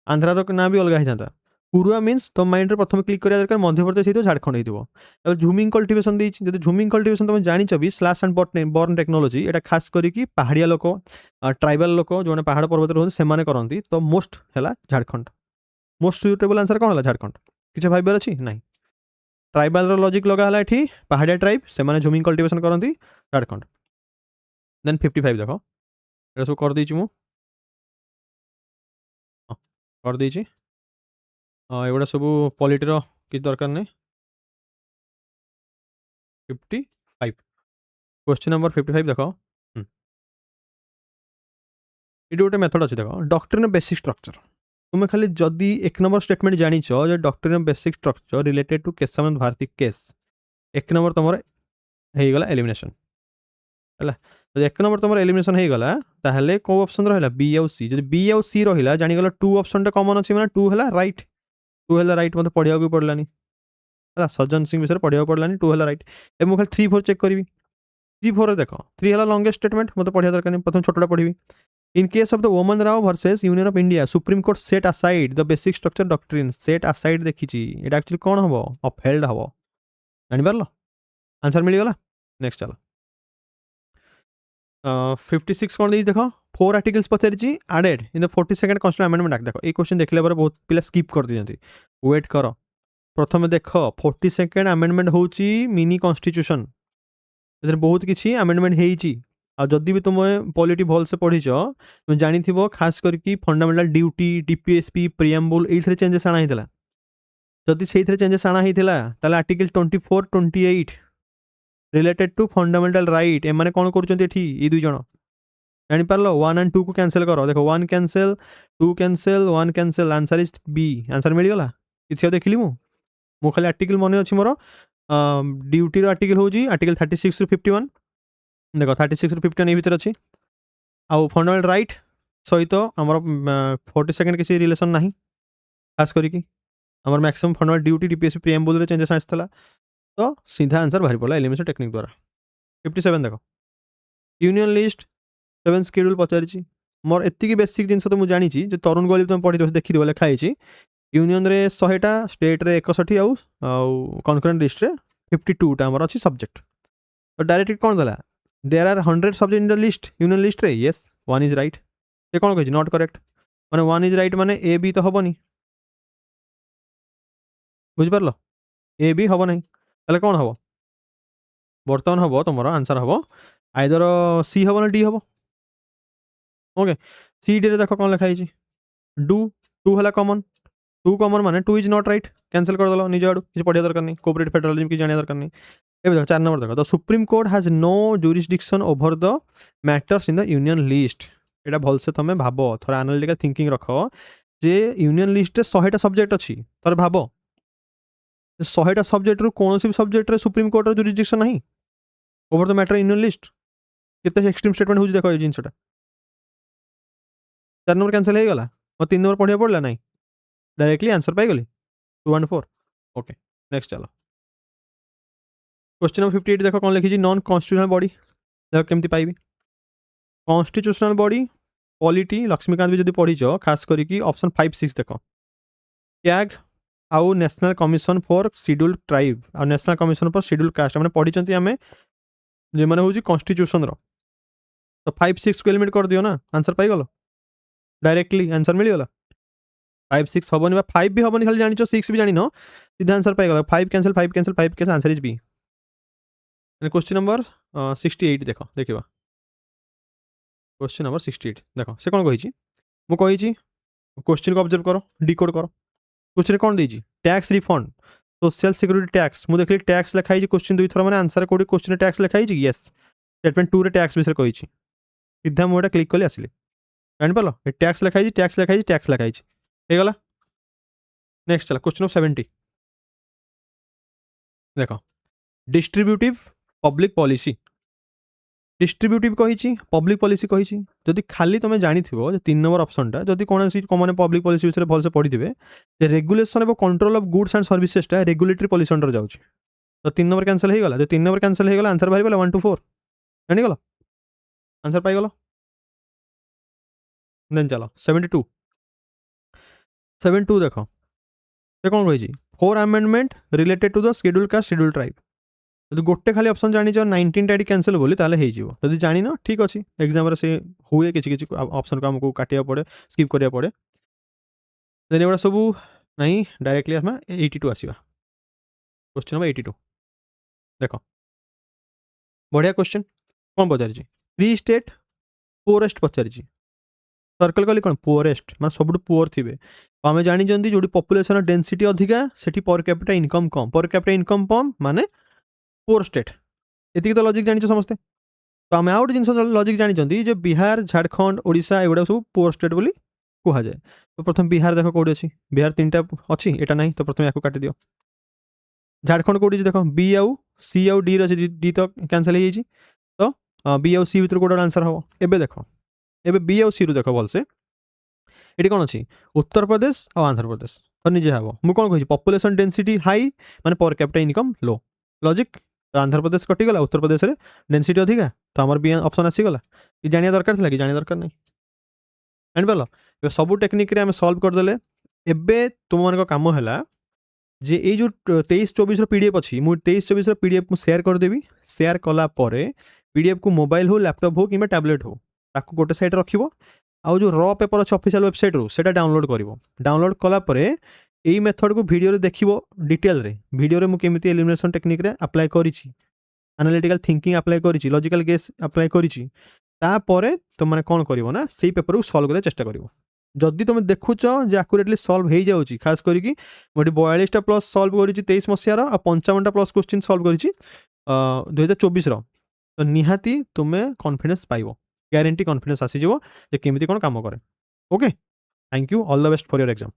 आंध्रार ना भी अलग होता कुरुआ मीन्स तुम माइंड प्रथम क्लिक करा दरकार मध्यप्रदेश हो झारखंड हो झुमिंग कल्टिवेशन देखिए झुमिंग कल्टिवेशन तुम जानिच भी स्लैश एंड बर्न टेक्नोलॉजी यहाँ खास करके पहाड़िया लोक ट्राइबल लोक जो पहाड़ पर्वत रोते से करती तो मोस्ट है झारखंड मोस्ट सुटेबल आंसर कौन है झारखंड किसी भावर अच्छी ना ट्राइबल लॉजिक लगा है ये पहाड़िया ट्राइब से झुमिंग कल्टिवेशन करती झारखंड देन 55 देख ये सब कर देची कर देची एगुड़ा सब पॉलिटर किसी दरकार नहीं 55 क्वेश्चन नंबर 55 देख ये गोटे मेथड अच्छे देख डॉक्ट्रिन बेसिक स्ट्रक्चर तुम्हें खाली जदि 1 नंबर स्टेटमेंट जानिछ जे doctrine basic structure related to Kesavananda Bharati case 1 number तुम होगला एलिमिनेशन है 1 नंबर तुम एलिमिनेशन होगला ताहले कौ ऑप्शन रहा बी आउ सी जब बी आउ सी रहा जानीगला 2 ऑप्शन टा कॉमन अच्छी मैंने 2 है राइट 2 है राइट मतलब पढ़ा भी पड़लानी है सज्जन सिंह विषय पढ़ा पड़लानी 2 है राइट ए मुझे खाली 3 4 चेक करी 3 4 देख 3 है लॉन्गेस्ट स्टेटमेंट मतलब पढ़ा दरकार नहीं प्रथम छोटा पढ़ी In case of the Oman Rao versus Union of India, Supreme Court set aside the basic structure doctrine. Set aside देखी it actually कौन हबो upheld हबो जानी पारलो आंसर मिली गला नेक्स्ट चलो 56 कौन देई देखो 4 articles पचारिची added in the 42nd Constitutional Amendment Act देखो ये क्वेश्चन देखले बारे बहुत पिला स्किप कर दियंती वेट करो प्रथम देखो 42nd अमेंडमेंट होची मिनी कॉन्स्टिट्यूशन एथरे बहुत किछि अमेंडमेंट हेइची आ जदि भी तुम पॉलिटी भल से पढ़ीच तुम जानी खास करके फंडामेंटल ड्यूटी डीपीएसपी प्रिएम्बुल ये चेंजेस आना होता जदि से चेंजेस आना होता article 24 28 related to fundamental right एम कौन कर दुई जन जापार 1 and 2 को कैंसिल करो देखो 1 cancel 2 cancel 1 cancel answer is B answer मिलगला कि देखिली मु खाली आर्टिकल मन अच्छी मोर ड्यूटी आर्टिकल हूँ आर्टिकल 36 ରୁ 51 देख 36 ରୁ 51 भर अच्छी आउ फंडामेंटल राइट सहित आमर 42nd किसी रिलेसन ना खास करके आमर maximum fundamental duty DPSC preamble changes आसाला तो सीधा आंसर बाहरी पड़ा एलिमिनेशन टेक्निक द्वारा 57 देख यूनियन लिस्ट 7 शेड्यूल पचारि मोर एति बेसिक जिन तो मुझे जानी जो तरुण गोली तुम पढ़ी देखी लिखाई यूनियन रे 100टा स्टेट रे 61 आउ कनकरेंट लिस्ट रे 52टा आमर अच्छी सब्जेक्ट तो डायरेक्ट कौन देला there are 100 subject in the list union list रे यस 1 इज राइट ये कौन कही नॉट करेक्ट माने 1 इज राइट माने ए बी तो हेनी बुझिपारल ए बी हम ना ताले कौन हम बर्तमान हम तुम आंसर हम आइदर सी हम ना डी हम ओके सी डी देख कौन लिखाई डू टू है कमन टू कमन माने two is not right cancel करदेल निज आड़ू किसी पढ़िया दरकार नहीं कोऑपरेटिव फेडरलिज्म की जाना दरकार नहीं ए देख 4 नंबर देख the supreme court has no jurisdiction over the matters in the union list एटा भलसे तुम भाव थोड़ा एनालिटिकल थिंकिंग रख जे यूनियन लिस्ट 100टा सब्जेक्ट अच्छी थोड़ा भाव 100टा सब्जेक्ट रू कौन भी सब्जेक्ट सुप्रीम कोर्ट जुरिस्डिक्शन नहीं over the matter union list कितने एक्सट्रीम स्टेटमेंट हो देख ये जिनटा 4 नंबर कैंसल हो गला और 3 नंबर पढ़िया पड़ा ना डायरेक्टली आंसर पाईगली 2 and 4 ओके नेक्स्ट चलो क्वेश्चन नंबर 58 देख कौन लिखी नॉन कॉन्स्टिट्यूशनल बॉडी देख केमती पाइबी कॉन्स्टिट्यूशनल बॉडी पॉलिटी लक्ष्मीकांत भी जब पढ़ीच खास करके ऑप्शन 5 6 देख कैग आउ national commission for scheduled tribe आ national commission for scheduled caste मैंने पढ़ी आम जो मैंने हूँ कॉन्स्टिट्यूशन तो 5 6 को एलिमिनेट कर दियो ना आंसर पाईगल डायरेक्टली आंसर मिलगला 5 6 हेनी 5 भी हेनी खाली जान 6 भी जान सीधा आंसर पाईगल 5 cancel 5 cancel 5 cancel answer is B question number 68 देख देखा क्वेश्चन नंबर 68 देख से कौन कही मुझे क्वेश्चन को ऑब्जर्व कर डिकोड कर क्वेश्चन कौन देती tax refund social security tax मुझे देखिए टैक्स लिखाई क्वेश्चन 2 थर मैंने आंसर कौटी क्वेश्चन टैक्स लिखाई यस स्टेटमेंट 2 रे टैक्स विषय कही सीधा मुझे क्लिक कली आसिली जापार टैक्स लिखाई टैक्स लिखाई टैक्स लिखाई होगला नेक्स्ट चला क्वेश्चन ऑफ 70 देख डिस्ट्रीब्यूटिव पब्लिक पॉलिसी डिस्ट्रीब्यूटिव कही पब्लिक पॉलिसी कही जदि खाली तुम जानी 3 नंबर ऑप्शनटा जदि कौन मैंने पब्लिक पॉलिसी विषय भलसे पढ़ी थे रेगुलेशन और कंट्रोल ऑफ गुड्स एंड सर्विसेसटा रेगुलेटरी पॉलिसी अंडर जाऊँ तो 3 नंबर कैंसल होगा जो 3 नंबर कैंसल होगा आंसर बाहर 1 2 4 जानीगल आंसर पाईगल देन चलो 72 देख से कौन कही 4 amendment related to the schedule caste schedule tribe जो गोटे खाली ऑप्शन जानी 19टा कैंसल बोली जब जानी ना ठीक अच्छे एग्जाम से हुए किसी ऑप्शन को आमको काटा पड़े स्किप करा पड़े देन एगुड़ा सब ना डायरेक्टली आम 82 आसवा क्वेश्चन नंबर 82 देख बढ़िया क्वेश्चन कौन पचारि फ्री स्टेट पुअरेस्ट पचारि सर्कल कली कौन पुअरेस्ट मैं सब पुअर थे आम जानी जो पॉपुलेशन डेंसिटी अधिका से पर कैपिटा इनकम कम पर कैपिटा इनकम कम माने पुअर स्टेट ये तो लॉजिक जानी समस्ते तो आम आउ जिन लॉजिक जानी जो बिहार झारखंड ओडिशा एगुड़ा सब पुअर स्टेट बोली कह जाए तो प्रथम बिहार देख कौटी अच्छी बिहार 3टा अच्छी एटा ना तो प्रथम या काटि दियो झारखंड कौटी देख बी आउ सी आउ डी रही डी तो कैंसल हो तो बी आउ सी भर कौटे आंसर हम एवं देख एवं बी आउ सी रु देख भलसे ये कौन अच्छी उत्तर प्रदेश और आंध्र प्रदेश तो निजे हम मुझे कौन कही पॉपुलेशन डेंसिटी हाई माने पर कैपिटा इनकम लो लॉजिक तो आंध्र प्रदेश कटिगला उत्तर प्रदेश में डेंसिटी अधिका तो आमर बी ऑप्शन आसीगला कि जानिया दरकार था कि जानिया दरकार नहीं जानिपार ए सब टेक्निक आम सल्व करदे एबे तुम मान कम है जे ये जो 23-24 पीडीएफ अच्छी मुझे 23-24 पीडीएफ शेयर करदेवी शेयर कलापर पीडीएफ को मोबाइल हो लैपटॉप हो कि टैबलेट हो ताको गोटे साइड रखिबो आउ जो र पेपर अच्छे ऑफिशियल वेबसाइट रू सेटा डाउनलोड करिवो डाउनलोड कलापर यही मेथड को वीडियो देखिबो डिटेल रे वीडियो रे मु केमिति एलिमिनेशन टेक्निक रे अप्लाई करिछि एनालिटिकल थिंकिंग अप्लाई करिछि लॉजिकल गेस अप्लाई करिछि तापरे तुम माने कोन करिवो ना सेही पेपर को सॉल्व करे चेष्टा करिवो जदि तुम देखुच जे एक्यूरेटली सॉल्व हो जाउछि खास करिकि मोटी 42टा प्लस सॉल्व करिछि 23 मसियार आ 55टा प्लस क्वेश्चन सॉल्व करिछि 2024 रो तो निहाती तुमे कॉन्फिडेंस पाइबो ग्यारंटी कॉन्फिडेंस आसी जिवो जे केमिति कोन काम करे okay thank you all the best for your exam.